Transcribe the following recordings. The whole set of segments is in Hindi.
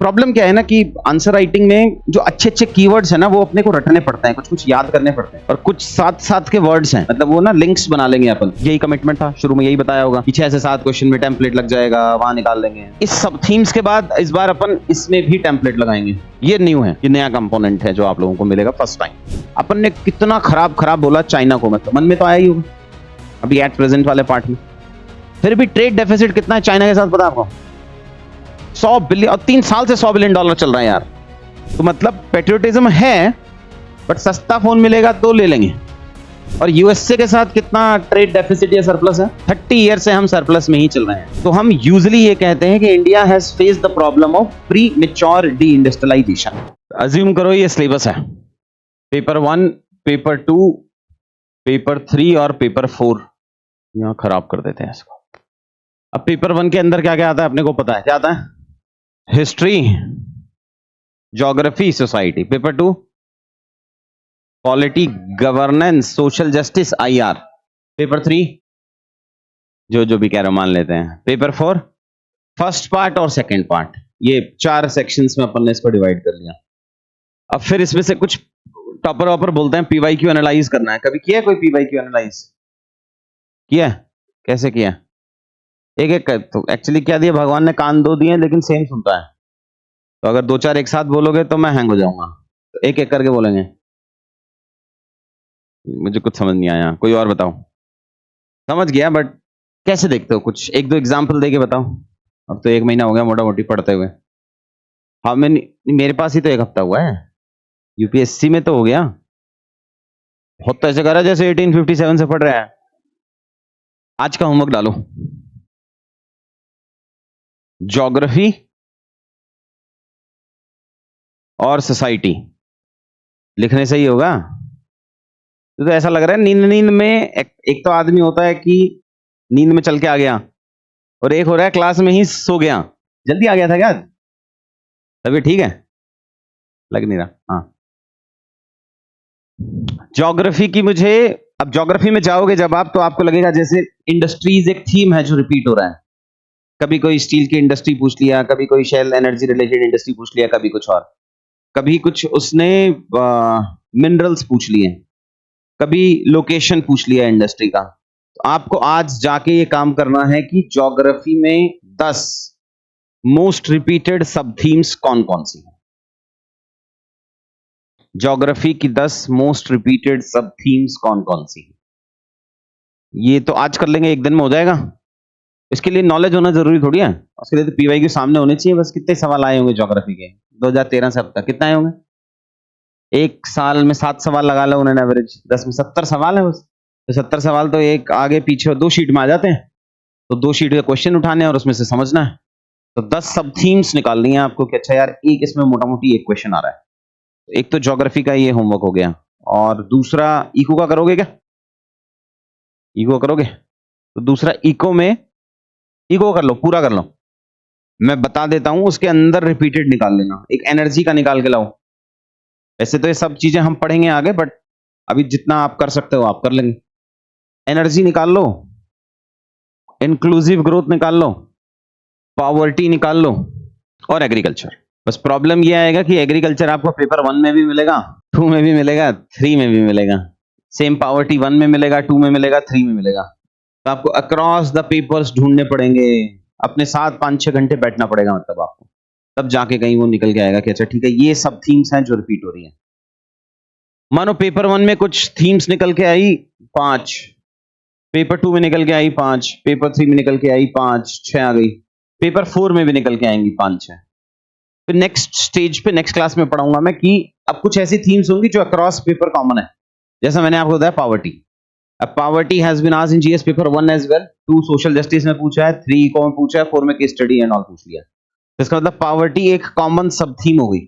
प्रॉब्लम क्या है ना कि आंसर राइटिंग में जो अच्छे अच्छे कीवर्ड्स है ना वो अपने को रटने पड़ते हैं, कुछ कुछ याद करने पड़ते हैं, और कुछ साथ साथ के वर्ड्स हैं, मतलब वो ना लिंक्स बना लेंगे अपन। यही कमिटमेंट था, शुरू में यही बताया होगा कि 6 से 7 क्वेश्चन में टेम्पलेट लग जाएगा, वहां निकाल लेंगे। इस सब थीम्स के बाद इस बार अपन इसमें भी टेम्पलेट लगाएंगे। ये न्यू है, ये नया कंपोनेंट है जो आप लोगों को मिलेगा फर्स्ट टाइम। अपन ने कितना खराब बोला चाइना को, मतलब मन में तो आया ही होगा अभी एट प्रेजेंट वाले पार्ट में। फिर भी ट्रेड डेफिसिट कितना है चाइना के साथ पता आपको? 100 बिलियन, और 3 साल से $100 बिलियन चल रहा है यार। तो मतलब पेट्रियोटिज्म है, बट सस्ता फोन मिलेगा तो ले लेंगे। और यूएसए के साथ कितना ट्रेड डेफिसिट या सरप्लस है? 30 ईयर से हम सरप्लस में ही चल रहे हैं। तो हम यूजुअली ये कहते हैं कि India has faced the problem of premature deindustrialization. Assume करो ये सिलेबस है, पेपर 1, पेपर 2, पेपर 3 और पेपर 4। यहां खराब कर देते हैं इसको। अब पेपर 1 के अंदर क्या क्या आता है अपने को पता है, क्या आता है? History, geography, society. Paper 2 polity, governance, social justice, IR. Paper 3 जो भी कह रहे हो मान लेते हैं। पेपर 4 फर्स्ट पार्ट और सेकंड पार्ट, ये 4 सेक्शंस में अपन ने इसको डिवाइड कर लिया। अब फिर इसमें से कुछ टॉपर वॉपर बोलते हैं पीवाईक्यू एनालाइज करना है। कभी किया है कोई पीवाईक्यू एनालाइज? किया है? कैसे किया? एक एक तो एक्चुअली क्या दिया भगवान ने, कान 2 दिए लेकिन सेम सुनता है। तो अगर 2-4 एक साथ बोलोगे तो मैं हैंग हो जाऊंगा, तो एक एक करके बोलेंगे। मुझे कुछ समझ नहीं आया, कोई और बताओ। समझ गया, बट कैसे देखते हो? कुछ 1-2 एग्जाम्पल दे के बताओ। अब तो 1 महीना हो गया मोटा मोटी पढ़ते हुए। हाँ, मेरे पास ही तो 1 हफ्ता हुआ है। यूपीएससी में तो हो गया। बहुत तो ऐसे करा जैसे 1857 से पढ़ रहे हैं। आज का होमवर्क डालो, ज्योग्राफी और सोसाइटी। लिखने से ही होगा? तो ऐसा लग रहा है नींद में एक तो आदमी होता है कि नींद में चल के आ गया, और एक हो रहा है क्लास में ही सो गया। जल्दी आ गया था क्या? तभी ठीक है, लग नहीं रहा। हाँ, ज्योग्राफी की मुझे, अब ज्योग्राफी में जाओगे जब आप, तो आपको लगेगा जैसे इंडस्ट्रीज एक थीम है जो रिपीट हो रहा है। कभी कोई स्टील की इंडस्ट्री पूछ लिया, कभी कोई शेल एनर्जी रिलेटेड इंडस्ट्री पूछ लिया, कभी कुछ और, कभी कुछ उसने मिनरल्स पूछ लिए, कभी लोकेशन पूछ लिया इंडस्ट्री का। तो आपको आज जाके ये काम करना है कि ज्योग्राफी में 10 मोस्ट रिपीटेड सब थीम्स कौन कौन सी हैं। ज्योग्राफी की 10 मोस्ट रिपीटेड सब थीम्स कौन कौन सी हैं, ये तो आज कर लेंगे, एक दिन में हो जाएगा। इसके लिए नॉलेज होना जरूरी थोड़ी है, उसके लिए तो पीवाई के सामने होने चाहिए। बस कितने सवाल आए होंगे ज्योग्राफी के 2013 से अब तक? कितने आए होंगे? एक साल में 7 सवाल लगा लो उन्होंने एवरेज, 10 में 70 सवाल है बस। तो 70 सवाल तो एक आगे पीछे 2 शीट में आ जाते हैं। तो 2 शीट के क्वेश्चन उठाने और उसमें से समझना है। तो 10 सब थीम्स निकालनी है आपको कि अच्छा यार एक इसमें मोटा मोटी एक क्वेश्चन आ रहा है। एक तो ज्योग्राफी का ये होमवर्क हो गया, और दूसरा इको का करोगे क्या? इको करोगे? तो दूसरा इको में, इको कर लो, पूरा कर लो। मैं बता देता हूं, उसके अंदर रिपीटेड निकाल लेना। एक एनर्जी का निकाल के लाओ। ऐसे तो ये सब चीजें हम पढ़ेंगे आगे, बट अभी जितना आप कर सकते हो आप कर लेंगे। एनर्जी निकाल लो, इंक्लूसिव ग्रोथ निकाल लो, पॉवर्टी निकाल लो, और एग्रीकल्चर। बस प्रॉब्लम ये आएगा कि एग्रीकल्चर आपको पेपर 1 में भी मिलेगा, 2 में भी मिलेगा, 3 में भी मिलेगा। सेम पॉवर्टी 1 में मिलेगा, 2 में मिलेगा, 3 में मिलेगा। तो आपको अक्रॉस द पेपर्स ढूंढने पड़ेंगे, अपने साथ 5-6 घंटे बैठना पड़ेगा, मतलब आपको तब जाके कहीं वो निकल के आएगा कि अच्छा ठीक है ये सब थीम्स हैं जो रिपीट हो रही है। मानो पेपर 1 में कुछ थीम्स निकल के आई 5, पेपर 2 में निकल के आई 5, पेपर 3 में निकल के आई 5, 6 आ गई, पेपर 4 में भी निकल के आएंगी 5-6। फिर नेक्स्ट स्टेज पे नेक्स्ट क्लास में पढ़ाऊंगा मैं कि अब कुछ ऐसी थीम्स होंगी जो अक्रॉस पेपर कॉमन है। जैसा मैंने आपको बताया पॉवर्टी, अब poverty has been asked in GS paper 1 as well, 2 social justice में पूछा है, 3 इको में पूछा है, 4 में केस स्टडी एंड ऑल पूछ लिया। तो इसका मतलब पॉवर्टी एक कॉमन सब थीम हो गई।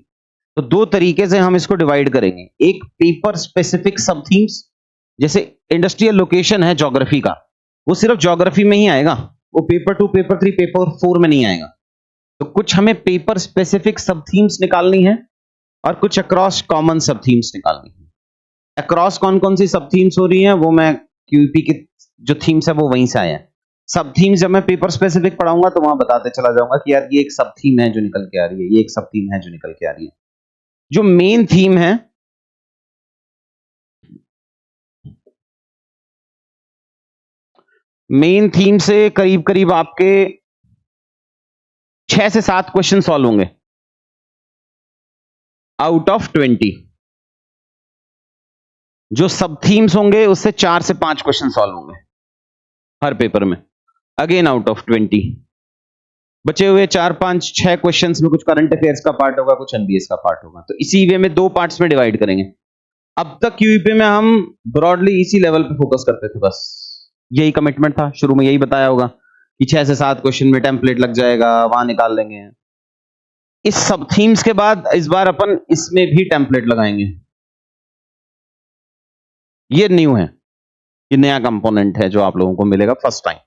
तो 2 तरीके से हम इसको डिवाइड करेंगे, एक पेपर स्पेसिफिक सब थीम्स, जैसे इंडस्ट्रियल लोकेशन है ज्योग्राफी का, वो सिर्फ ज्योग्राफी में ही आएगा, वो पेपर 2, पेपर 3, पेपर 4 में नहीं आएगा। तो कुछ हमें पेपर स्पेसिफिक सब थीम्स निकालनी है और कुछ अक्रॉस कॉमन सब थीम्स निकालनी है। अक्रॉस कौन कौन सी सब थीम्स हो रही हैं वो मैं क्यूपी की जो थीम्स है वो वहीं से आया है। सब थीम जब मैं पेपर स्पेसिफिक पढ़ाऊंगा तो वहां बताते चला जाऊंगा कि यार ये एक सब थीम है जो निकल के आ रही है, ये एक सब थीम है जो निकल के आ रही है। जो मेन थीम है, मेन थीम से करीब करीब आपके 6 से 7 क्वेश्चन सॉल्व होंगे आउट ऑफ 20। जो सब थीम्स होंगे उससे 4 से 5 क्वेश्चन सॉल्व होंगे हर पेपर में, अगेन आउट ऑफ 20। बचे हुए 4 5 6 क्वेश्चंस में कुछ करंट अफेयर्स का पार्ट होगा, कुछ एनबीएस का पार्ट होगा। तो इसी वे में 2 पार्ट्स में डिवाइड करेंगे। अब तक क्यूईपी में हम ब्रॉडली इसी लेवल पे फोकस करते थे, बस यही कमिटमेंट था, शुरू में यही बताया होगा कि 6 से 7 क्वेश्चन में टेम्पलेट लग जाएगा, वहां निकाल लेंगे। इस सब थीम्स के बाद इस बार अपन इसमें भी टेम्पलेट लगाएंगे। ये न्यू है, ये नया कंपोनेंट है जो आप लोगों को मिलेगा फर्स्ट टाइम,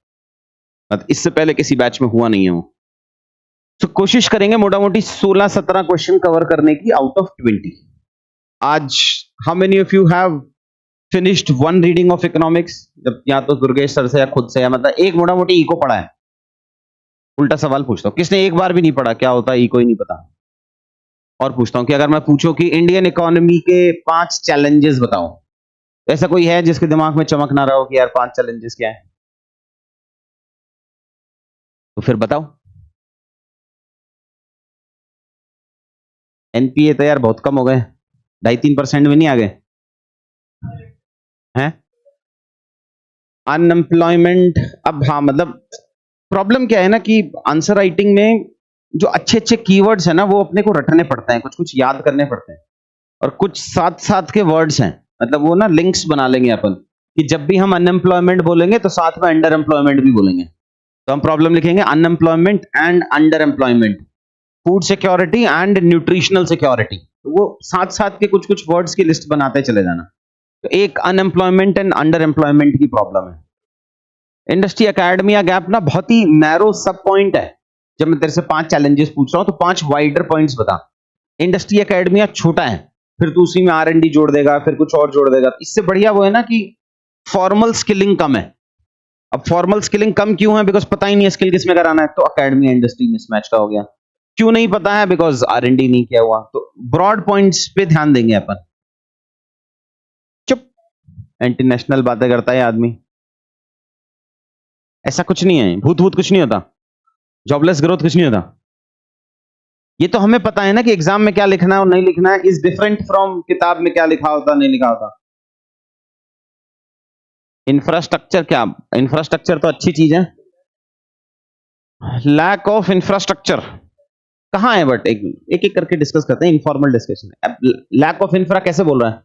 इससे पहले किसी बैच में हुआ नहीं है वो। तो कोशिश करेंगे मोटा मोटी 16-17 क्वेश्चन कवर करने की आउट ऑफ 20। आज how many of you have finished one reading of economics? जब या तो दुर्गेश सर से या खुद से, या मतलब एक मोटा मोटी इको पढ़ा है? उल्टा सवाल पूछता हूं, किसने एक बार भी नहीं पढ़ा? क्या होता है इको ही नहीं पता? और पूछता हूं कि अगर मैं पूछूं कि इंडियन इकोनॉमी के 5 चैलेंजेस बताओ, ऐसा कोई है जिसके दिमाग में चमक ना रहा हो कि यार 5 चैलेंजेस क्या है? तो फिर बताओ। एनपीए तो यार बहुत कम हो गए, 2.5-3% में नहीं आ गए हैं? अनएम्प्लॉयमेंट, अब हाँ मतलब प्रॉब्लम क्या है ना कि आंसर राइटिंग में जो अच्छे अच्छे कीवर्ड्स है ना वो अपने को रटने पड़ते हैं, कुछ कुछ याद करने पड़ते हैं, और कुछ साथ साथ के वर्ड्स हैं, मतलब वो ना लिंक्स बना लेंगे अपन कि जब भी हम अनएम्प्लॉयमेंट बोलेंगे तो साथ में अंडर एम्प्लॉयमेंट भी बोलेंगे। तो हम प्रॉब्लम लिखेंगे unemployment and under employment, food security and nutritional security. तो वो साथ साथ के कुछ कुछ वर्ड्स की लिस्ट बनाते चले जाना। तो एक अनएम्प्लॉयमेंट एंड अंडर एम्प्लॉयमेंट की प्रॉब्लम है। इंडस्ट्री एकेडमिया गैप ना बहुत ही नैरो सब पॉइंट है। जब मैं तेरे से 5 चैलेंजेस पूछ रहा हूं तो 5 वाइडर पॉइंट्स बता। इंडस्ट्री एकेडमिया छोटा है, फिर तू उसी में R&D जोड़ देगा, फिर कुछ और जोड़ देगा। इससे बढ़िया वो है ना कि फॉर्मल स्किलिंग कम है। अब फॉर्मल स्किलिंग कम क्यों है? बिकॉज पता ही नहीं है स्किल किस में कराना है, तो एकेडमिया इंडस्ट्री मिसमैच का हो गया। क्यों नहीं पता है? बिकॉज R&D नहीं किया हुआ। तो ब्रॉड पॉइंट्स पे ध्यान देंगे अपन। चुप, इंटरनेशनल बातें करता है आदमी। ऐसा कुछ नहीं है, भूत भूत कुछ नहीं होता, जॉबलेस ग्रोथ कुछ नहीं होता। ये तो हमें पता है ना कि एग्जाम में क्या लिखना है और नहीं लिखना है इज डिफरेंट फ्रॉम किताब में क्या लिखा होता नहीं लिखा होता। इंफ्रास्ट्रक्चर क्या? इंफ्रास्ट्रक्चर तो अच्छी चीज है। लैक ऑफ इंफ्रास्ट्रक्चर कहां है? बट एक एक करके डिस्कस करते हैं, informal discussion. Lack of infra कैसे बोल रहा है?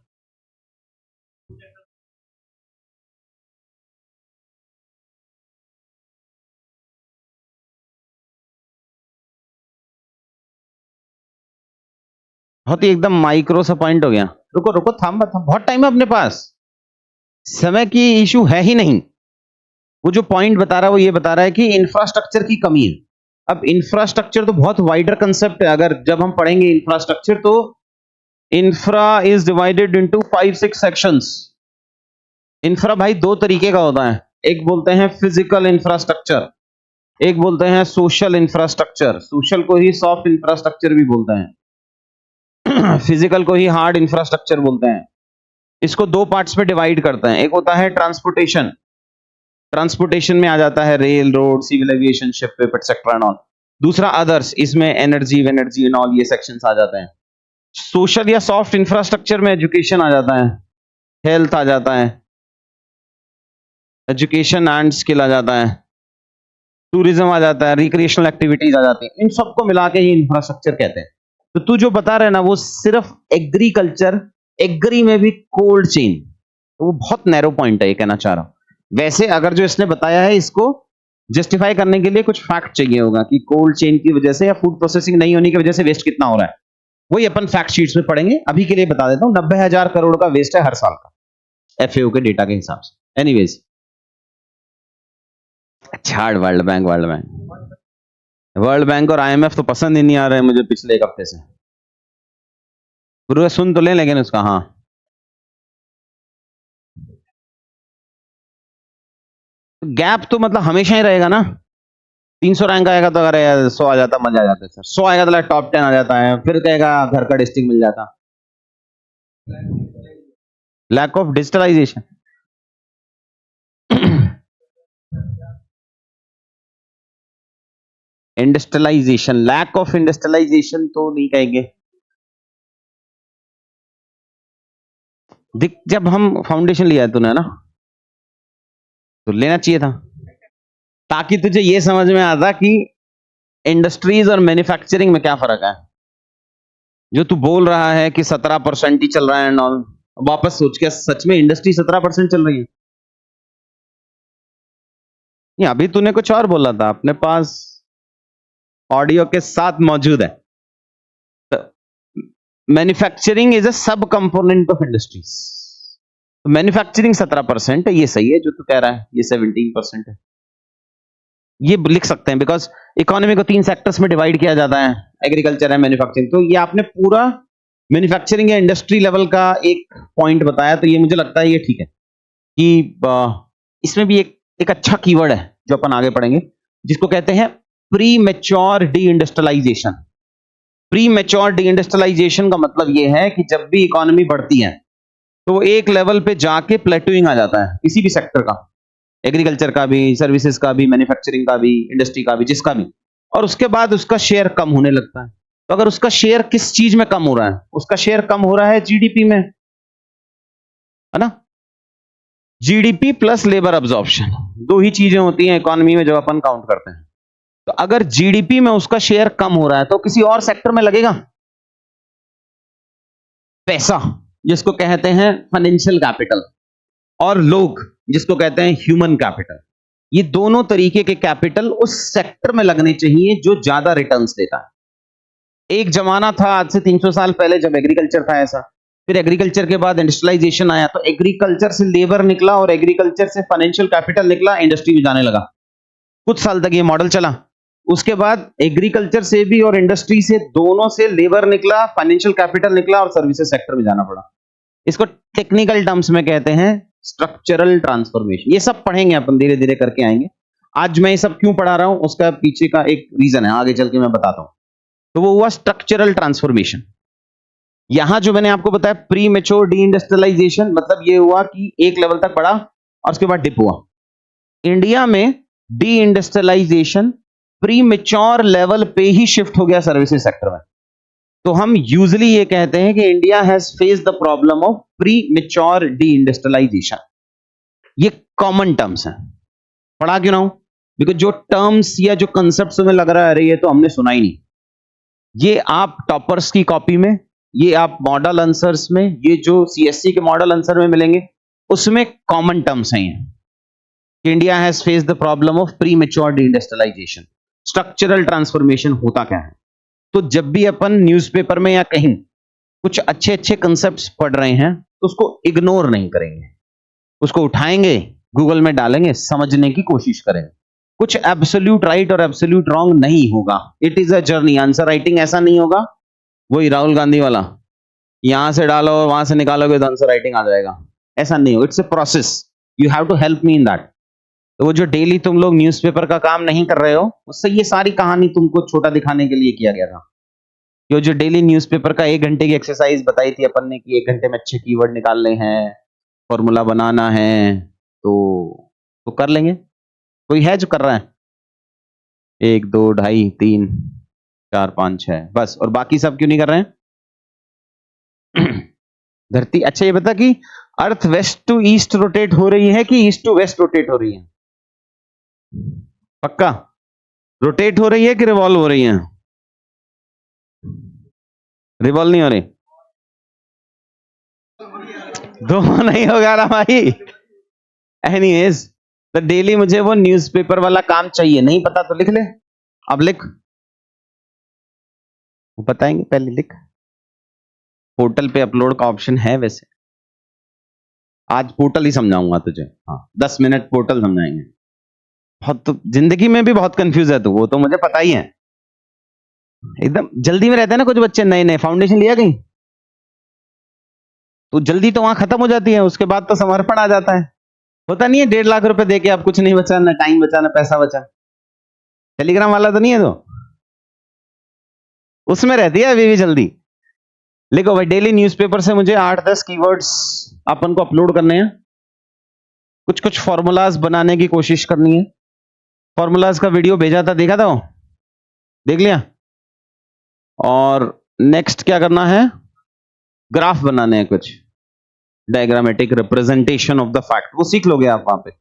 बहुत ही एकदम माइक्रो सा पॉइंट हो गया। रुको रुको, थाम बहुत टाइम है अपने पास, समय की इशू है ही नहीं। वो जो पॉइंट बता रहा है वो ये बता रहा है कि इंफ्रास्ट्रक्चर की कमी है। अब इंफ्रास्ट्रक्चर तो बहुत वाइडर कंसेप्ट है। अगर जब हम पढ़ेंगे इंफ्रास्ट्रक्चर तो infra is divided into 5-6 sections. Infra भाई 2 तरीके का होता है, एक बोलते हैं फिजिकल इंफ्रास्ट्रक्चर, एक बोलते हैं सोशल इंफ्रास्ट्रक्चर। सोशल को ही सॉफ्ट इंफ्रास्ट्रक्चर भी बोलते हैं, फिजिकल को ही हार्ड इंफ्रास्ट्रक्चर बोलते हैं। इसको 2 पार्ट्स में डिवाइड करते हैं। एक होता है ट्रांसपोर्टेशन, ट्रांसपोर्टेशन में आ जाता है rail, road, civil aviation, ship etcetera and all. दूसरा अदर्स, इसमें एनर्जी एंड ऑल ये सेक्शंस आ जाते हैं। सोशल या सॉफ्ट इंफ्रास्ट्रक्चर में एजुकेशन आ जाता है, हेल्थ आ जाता है, एजुकेशन एंड स्किल आ जाता है, टूरिज्म आ जाता है, रिक्रिएशनल एक्टिविटीज आ जाती हैं। इन सबको मिला के ही इंफ्रास्ट्रक्चर कहते हैं। तो तू जो बता रहे ना वो सिर्फ एग्रीकल्चर, एग्री में भी कोल्ड चेन, तो वो बहुत नैरो पॉइंट है, ये कहना चाह रहा हूं। वैसे अगर जो इसने बताया है इसको जस्टिफाई करने के लिए कुछ फैक्ट चाहिए होगा कि कोल्ड चेन की वजह से या फूड प्रोसेसिंग नहीं होने की वजह से वेस्ट कितना हो रहा है, वही अपन फैक्ट शीट्स में पढ़ेंगे। अभी के लिए बता देता हूं 90,000 करोड़ का वेस्ट है हर साल का, एफएओ के डेटा के हिसाब से। एनीवेज, छाड़ वर्ल्ड बैंक और आईएमएफ तो पसंद ही नहीं आ रहे हैं मुझे पिछले 1 हफ्ते से। गुरु सुन तो ले लेकिन उसका, हाँ गैप तो मतलब हमेशा ही रहेगा ना। 300 रैंक आएगा तो अगर 100 आ जाता मजा आ जाता है सर, 100 आएगा तो टॉप 10 आ जाता है, फिर कहेगा घर का डिस्ट्रिक्ट मिल जाता। Lack of digitalization. Industrialization, lack of industrialization तो नहीं कहेंगे। दिख, जब हम फाउंडेशन लिया है तूने ना, तो लेना चाहिए था, ताकि तुझे ये समझ में आता कि इंडस्ट्रीज और मैन्युफैक्चरिंग में क्या फर्क है। जो तू बोल रहा है कि 17% ही चल रहा है एंड ऑल, वापस सोच के सच में इंडस्ट्री 17% चल रही है? नहीं, अभी तूने कुछ और बोला था, अपने पास ऑडियो के साथ मौजूद है। मैन्युफैक्चरिंग इज अ सब कंपोनेंट ऑफ इंडस्ट्रीज। मैन्युफैक्चरिंग 17% है, ये सही है जो तू कह रहा है, ये 17% है, ये लिख सकते हैं, बिकॉज इकोनॉमी को 3 सेक्टर्स में डिवाइड किया जाता है, एग्रीकल्चर है, मैन्युफैक्चरिंग। तो ये आपने पूरा मैन्युफैक्चरिंग या इंडस्ट्री लेवल का एक पॉइंट बताया, तो ये मुझे लगता है ये ठीक है कि इसमें भी एक अच्छा कीवर्ड है जो अपन आगे पढ़ेंगे, जिसको कहते हैं premature deindustrialization. Premature deindustrialization का मतलब ये है कि जब भी इकोनॉमी बढ़ती है तो एक लेवल पे जाके प्लेटूइंग आ जाता है किसी भी सेक्टर का, एग्रीकल्चर का भी, सर्विसेज का भी, मैन्युफैक्चरिंग का भी, इंडस्ट्री का भी, जिसका भी, और उसके बाद उसका शेयर कम होने लगता है। तो अगर उसका शेयर किस चीज में कम हो रहा है, उसका शेयर कम हो रहा है जीडीपी में, है ना। जीडीपी प्लस लेबर अब्जॉर्प्शन, 2 ही चीजें होती हैं इकोनॉमी में जब अपन काउंट करते हैं। तो अगर जीडीपी में उसका शेयर कम हो रहा है तो किसी और सेक्टर में लगेगा पैसा, जिसको कहते हैं फाइनेंशियल कैपिटल, और लोग, जिसको कहते हैं ह्यूमन कैपिटल। ये दोनों तरीके के कैपिटल उस सेक्टर में लगने चाहिए जो ज्यादा रिटर्न्स देता है। एक जमाना था आज से 300 साल पहले जब एग्रीकल्चर था ऐसा, फिर एग्रीकल्चर के बाद इंडस्ट्रियलाइजेशन आया, तो एग्रीकल्चर से लेबर निकला और एग्रीकल्चर से फाइनेंशियल कैपिटल निकला, इंडस्ट्री में जाने लगा। कुछ साल तक ये मॉडल चला। उसके बाद एग्रीकल्चर से भी और इंडस्ट्री से, दोनों से लेबर निकला, फाइनेंशियल कैपिटल निकला और सर्विसेज सेक्टर में जाना पड़ा। इसको टेक्निकल टर्म्स में कहते हैं स्ट्रक्चरल ट्रांसफॉर्मेशन। ये सब पढ़ेंगे अपन, धीरे धीरे करके आएंगे। आज मैं ये सब क्यों पढ़ा रहा हूं उसका पीछे का एक रीजन है, आगे चल के मैं बताता हूं। तो वो हुआ स्ट्रक्चरल ट्रांसफॉर्मेशन। यहां जो मैंने आपको बताया प्री मैच्योर डी इंडस्ट्रियलाइजेशन, मतलब ये हुआ कि एक लेवल तक बढ़ा और उसके बाद डिप हुआ। इंडिया में deindustrialization premature level पे ही शिफ्ट हो गया सर्विसेज सेक्टर में। तो हम यूजली ये कहते हैं कि India has faced the problem of premature deindustrialization. ये कॉमन टर्म्स हैं, पढ़ा क्यों ना हूं, बिकॉज जो टर्म्स या जो कंसेप्ट में लग रहा है अरे ये तो हमने सुना ही नहीं, ये आप टॉपर्स की कॉपी में, ये आप मॉडल आंसर्स में, ये जो सीएससी के मॉडल आंसर में मिलेंगे उसमें कॉमन टर्म्स हैं ये। India has faced the problem of premature deindustrialization. Structural transformation होता क्या है? तो जब भी अपन न्यूज़पेपर में या कहीं कुछ अच्छे अच्छे कंसेप्ट्स पढ़ रहे हैं तो उसको इग्नोर नहीं करेंगे, उसको उठाएंगे, गूगल में डालेंगे, समझने की कोशिश करेंगे। कुछ एब्सोल्यूट राइट और एब्सोल्यूट रॉन्ग नहीं होगा, it is a journey. Answer writing ऐसा नहीं होगा वही राहुल गांधी वाला, यहां से डालो और वहां से निकालोगे तो आंसर राइटिंग आ जाएगा, ऐसा नहीं हो। It's a process, you have to help me in that. तो वो जो डेली तुम लोग न्यूज़पेपर का काम नहीं कर रहे हो, उससे ये सारी कहानी तुमको छोटा दिखाने के लिए किया गया था। ये जो डेली न्यूज़पेपर का 1 घंटे की एक्सरसाइज बताई थी अपन ने कि 1 घंटे में अच्छे कीवर्ड निकालने हैं, फॉर्मूला बनाना है, तो कर लेंगे। कोई है जो कर रहा है? 1 2 2.5 3 4 5 6 बस, और बाकी सब क्यों नहीं कर रहे हैं? धरती, अच्छा ये बता कि अर्थ वेस्ट टू ईस्ट रोटेट हो रही है कि ईस्ट टू वेस्ट रोटेट हो रही है? पक्का रोटेट हो रही है कि रिवॉल्व हो रही है? रिवॉल्व नहीं हो रही, दो नहीं होगा ना भाई। एनीवेज, तो डेली मुझे वो न्यूज़पेपर वाला काम चाहिए, नहीं पता तो लिख ले। अब लिख, वो बताएंगे, पहले लिख। पोर्टल पे अपलोड का ऑप्शन है वैसे, आज पोर्टल ही समझाऊंगा तुझे। हाँ 10 मिनट पोर्टल समझाएंगे। बहुत तो जिंदगी में भी बहुत कंफ्यूज है तू, वो तो मुझे पता ही है। एकदम जल्दी में रहते हैं ना कुछ बच्चे, नए नए फाउंडेशन लिया कहीं, तो जल्दी तो वहां खत्म हो जाती है, उसके बाद तो समर्पण आ जाता है। होता नहीं है 1.5 लाख रुपए दे के आप कुछ नहीं बचा, ना टाइम बचा, ना पैसा बचा। टेलीग्राम वाला तो नहीं है तो उसमें रहती है अभी भी जल्दी। लिखो भाई, डेली न्यूज़पेपर से मुझे 8-10 कीवर्ड्स अपन को अपलोड करने हैं, कुछ कुछ फॉर्मूलाज बनाने की कोशिश करनी है। फॉर्मूलाज का वीडियो भेजा था, देखा था वो? देख लिया? और नेक्स्ट क्या करना है, ग्राफ बनाने हैं, कुछ diagrammatic representation of the fact, वो सीख लोगे आप वहां पे।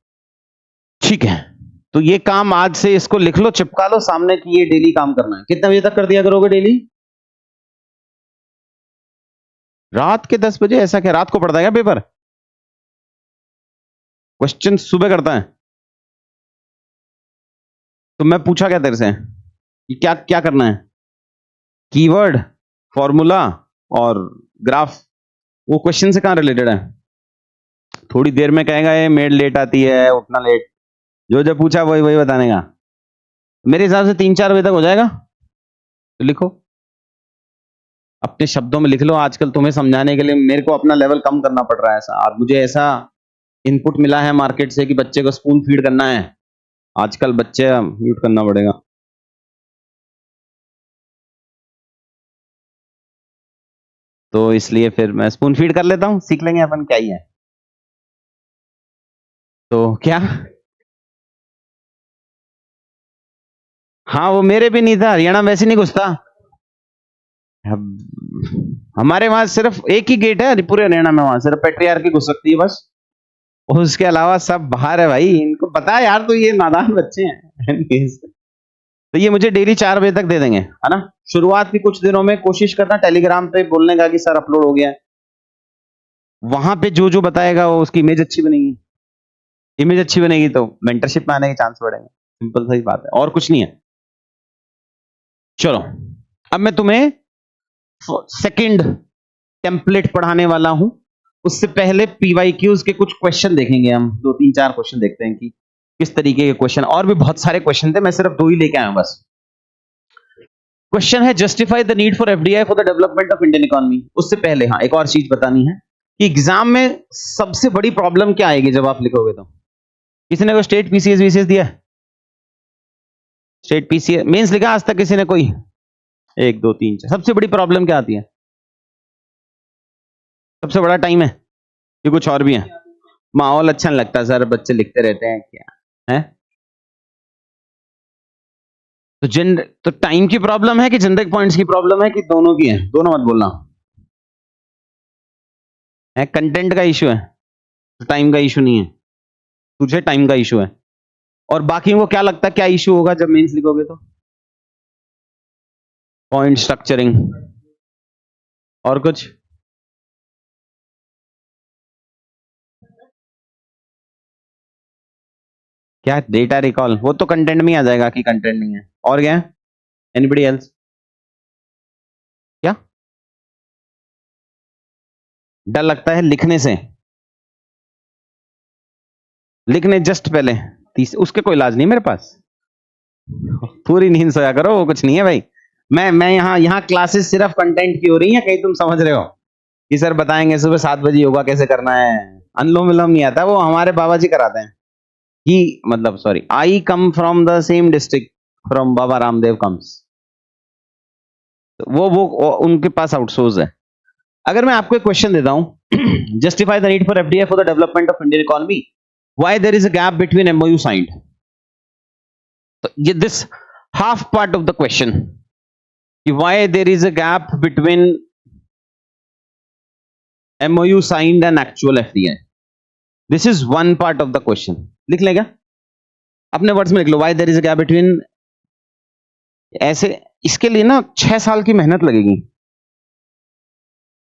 ठीक है, तो ये काम आज से इसको लिख लो, चिपका लो सामने कि ये डेली काम करना है। कितने बजे तक कर दिया करोगे डेली? रात के 10 बजे? ऐसा क्या, रात को पढ़ता है क्या पेपर? क्वेश्चन सुबह करता है? तो मैं पूछा क्या तेरे से कि क्या क्या करना है? कीवर्ड, फॉर्मूला और ग्राफ। वो क्वेश्चन से कहां रिलेटेड है? थोड़ी देर में कहेगा ये मेड लेट आती है, उठना लेट, जो जो पूछा वही वही बताने का। मेरे हिसाब से 3-4 बजे तक हो जाएगा। तो लिखो, अपने शब्दों में लिख लो। आजकल तुम्हें समझाने के लिए मेरे को अपना लेवल कम करना पड़ रहा है ऐसा, और मुझे ऐसा इनपुट मिला है मार्केट से कि बच्चे को स्पून फीड करना है। आजकल बच्चे म्यूट करना पड़ेगा। तो इसलिए फिर मैं स्पून फीड कर लेता हूं, सीख लेंगे अपन, क्या ही है। तो क्या, हाँ वो मेरे भी नहीं था, हरियाणा में वैसे नहीं घुसता। हमारे वहां सिर्फ एक ही गेट है पूरे हरियाणा में, वहां सिर्फ पेट्रियार की घुस सकती है बस, उसके अलावा सब बाहर है भाई। इनको पता है यार, तो ये नादान बच्चे हैं। तो ये मुझे डेली 4 बजे तक दे देंगे, है ना? शुरुआत के कुछ दिनों में कोशिश करना टेलीग्राम पे बोलने का कि सर अपलोड हो गया है। वहां पे जो जो बताएगा वो उसकी इमेज अच्छी बनेगी, इमेज अच्छी बनेगी तो मेंटरशिप में आने के चांस बढ़ेंगे। सिंपल सी बात है, और कुछ नहीं है। चलो, अब मैं तुम्हें सेकंड टेम्पलेट पढ़ाने वाला हूं। उससे पहले पीवाईक्यूज के कुछ क्वेश्चन देखेंगे हम, 2-3-4 क्वेश्चन देखते हैं कि किस तरीके के क्वेश्चन। और भी बहुत सारे क्वेश्चन थे, मैं सिर्फ 2 ही लेके आया हूं बस। क्वेश्चन है, justify the need for FDI for the development of Indian economy. उससे पहले हाँ, एक और चीज बतानी है कि एग्जाम में सबसे बड़ी प्रॉब्लम क्या आएगी जब आप लिखोगे तो? किसी ने कोई स्टेट पीसीएस वीसीएस दिया? स्टेट पीसीएस मेंस लिखा आज तक किसी ने कोई? 1 2 3 4। सबसे बड़ी प्रॉब्लम क्या आती है? सबसे बड़ा टाइम है कि कुछ और भी है? माहौल अच्छा नहीं लगता सर, बच्चे लिखते रहते हैं, क्या है? तो टाइम की प्रॉब्लम है कि जेनरिक पॉइंट्स की प्रॉब्लम है कि दोनों की है? दोनों मत बोलना है। कंटेंट का इशू है, तो टाइम का इशू नहीं है। तुझे टाइम का इशू है। और बाकी को क्या लगता है क्या इशू होगा जब मेंस लिखोगे तो? Point structuring. और कुछ? क्या? डेटा रिकॉल, वो तो कंटेंट में आ जाएगा कि कंटेंट नहीं है। और क्या? Anybody else? क्या डर लगता है लिखने से? लिखने जस्ट पहले उसके कोई इलाज नहीं मेरे पास। पूरी नींद सोया करो, वो कुछ नहीं है भाई। मैं यहाँ क्लासेस सिर्फ कंटेंट की हो रही है, कहीं तुम समझ रहे हो कि सर बताएंगे सुबह 7 बजे योगा कैसे करना है? अनुलोम विलोम नहीं आता, वो हमारे बाबा जी कराते हैं। ही मतलब sorry, I come from the same district from Baba Ramdev comes. वो उनके पास आउटसोर्स है। अगर मैं आपको एक क्वेश्चन देता हूं, justify the need for FDI for the development of Indian economy, why there is a gap between MOU signed. तो ये this half part of the question, कि why there is a gap between MOU signed and actual FDI, this is one part of the question. लिख लेगा अपने वर्ड्स में, लिख लो why there is a gap between. ऐसे इसके लिए ना 6 साल की मेहनत लगेगी,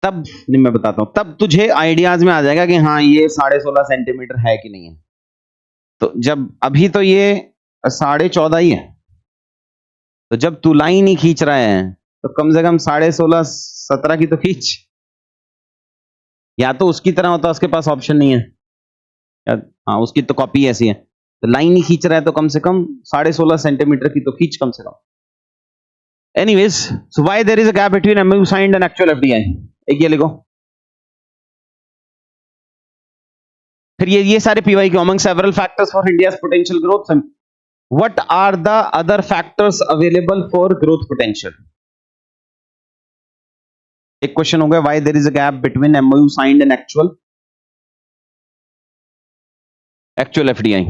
तब नहीं मैं बताता हूं, तब तुझे आइडियाज में आ जाएगा कि हाँ ये 16.5 सेंटीमीटर है कि नहीं है। तो जब अभी तो ये 14.5 ही है, तो जब तू लाइन ही खींच रहा है तो कम से कम 16.5 17 की तो खींच। या तो उसकी तरह होता, उसके पास ऑप्शन नहीं है, या हाँ उसकी तो कॉपी ऐसी है। तो लाइन ही खींच रहा है तो कम से कम 16.5 सेंटीमीटर की तो खींच कम से कम। Anyways, so why there is a gap between MOU signed and actual FDI. एक ये लिखो। फिर ये सारे पीवाई के among several factors for India's potential growth, what are the other factors available for growth potential. एक क्वेश्चन हो गया, why there is a gap between MOU signed and actual FDI.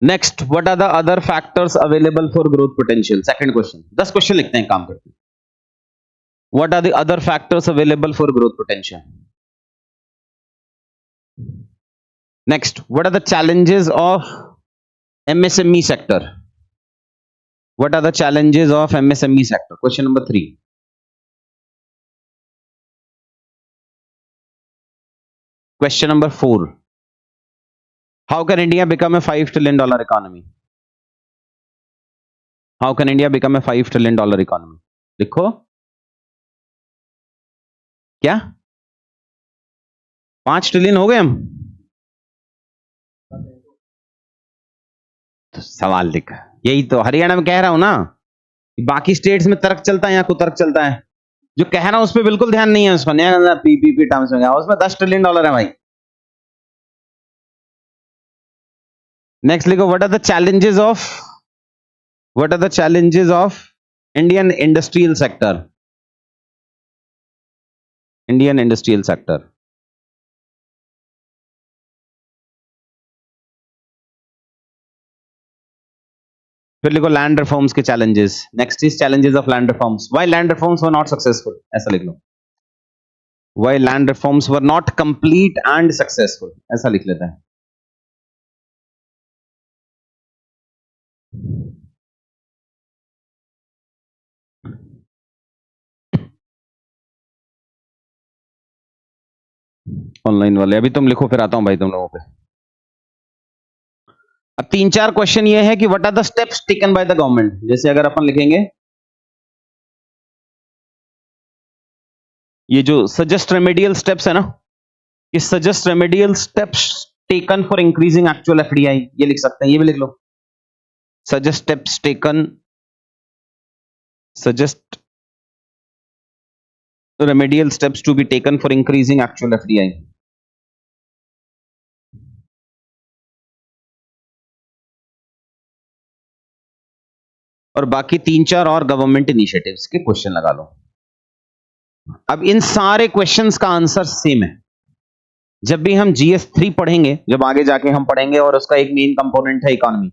Next, what are the other factors available for growth potential. Second question, 10 question लिखते हैं, काम करते हैं। What are the other factors available for growth potential. Next, what are the challenges of MSME sector? What are the challenges of MSME sector? Question number 3. Question number 4. How can India become a $5 trillion economy? How can India become a $5 trillion economy? लिखो क्या 5 ट्रिलियन हो गए हम? तो सवाल लिखा, यही तो हरियाणा में कह रहा हूं ना, बाकी स्टेट्स में तर्क चलता है या कुतर्क चलता है। जो कह रहा हूं उस पर बिल्कुल ध्यान नहीं है, उसको नया पीपीपी टर्म्स में गया, उसमें $10 ट्रिलियन है भाई। नेक्स्ट लिखो, what are the challenges of Indian industrial sector. Indian industrial sector. फिर लिखो लैंड रिफॉर्म्स के challenges. Next is challenges of land reforms. Why land reforms were not successful, ऐसा लिख लो। Why land reforms were not complete and successful, ऐसा लिख लेते हैं। ऑनलाइन वाले अभी तुम लिखो, फिर आता हूं भाई तुम लोगों पे। अब 3-4 क्वेश्चन ये है कि what are the steps taken by the government. जैसे अगर अपन लिखेंगे ये जो सजेस्ट रेमेडियल स्टेप्स है ना, ये suggest remedial steps taken for increasing actual FDI, ये लिख सकते हैं, ये भी लिख लो। Suggest steps taken, suggest remedial steps to be taken for increasing actual FDI. और बाकी 3-4 और गवर्नमेंट इनिशिएटिव्स के क्वेश्चन लगा लो। अब इन सारे क्वेश्चंस का आंसर सेम है। जब भी हम GS3 पढ़ेंगे, जब आगे जाके हम पढ़ेंगे, और उसका एक मेन कंपोनेंट है इकोनॉमी,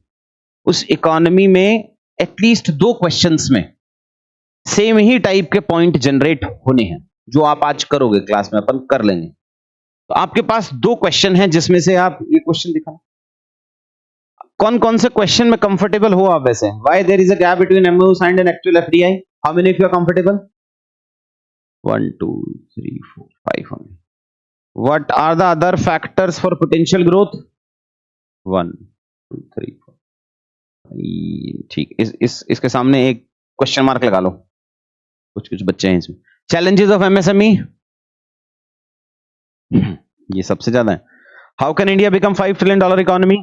उस इकोनॉमी में एटलीस्ट 2 क्वेश्चंस में सेम ही टाइप के पॉइंट जनरेट होने हैं, जो आप आज करोगे क्लास में, अपन कर लेंगे। तो आपके पास 2 क्वेश्चन हैं जिसमें से आप ये क्वेश्चन दिखाना। कौन कौन से क्वेश्चन में कंफर्टेबल हो आप वैसे? Why there is a gap between MOU signed and actual FDI? How many of you are comfortable? 1 2 3 4 5 only. What are the other factors for potential growth? 1 2 3 4। ठीक, इसके सामने एक क्वेश्चन मार्क लगा लो, कुछ बच्चे हैं इसमें। चैलेंजेस ऑफ एमएसएमई, ये सबसे ज्यादा है। How can India become $5 trillion economy?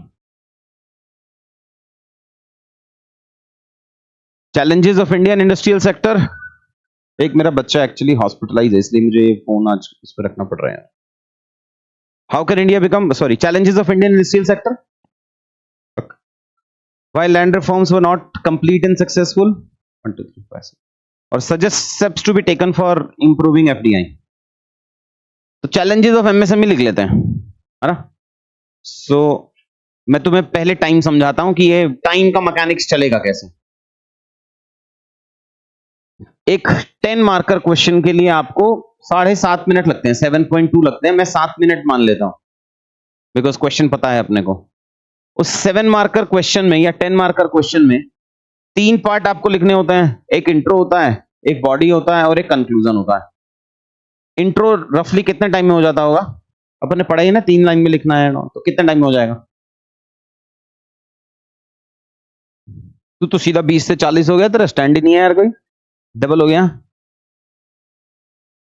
Challenges of Indian industrial sector. एक मेरा बच्चा एक्चुअली हॉस्पिटलाइज है, इसलिए मुझे फोन आज इस पर रखना पड़ रहा है। How can India become, sorry, challenges of Indian industrial sector. Why land reforms were not complete and successful. 1 2 3 4। और suggest steps to be taken for improving FDI. तो चैलेंजेस ऑफ एमएसएमई लिख लेते हैं, है ना। सो मैं तुम्हें पहले टाइम समझाता हूं कि ये टाइम का मैकेनिक्स चलेगा कैसे। एक 10 मार्कर क्वेश्चन के लिए आपको 7.5 मिनट लगते हैं, 7.2 लगते हैं, मैं 7 मिनट मान लेता हूं, बिकॉज क्वेश्चन पता है अपने को। उस 7 मार्कर क्वेश्चन में या 10 मार्कर क्वेश्चन में 3 पार्ट आपको लिखने होते हैं। एक इंट्रो होता है, एक बॉडी होता है, और एक कंक्लूजन होता है। इंट्रो रफली कितने टाइम में हो जाता होगा? अपन ने पढ़ा ही ना, 3 लाइन में लिखना है, तो कितने टाइम में हो जाएगा? तो सीधा 20 से 40 हो गया, तेरा स्टैंड ही नहीं है यार, कोई डबल हो गया।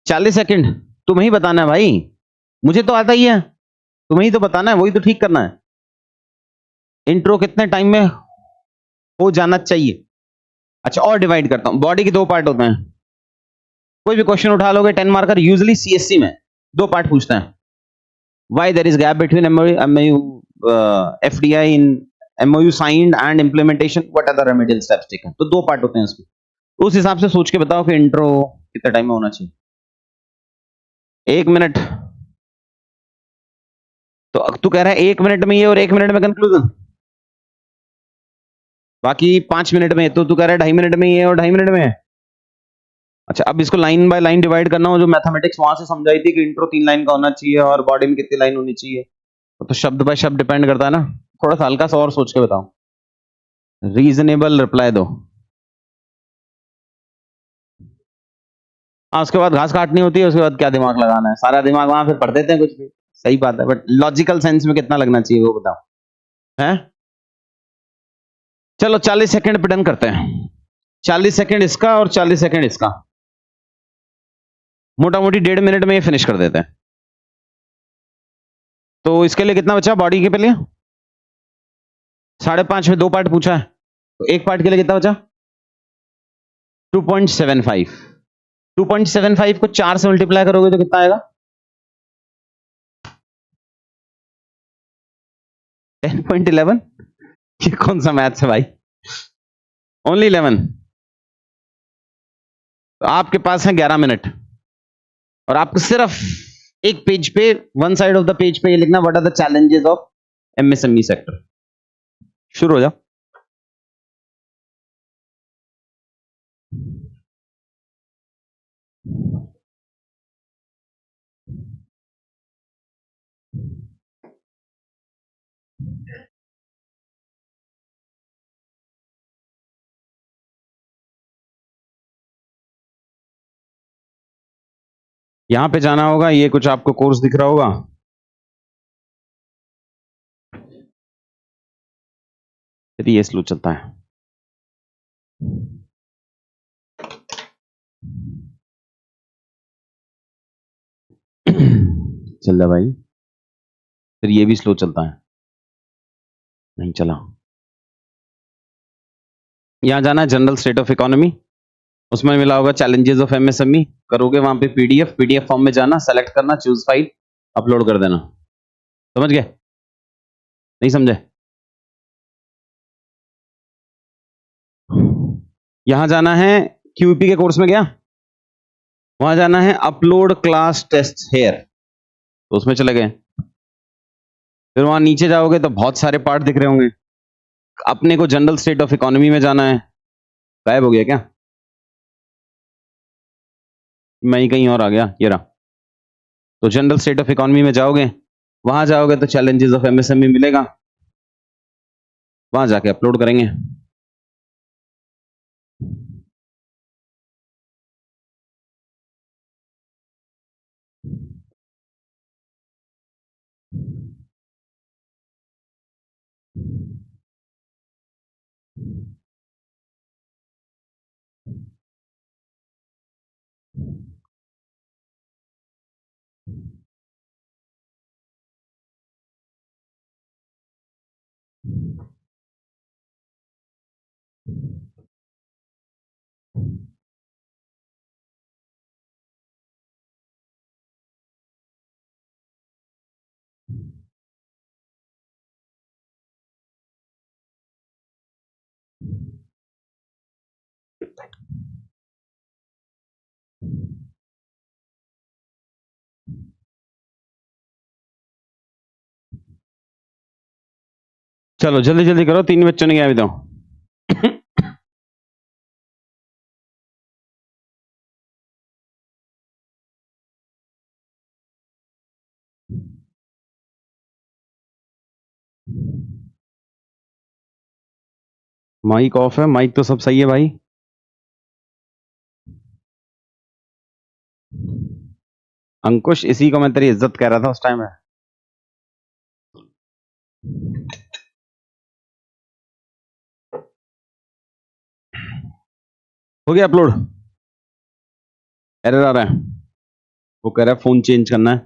40 सेकंड तुम्हें ही बताना है भाई, मुझे तो आता ही है, तुम्हें ही तो बताना है, वही तो ठीक करना है। इंट्रो कितने टाइम में हो जाना चाहिए? अच्छा, और डिवाइड करता हूं, बॉडी के 2 पार्ट होते हैं। कोई भी क्वेश्चन उठा लोगे 10 मार्कर, यूजुअली सीएससी में 2 पार्ट पूछते हैं। Why there is gap between MOU FDI in MOU signed and implementation? What are the remedial steps taken? तो दो पार्ट होते हैं इसमें, उस हिसाब से सोच के बताओ कि इंट्रो कितने टाइम में होना चाहिए। 1 मिनट। तो तू कह रहा है 1 मिनट में ये और 1 मिनट में कंक्लूजन, बाकी 5 मिनट में। तो तू कह रहा है 2.5 मिनट में ये और 2.5 मिनट में है। अच्छा, अब इसको लाइन बाय लाइन डिवाइड करना हो, जो मैथमेटिक्स वहां से समझाई थी कि इंट्रो 3 लाइन का होना चाहिए और बॉडी में कितनी लाइन होनी चाहिए, तो शब्द बाय शब्द डिपेंड करता है ना। थोड़ा सा हल्का सा और सोच के बताओ, रीजनेबल रिप्लाई दो। हाँ, उसके बाद घास काटनी होती है, उसके बाद क्या दिमाग लगाना है, सारा दिमाग वहां फिर पढ़ देते हैं कुछ भी। सही बात है, बट लॉजिकल सेंस में कितना लगना चाहिए वो बताओ। है चलो 40 सेकंड पे डन करते हैं। 40 सेकंड इसका और 40 सेकंड इसका, मोटा मोटी 1.5 मिनट में ये फिनिश कर देते हैं। तो इसके लिए कितना बचा बॉडी के लिए? 5.5 में 2 पार्ट पूछा है, तो एक पार्ट के लिए कितना बचा? 2.75। 2.75 को 4 से मल्टीप्लाई करोगे तो कितना आएगा? 10.11। ये कौन सा मैथ्स है भाई? ओनली 11। तो आपके पास है 11 मिनट, और आपको सिर्फ एक पेज पे, one side of the page पे ये लिखना, what are the challenges of MSME sector. शुरू हो जाओ। यहां पे जाना होगा, ये कुछ आपको कोर्स दिख रहा होगा, फिर ये स्लो चलता है। चल रहा भाई, फिर ये भी स्लो चलता है, नहीं चला। यहां जाना है जनरल स्टेट ऑफ इकोनॉमी, उसमें मिला होगा चैलेंजेस ऑफ एमएसएमई, करोगे वहां पे पीडीएफ फॉर्म में जाना, सेलेक्ट करना, चूज फाइल, अपलोड कर देना। समझ गए? नहीं समझे? यहां जाना है, क्यूपी के कोर्स में गया, वहां जाना है अपलोड क्लास टेस्ट हेयर, तो उसमें चले गए। फिर वहां नीचे जाओगे तो बहुत सारे पार्ट दिख रहे होंगे, अपने को जनरल स्टेट ऑफ इकोनॉमी में जाना है। गायब हो गया क्या? मैं ही कहीं और आ गया, ये रहा। तो जनरल स्टेट ऑफ इकोनॉमी में जाओगे, वहां जाओगे तो चैलेंजेस ऑफ एमएसएमई मिलेगा, वहां जाके अपलोड करेंगे। चलो जल्दी जल्दी करो, 3 बच्चों ने क्या अभी तो। माइक ऑफ है, माइक तो सब सही है भाई। अंकुश, इसी को मैं तेरी इज्जत कह रहा था उस टाइम में। हो गया अपलोड? एरर आ रहा है, वो कह रहा है फोन चेंज करना है।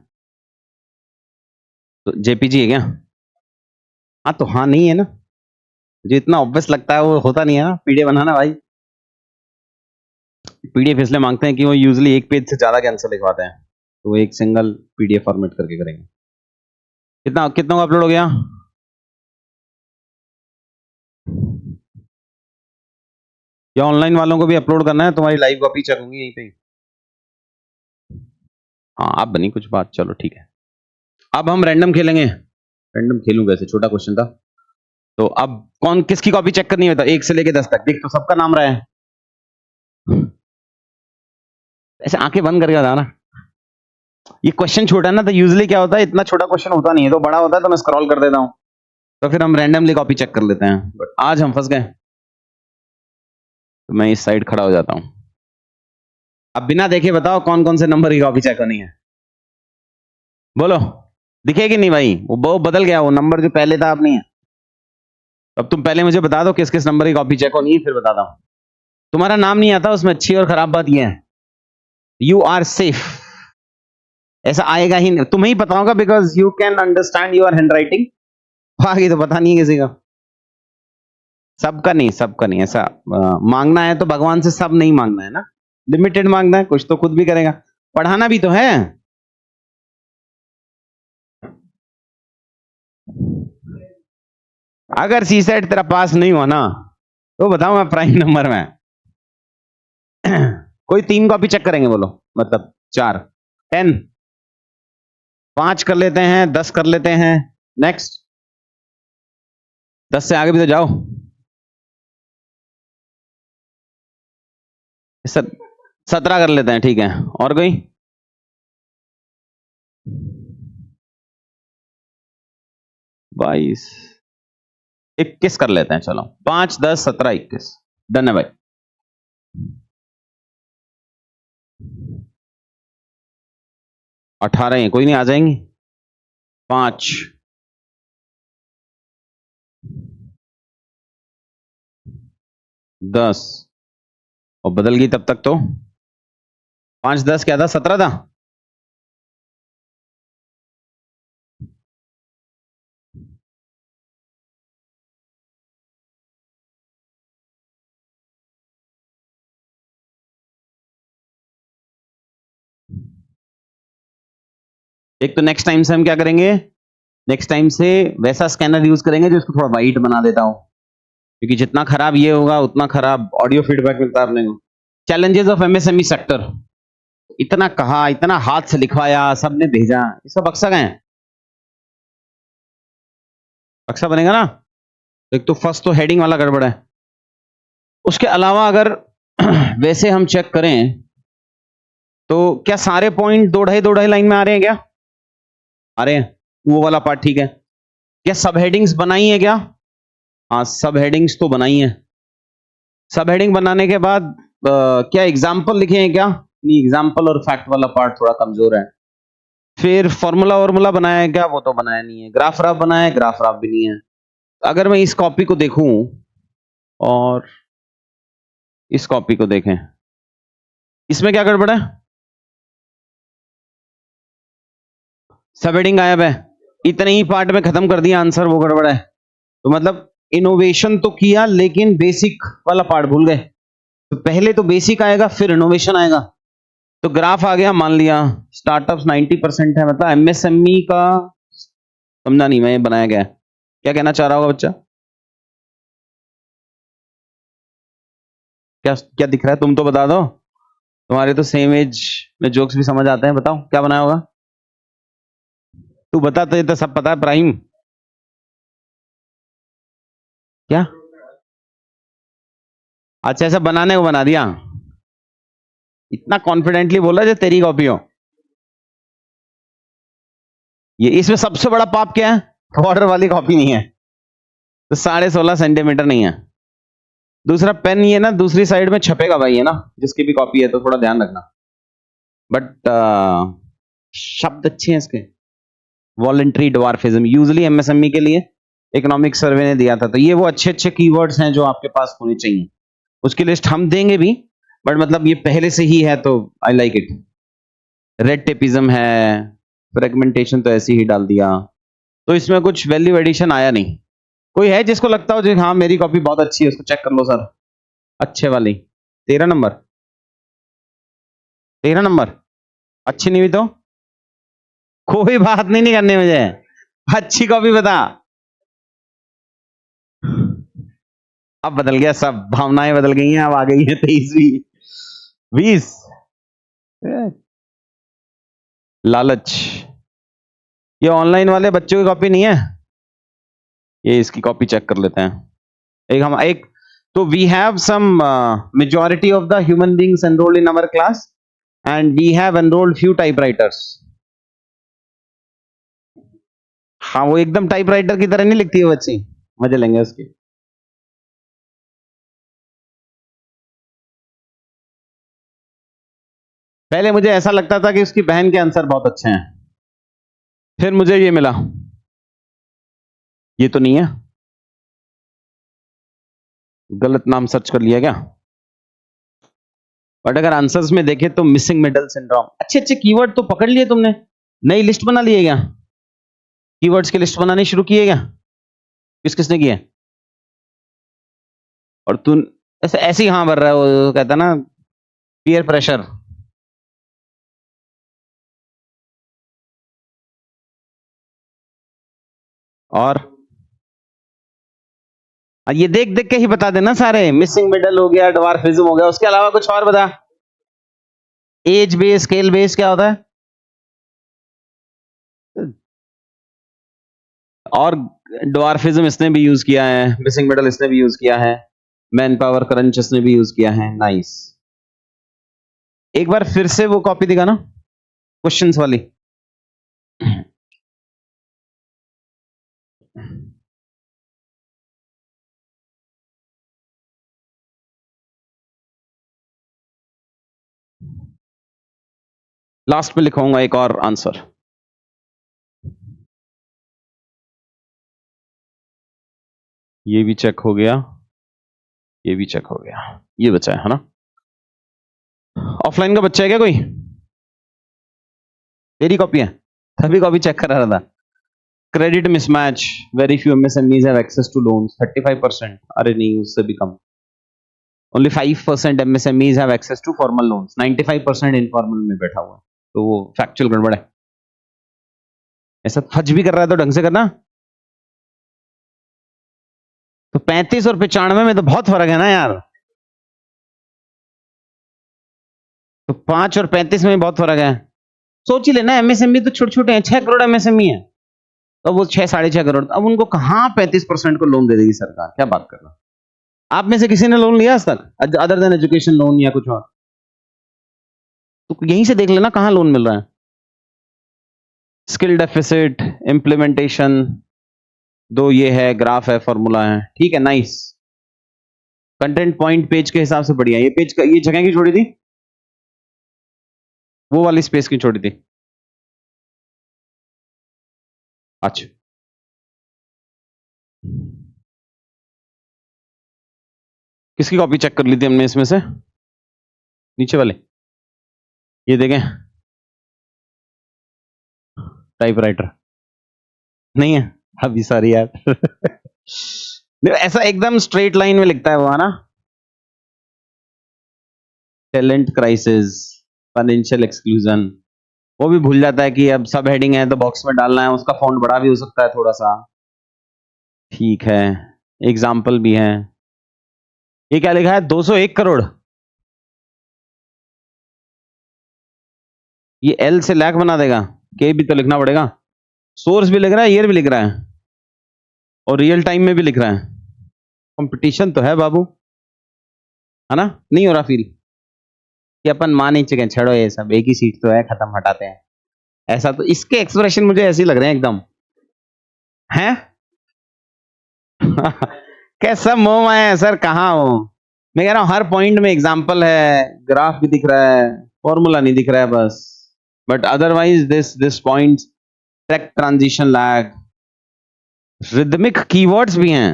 तो जेपीजी है क्या? हाँ तो हाँ नहीं है ना, जो इतना ऑब्वियस लगता है वो होता नहीं है ना। पीडीएफ बनाना भाई, पीडीएफ इसलिए मांगते हैं कि वो यूजली एक पेज से ज्यादा के आंसर लिखवाते हैं, तो वो एक सिंगल पीडीएफ फॉर्मेट करके करेंगे। कितना कितना अपलोड हो गया? या ऑनलाइन वालों को भी अपलोड करना है? तुम्हारी लाइव कॉपी चलूंगी यहीं पे। हाँ अब बनी कुछ बात, चलो ठीक है। अब हम रैंडम खेलेंगे। रैंडम खेलूंगा, ऐसे छोटा क्वेश्चन था। तो अब कौन किसकी कॉपी चेक करनी है? तो 1 से लेके 10 तक देख, तो सबका नाम रहा है। ऐसे आंखें बंद करके बता ना। ये क्वेश्चन छोटा है ना, तो यूजुअली क्या होता है, इतना छोटा क्वेश्चन होता नहीं है, तो बड़ा होता है तो मैं स्क्रॉल कर देता हूं, तो फिर हम रैंडमली कॉपी चेक कर लेते हैं। बट आज हम फंस गए, तो मैं इस साइड खड़ा हो जाता हूं। अब बिना देखे बताओ कौन कौन से नंबर की कॉपी चेक करनी है? बोलो, दिखेगी नहीं भाई, वो बदल गया, वो नंबर जो पहले था अब नहीं है। अब तुम पहले मुझे बता दो किस किस नंबर की कॉपी चेक होनी है, फिर बताता हूं। तुम्हारा नाम नहीं आता उसमें, अच्छी और खराब बात यह है, यू आर सेफ। ऐसा आएगा ही नहीं, तुम्हें ही पता होगा, because you can understand your hand writing. आगे तो पता नहीं है किसी का, सबका नहीं, सबका नहीं। ऐसा मांगना है तो भगवान से सब नहीं मांगना है ना, लिमिटेड मांगना है, कुछ तो खुद भी करेगा, पढ़ाना भी तो है। अगर सी सेट तेरा पास नहीं हुआ ना, तो बताओ मैं प्राइम नंबर में। कोई 3 कॉपी चेक करेंगे, बोलो, मतलब 4, 10, 5 कर लेते हैं, 10 कर लेते हैं, नेक्स्ट। 10 से आगे भी तो जाओ। 17 कर लेते हैं, ठीक है। और कोई? 22, 21 कर लेते हैं, चलो। 5, 10, 17, 21, डन है भाई। 18 है, कोई नहीं, आ जाएंगी। 5, 10, और बदल गई तब तक तो। 5, 10 क्या था? 17 था। एक तो नेक्स्ट टाइम से हम क्या करेंगे, नेक्स्ट टाइम से वैसा स्कैनर यूज करेंगे जो इसको थोड़ा वाइट बना देता हो, क्योंकि जितना खराब ये होगा उतना खराब ऑडियो फीडबैक मिलता है अपने को। चैलेंजेस ऑफ एमएसएमई सेक्टर, इतना कहा, इतना हाथ से लिखवाया, सबने भेजा, ये सब अक्सा गए। अक्सा बनेगा ना। एक तो फर्स्ट तो हेडिंग वाला गड़बड़ है। उसके अलावा अगर वैसे हम चेक करें तो क्या सारे पॉइंट 2.5 लाइन में आ रहे हैं? क्या आ रहे हैं? वो वाला पार्ट ठीक है। क्या सब हेडिंग्स बनाई है क्या? हाँ, सब हेडिंग्स तो बनाई है। सब हेडिंग बनाने के बाद क्या एग्जाम्पल लिखे हैं क्या? नहीं, एग्जाम्पल और फैक्ट वाला पार्ट थोड़ा कमजोर है। फिर फॉर्मूला वॉर्मूला बनाया है क्या? वो तो बनाया नहीं है। ग्राफ राफ बनाया है? ग्राफ राफ भी नहीं है। अगर मैं इस कॉपी को देखूं और इस कॉपी को देखें, इसमें क्या गड़बड़ है? सब हेडिंग गायब है, इतने ही पार्ट में खत्म कर दिया आंसर, वो गड़बड़ है। तो मतलब इनोवेशन तो किया लेकिन बेसिक वाला पार्ट भूल गए। तो पहले तो बेसिक आएगा फिर इनोवेशन आएगा। तो ग्राफ आ गया, मान लिया स्टार्टअप्स 90% है, मतलब एमएसएमई का, समझा नहीं मैं, ये बनाया गया है। क्या कहना चाह रहा होगा बच्चा? क्या क्या दिख रहा है? तुम तो बता दो, तुम्हारे तो सेम एज में जोक्स भी समझ आते हैं। बताओ क्या बनाया होगा? तू बता, तो ये तो सब पता है। प्राइम क्या? अच्छा, ऐसा बनाने को बना दिया, इतना कॉन्फिडेंटली बोला जो तेरी कॉपी हो। ये इसमें सबसे बड़ा पाप क्या है? बॉर्डर वाली कॉपी नहीं है, तो 16.5 सेंटीमीटर नहीं है। दूसरा पेन ये ना दूसरी साइड में छपेगा भाई, है ना, जिसकी भी कॉपी है, तो थोड़ा ध्यान रखना। बट शब्द अच्छे हैं इसके। वॉलंटरी ड्वार्फिज्म यूजुअली एमएसएमई के लिए इकोनॉमिक सर्वे ने दिया था, तो ये वो अच्छे अच्छे कीवर्ड्स हैं जो आपके पास होने चाहिए। उसकी लिस्ट हम देंगे भी, बट मतलब ये पहले से ही है, तो I like it. Red tapism है, फ्रेगमेंटेशन तो ऐसे ही डाल दिया, तो इसमें कुछ वैल्यू एडिशन आया नहीं। कोई है जिसको लगता हो जो हाँ मेरी कॉपी बहुत अच्छी है, उसको चेक कर लो सर। अच्छे वाली 13 नंबर, 13 नंबर अच्छी नहीं हुई तो कोई बात नहीं, नहीं करनी मुझे। अच्छी कॉपी बता। अब बदल गया सब, भावनाएं बदल गई हैं, अब आ गई है 23वीं 20। लालच, ये ऑनलाइन वाले बच्चों की कॉपी नहीं है, ये इसकी कॉपी चेक कर लेते हैं। एक तो we have some majority of the human beings enrolled in our class and we have enrolled few typewriters. हाँ, वो एकदम टाइपराइटर की तरह नहीं लिखती है बच्ची, मजे लेंगे उसके। पहले मुझे ऐसा लगता था कि उसकी बहन के आंसर बहुत अच्छे हैं, फिर मुझे ये मिला, ये तो नहीं है, गलत नाम सर्च कर लिया क्या। बट अगर आंसर्स में देखे तो मिसिंग मिडल सिंड्रोम, अच्छे अच्छे कीवर्ड तो पकड़ लिए तुमने, नई लिस्ट बना लिए क्या, कीवर्ड्स की लिस्ट बनानी शुरू किए क्या, किसने किया। और तू ऐसे ही हाँ भर रहा है, वो कहता ना पीयर प्रेशर। और ये देख देख के ही बता देना सारे, मिसिंग मिडल हो गया, ड्वार्फिज्म हो गया, उसके अलावा कुछ और बता। एज बेस, स्केल बेस क्या होता है, और ड्वार्फिज्म इसने भी यूज किया है, मिसिंग मिडल इसने भी यूज किया है, मैन पावर क्रंच इसने भी यूज किया है। नाइस, एक बार फिर से वो कॉपी दिखाना क्वेश्चंस वाली। लास्ट में लिखवाऊंगा एक और आंसर। ये भी चेक हो गया, ये भी चेक हो गया, ये बचा है ना। ऑफलाइन का बच्चा है क्या कोई, तेरी कॉपी है, तभी कॉपी चेक करा रहा था। Credit mismatch, very few MSMEs have access to loans, 35%, अरे नहीं उससे भी कम। Only 5% MSMEs have access to formal loans, 95% informal में बैठा हुआ है, तो वो फैक्चुअल गड़बड़ है। ऐसा फज भी कर रहा है तो ढंग से करना। तो 35 और 95 में तो बहुत फर्क है ना यार, तो 5 और 35 में बहुत फर्क है। सोच ही लेना, एमएसएमई तो छोटे छोटे हैं, 6 करोड़ एमएसएमई है, तो वो 6-6.5 करोड़, अब उनको कहां 35% को लोन दे देगी सरकार, क्या बात कर रहा है। आप में से किसी ने लोन लिया आज तक, अदर देन एजुकेशन लोन या कुछ और, तो यहीं से देख लेना कहां लोन मिल रहा है। स्किल डेफिसिट, इंप्लीमेंटेशन, दो ये है, ग्राफ है, फॉर्मूला है, ठीक है, नाइस। कंटेंट पॉइंट पेज के हिसाब से बढ़िया, ये पेज का ये जगह की छोड़ी थी, वो वाली स्पेस की छोड़ी थी। अच्छा, किसकी कॉपी चेक कर ली थी हमने इसमें से, नीचे वाले, ये देखें, टाइपराइटर नहीं है अभी, सारी यार। देखो ऐसा एकदम स्ट्रेट लाइन में लिखता है वो, है ना। टैलेंट क्राइसिस, फाइनेंशियल एक्सक्लूजन, वो भी भूल जाता है कि अब सब हेडिंग है तो बॉक्स में डालना है, उसका फॉन्ट बड़ा भी हो सकता है थोड़ा सा, ठीक है। एग्जाम्पल भी है, ये क्या लिखा है, 201 करोड़, ये एल से लैख बना देगा, के भी तो लिखना पड़ेगा, सोर्स भी लिख रहा है, ईयर भी लिख रहा है, और रियल टाइम में भी लिख रहा है। कंपटीशन तो है बाबू, है ना, नहीं हो रहा फील कि अपन मान नहीं चुके, छड़ो ये सब, एक ही सीट तो है, खत्म, हटाते हैं, ऐसा। तो इसके एक्सप्रेशन मुझे ऐसे ही लग रहे हैं एकदम, हैं। कैसा मोह माया है सर, कहाँ हो, मैं कह रहा हूं हर पॉइंट में एग्जांपल है, ग्राफ भी दिख रहा है, फॉर्मूला नहीं दिख रहा है बस, but otherwise this point, track transition lag, rhythmic keywords भी हैं,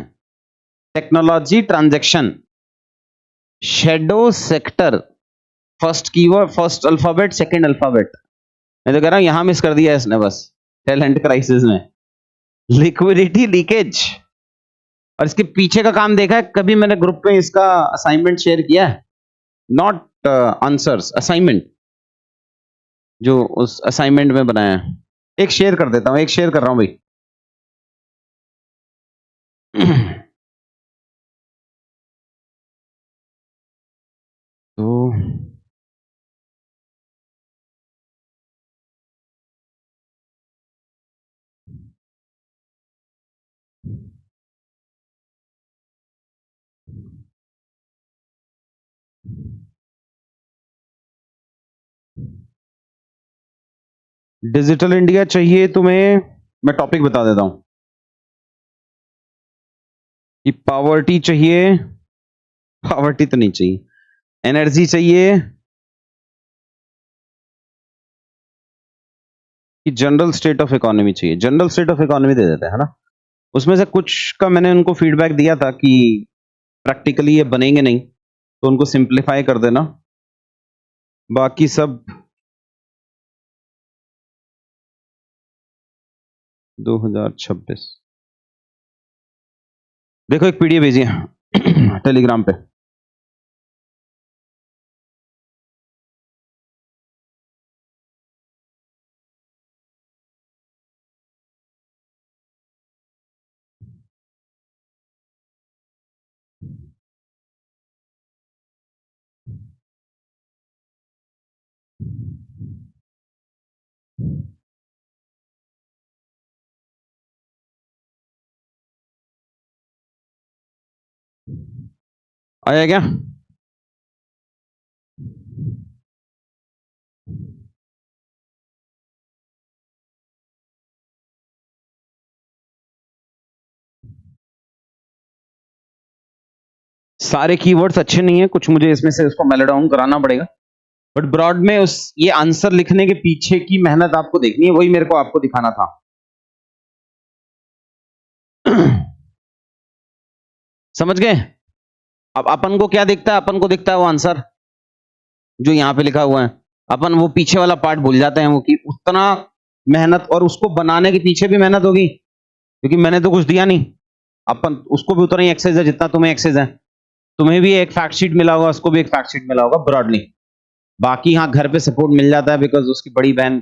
technology transaction, shadow sector, first keyword, first alphabet, second alphabet, मैं तो कह रहा हूं यहां मिस कर दिया इसने बस, टैलेंट क्राइसिस में। लिक्विडिटी लीकेज, और इसके पीछे का काम देखा है कभी मैंने ग्रुप में, इसका असाइनमेंट शेयर किया है, नॉट आंसर्स, असाइनमेंट, जो उस असाइनमेंट में बनाया है, एक शेयर कर देता हूं, एक शेयर कर रहा हूं भाई, तो डिजिटल इंडिया चाहिए तुम्हें, मैं टॉपिक बता देता हूं कि पावर्टी चाहिए, पावर्टी तो नहीं चाहिए, एनर्जी चाहिए कि जनरल स्टेट ऑफ इकोनॉमी चाहिए। General state of economy they देते हैं, है ना। उसमें से कुछ का मैंने उनको फीडबैक दिया था कि प्रैक्टिकली ये बनेंगे नहीं, तो उनको सिंप्लीफाई कर देना, बाकी सब 2026। देखो एक पीडीएफ भेजी है टेलीग्राम पे। आया क्या? सारे कीवर्ड्स अच्छे नहीं है, कुछ मुझे इसमें से उसको मेलो डाउन कराना पड़ेगा, बट ब्रॉड में उस ये आंसर लिखने के पीछे की मेहनत आपको देखनी है, वही मेरे को आपको दिखाना था। समझ गए? अब अपन को क्या दिखता है? अपन को दिखता है वो आंसर जो यहां पे लिखा हुआ है, अपन वो पीछे वाला पार्ट भूल जाते हैं, वो कि उतना मेहनत और उसको बनाने के पीछे भी मेहनत होगी, क्योंकि मैंने तो कुछ दिया नहीं। अपन उसको भी उतना ही एक्सेस है जितना तुम्हें एक्सेस है। तुम्हें भी एक फैक्ट शीट मिला होगा, उसको भी एक फैक्ट शीट मिला होगा ब्रॉडली। बाकी हाँ घर पे सपोर्ट मिल जाता है, बिकॉज उसकी बड़ी बहन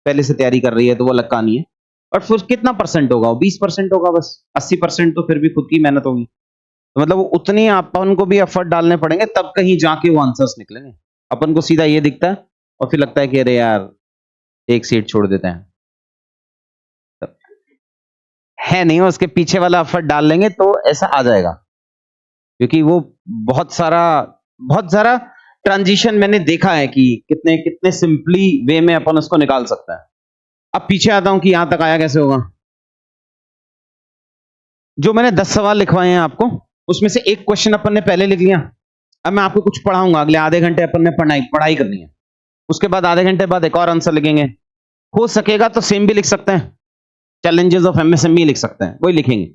पहले से तैयारी कर रही है, तो वो अलग कहानी है। और फिर कितना परसेंट होगा? वो 20% होगा बस। 80% तो फिर भी खुद की मेहनत होगी। तो मतलब वो उतनी अपन को भी एफर्ट डालने पड़ेंगे, तब कहीं जाके वो आंसर्स निकलेंगे। अपन को सीधा ये दिखता है और फिर लगता है कि अरे यार एक सीट छोड़ देते हैं, है नहीं, उसके पीछे वाला एफर्ट डाल लेंगे तो ऐसा आ जाएगा, क्योंकि वो बहुत सारा ट्रांजिशन मैंने देखा है कि कितने कितने सिंपली वे में अपन उसको निकाल सकते हैं। अब पीछे आता हूं कि यहां तक आया कैसे होगा। जो मैंने 10 सवाल लिखवाए हैं आपको, उसमें से एक क्वेश्चन अपन ने पहले लिख लिया। अब मैं आपको कुछ पढ़ाऊंगा, अगले आधे घंटे अपन ने पढ़ाई करनी है, उसके बाद आधे घंटे बाद एक और आंसर लिखेंगे। हो सकेगा तो सेम भी लिख सकते हैं, चैलेंजेस ऑफ एमएसएमई लिख सकते हैं, वही लिखेंगे।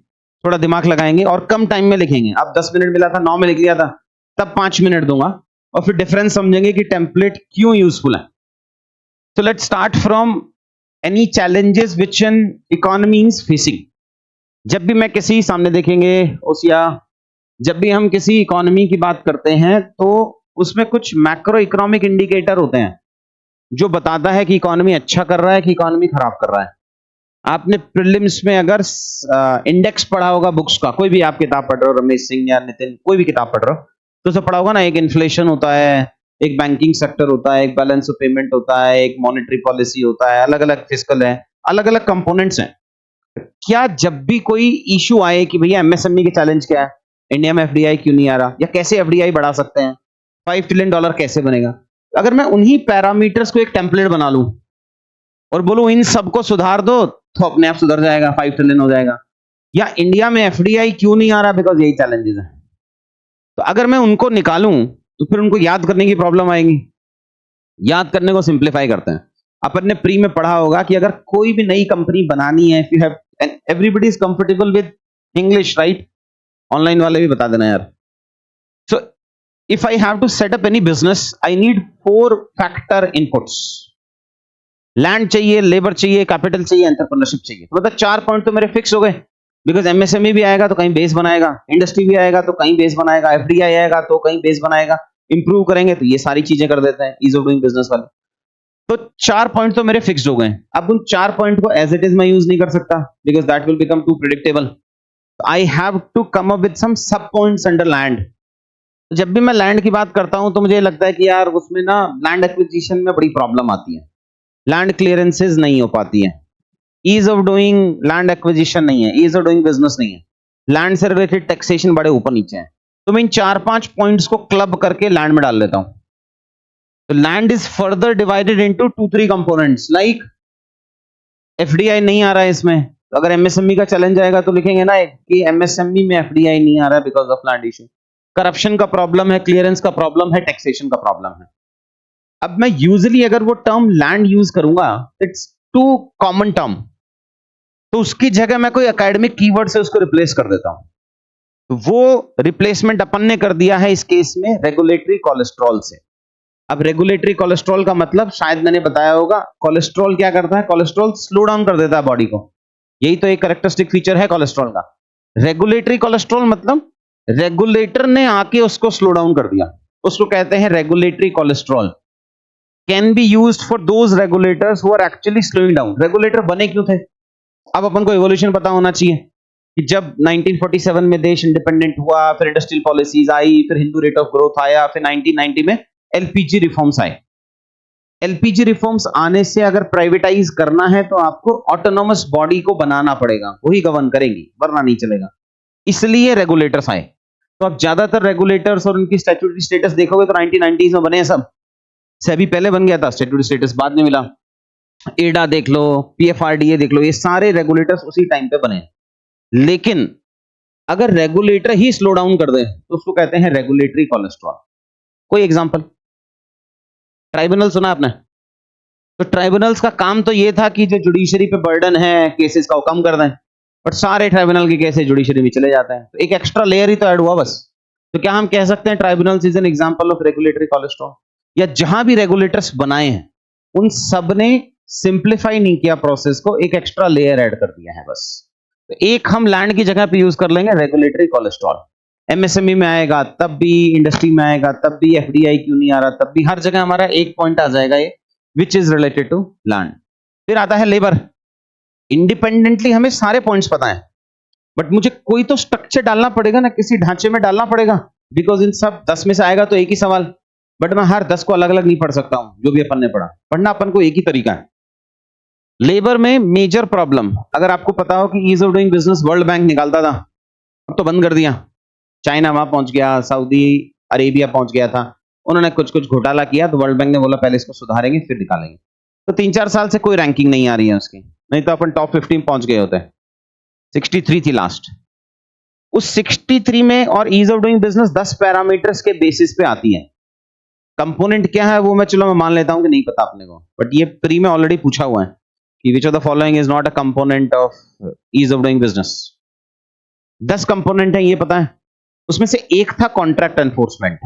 थोड़ा दिमाग लगाएंगे और कम टाइम में लिखेंगे। अब 10 मिनट मिला था, 9 में लिख लिया था, तब 5 मिनट दूंगा और फिर डिफरेंस समझेंगे कि टेम्पलेट क्यों यूजफुल है। So let's start from any challenges which an economy is facing. जब भी मैं किसी सामने देखेंगे ओसिया, जब भी हम किसी इकोनॉमी की बात करते हैं तो उसमें कुछ मैक्रो इकोनॉमिक इंडिकेटर होते हैं जो बताता है कि इकोनॉमी अच्छा कर रहा है कि इकोनॉमी खराब कर रहा है। आपने प्रीलिम्स में अगर इंडेक्स पढ़ा होगा बुक्स का, कोई भी आप किताब पढ़ रहे हो, रमेश सिंह या नितिन कोई भी किताब पढ़ रहे हो, तो उसे पढ़ा होगा ना, एक इन्फ्लेशन होता है, एक बैंकिंग सेक्टर होता है, एक बैलेंस ऑफ पेमेंट होता है, एक मॉनेटरी पॉलिसी होता है, अलग अलग फिस्कल है, अलग अलग कंपोनेंट्स हैं। क्या जब भी कोई इशू आए कि भैया एमएसएमई के चैलेंज क्या है, इंडिया में एफडीआई क्यों नहीं आ रहा, या कैसे एफडीआई बढ़ा सकते हैं, $5 ट्रिलियन कैसे बनेगा, अगर मैं उन्हीं पैरामीटर्स को एक टेम्पलेट बना लूं और बोलूं इन सबको सुधार दो, तो अपने आप सुधर जाएगा, 5 ट्रिलियन हो जाएगा। या इंडिया में एफडीआई क्यों नहीं आ रहा, बिकॉज यही चैलेंजेस हैं। तो अगर मैं उनको निकालूं तो फिर उनको याद करने की प्रॉब्लम आएगी। याद करने को सिंप्लीफाई करते हैं। अपन ने प्री में पढ़ा होगा कि अगर कोई भी नई कंपनी बनानी है, if you have, everybody is comfortable with English, right? Online वाले भी बता देना यार। So if I have to set up any business, I need 4 factor inputs. Land चाहिए, लेबर चाहिए, कैपिटल चाहिए, एंटरप्रेन्योरशिप चाहिए। तो मतलब 4 पॉइंट तो मेरे फिक्स हो गए, बिकॉज एमएसएमई भी आएगा तो कहीं बेस बनाएगा, इंडस्ट्री भी आएगा तो कहीं बेस बनाएगा, एफडीआई आएगा तो कहीं बेस बनाएगा, इंप्रूव करेंगे तो ये सारी चीजें कर देते हैं, ईज ऑफ डूइंग बिजनेस वाले। तो 4 पॉइंट तो मेरे फिक्स हो गए। अब उन 4 पॉइंट को एज इट इज मैं यूज नहीं कर सकता, because that will become too predictable. I have to come up with some sub points under land. जब भी मैं लैंड की बात करता हूं तो मुझे लगता है कि यार उसमें ना लैंड एक्विजिशन में बड़ी प्रॉब्लम आती है, लैंड क्लियरेंसेज नहीं हो पाती है, ease of doing land acquisition नहीं है, ईज ऑफ डूइंग बिजनेस नहीं है, लैंड से रिलेटेड टैक्सेशन बड़े ऊपर नीचे हैं। तो मैं इन 4-5 पॉइंट्स को क्लब करके लैंड में डाल लेता हूं। तो land is further divided into 2-3 components, like FDI नहीं आ रहा है इसमें, तो अगर एमएसएमई का चैलेंज आएगा तो लिखेंगे ना कि एमएसएमई में एफडीआई नहीं आ रहा है because of land issue. Corruption का प्रॉब्लम है, क्लियरेंस का प्रॉब्लम है, टैक्सेशन का प्रॉब्लम है। अब मैं यूजुअली अगर वो टर्म लैंड यूज करूंगा, इट्स टू कॉमन टर्म, तो उसकी जगह मैं कोई एकेडमिक कीवर्ड से उसको रिप्लेस कर देता हूं। तो वो रिप्लेसमेंट अपन ने कर दिया है इस केस में रेगुलेटरी कोलेस्ट्रॉल से। अब रेगुलेटरी कोलेस्ट्रॉल का मतलब शायद मैंने बताया होगा, कोलेस्ट्रॉल क्या करता है, कोलेस्ट्रॉल स्लो डाउन कर देता है बॉडी को, यही तो एक कैरेक्टरिस्टिक फीचर है कोलेस्ट्रॉल का। रेगुलेटरी कोलेस्ट्रॉल मतलब रेगुलेटर ने आके उसको स्लो डाउन कर दिया, उसको कहते हैं regulatory cholesterol. Can be used for those regulators who are actually slowing down. Regulator बने क्यों थे? अब अपन को इवोल्यूशन पता होना चाहिए कि जब 1947 में देश इंडिपेंडेंट हुआ, फिर इंडस्ट्रियल पॉलिसीज आई, फिर हिंदू रेट ऑफ ग्रोथ आया, फिर 1990 में एलपीजी रिफॉर्म्स आए। एलपीजी रिफॉर्म्स आने से अगर प्राइवेटाइज करना है तो आपको ऑटोनोमस बॉडी को बनाना पड़ेगा, वही गवर्न करेंगी, वरना नहीं चलेगा, इसलिए रेगुलेटर्स आए। तो आप ज्यादातर रेगुलेटर्स और उनकी स्टैट्यूटरी स्टेटस देखोगे तो 1990s में बने हैं सब। सेबी पहले बन गया था, स्टैट्यूटरी स्टेटस बाद में मिला। एडा देख लो, पीएफआरडीए देख लो, ये सारे रेगुलेटर्स उसी टाइम पे बने। लेकिन अगर रेगुलेटर ही स्लो डाउन कर दे तो उसको कहते हैं रेगुलेटरी कोलेस्ट्रॉल। कोई एग्जांपल? ट्राइब्यूनल सुना आपने? तो ट्राइब्यूनल्स का काम तो ये था कि जो जुडिशरी पे बर्डन है केसेस का वो कम कर दें, बट सारे ट्राइब्यूनल के केसेस जुडिशरी में चले जाते हैं, तो एक एक्स्ट्रा लेयर ही तो ऐड हुआ बस। तो क्या हम कह सकते हैं tribunals is an example of regulatory cholesterol? या जहां भी रेगुलेटर्स बनाए हैं उन सब ने सिंप्लीफाई नहीं किया प्रोसेस को, एक एक्स्ट्रा लेयर ऐड कर दिया है बस। तो एक हम लैंड की जगह पे यूज कर लेंगे रेगुलेटरी कोलेस्ट्रॉल। एमएसएमई में आएगा तब भी, इंडस्ट्री में आएगा तब भी, एफडीआई क्यों नहीं आ रहा तब भी, हर जगह हमारा एक पॉइंट आ जाएगा ये which is related to land. फिर आता है लेबर। इंडिपेंडेंटली हमें सारे पॉइंट्स पता है, बट मुझे कोई तो स्ट्रक्चर डालना पड़ेगा ना, किसी ढांचे में डालना पड़ेगा, बिकॉज इन सब 10 में से आएगा तो एक ही सवाल, बट मैं हर 10 को अलग अलग नहीं पढ़ सकता हूं। जो भी अपन ने पढ़ा, पढ़ना अपन को एक ही तरीका है। लेबर में मेजर प्रॉब्लम, अगर आपको पता हो कि ease of doing business World Bank निकालता था, अब तो बंद कर दिया। चाइना वहां पहुंच गया, सऊदी अरेबिया पहुंच गया था, उन्होंने कुछ कुछ घोटाला किया तो वर्ल्ड बैंक ने बोला पहले इसको सुधारेंगे फिर निकालेंगे। तो 3-4 साल से कोई रैंकिंग नहीं आ रही है उसकी, नहीं तो अपन टॉप 15 पहुंच गए होते। 63 थी लास्ट। उस 63 में और ease of doing business 10 parameters के बेसिस पे आती है। कंपोनेंट क्या है वो मैं चलो मैं मान लेता हूं कि नहीं पता अपने को, बट ये प्री में ऑलरेडी पूछा हुआ है कि which of the following is not a component of ease of doing business. 10 component है ये पता है, उसमें से एक था कॉन्ट्रैक्ट एनफोर्समेंट।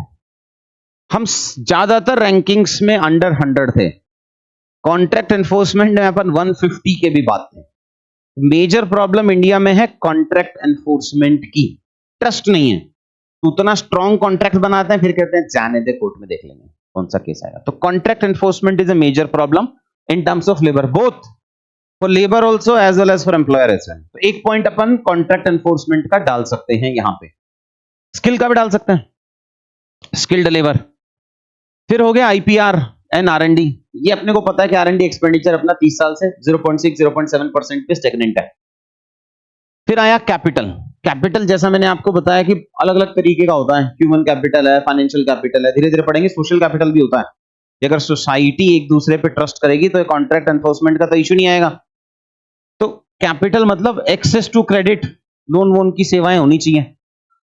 हम ज्यादातर रैंकिंग्स में अंडर 100 थे, कॉन्ट्रैक्ट एनफोर्समेंट में अपन 150 के भी बात थे। मेजर प्रॉब्लम इंडिया में है कॉन्ट्रैक्ट एनफोर्समेंट की, ट्रस्ट नहीं है। उतना स्ट्रॉन्ग कॉन्ट्रैक्ट बनाते हैं फिर कहते हैं जाने दे कोर्ट में देख लेंगे कौन सा केस आएगा। तो contract enforcement is a major problem in terms of labour, both for labour also as well as for employer as well. तो एक पॉइंट अपन कॉन्ट्रैक्ट एनफोर्समेंट का डाल सकते हैं यहां पे। स्किल का भी डाल सकते हैं, स्किल्ड लेबर। फिर हो गया आईपीआर एंड आरएनडी। ये अपने को पता है कि आरएनडी एक्सपेंडिचर अपना 30 साल से 0.6-0.7% पे स्टेगनेंट है। फिर आया कैपिटल। कैपिटल जैसा मैंने आपको बताया कि अलग अलग तरीके का होता है, ह्यूमन कैपिटल है, फाइनेंशियल कैपिटल है, धीरे धीरे पढ़ेंगे सोशल कैपिटल भी होता है। अगर सोसाइटी एक दूसरे पे ट्रस्ट करेगी तो कॉन्ट्रैक्ट एनफोर्समेंट का तो इश्यू नहीं आएगा। तो कैपिटल मतलब एक्सेस टू क्रेडिट, लोन वोन की सेवाएं होनी चाहिए।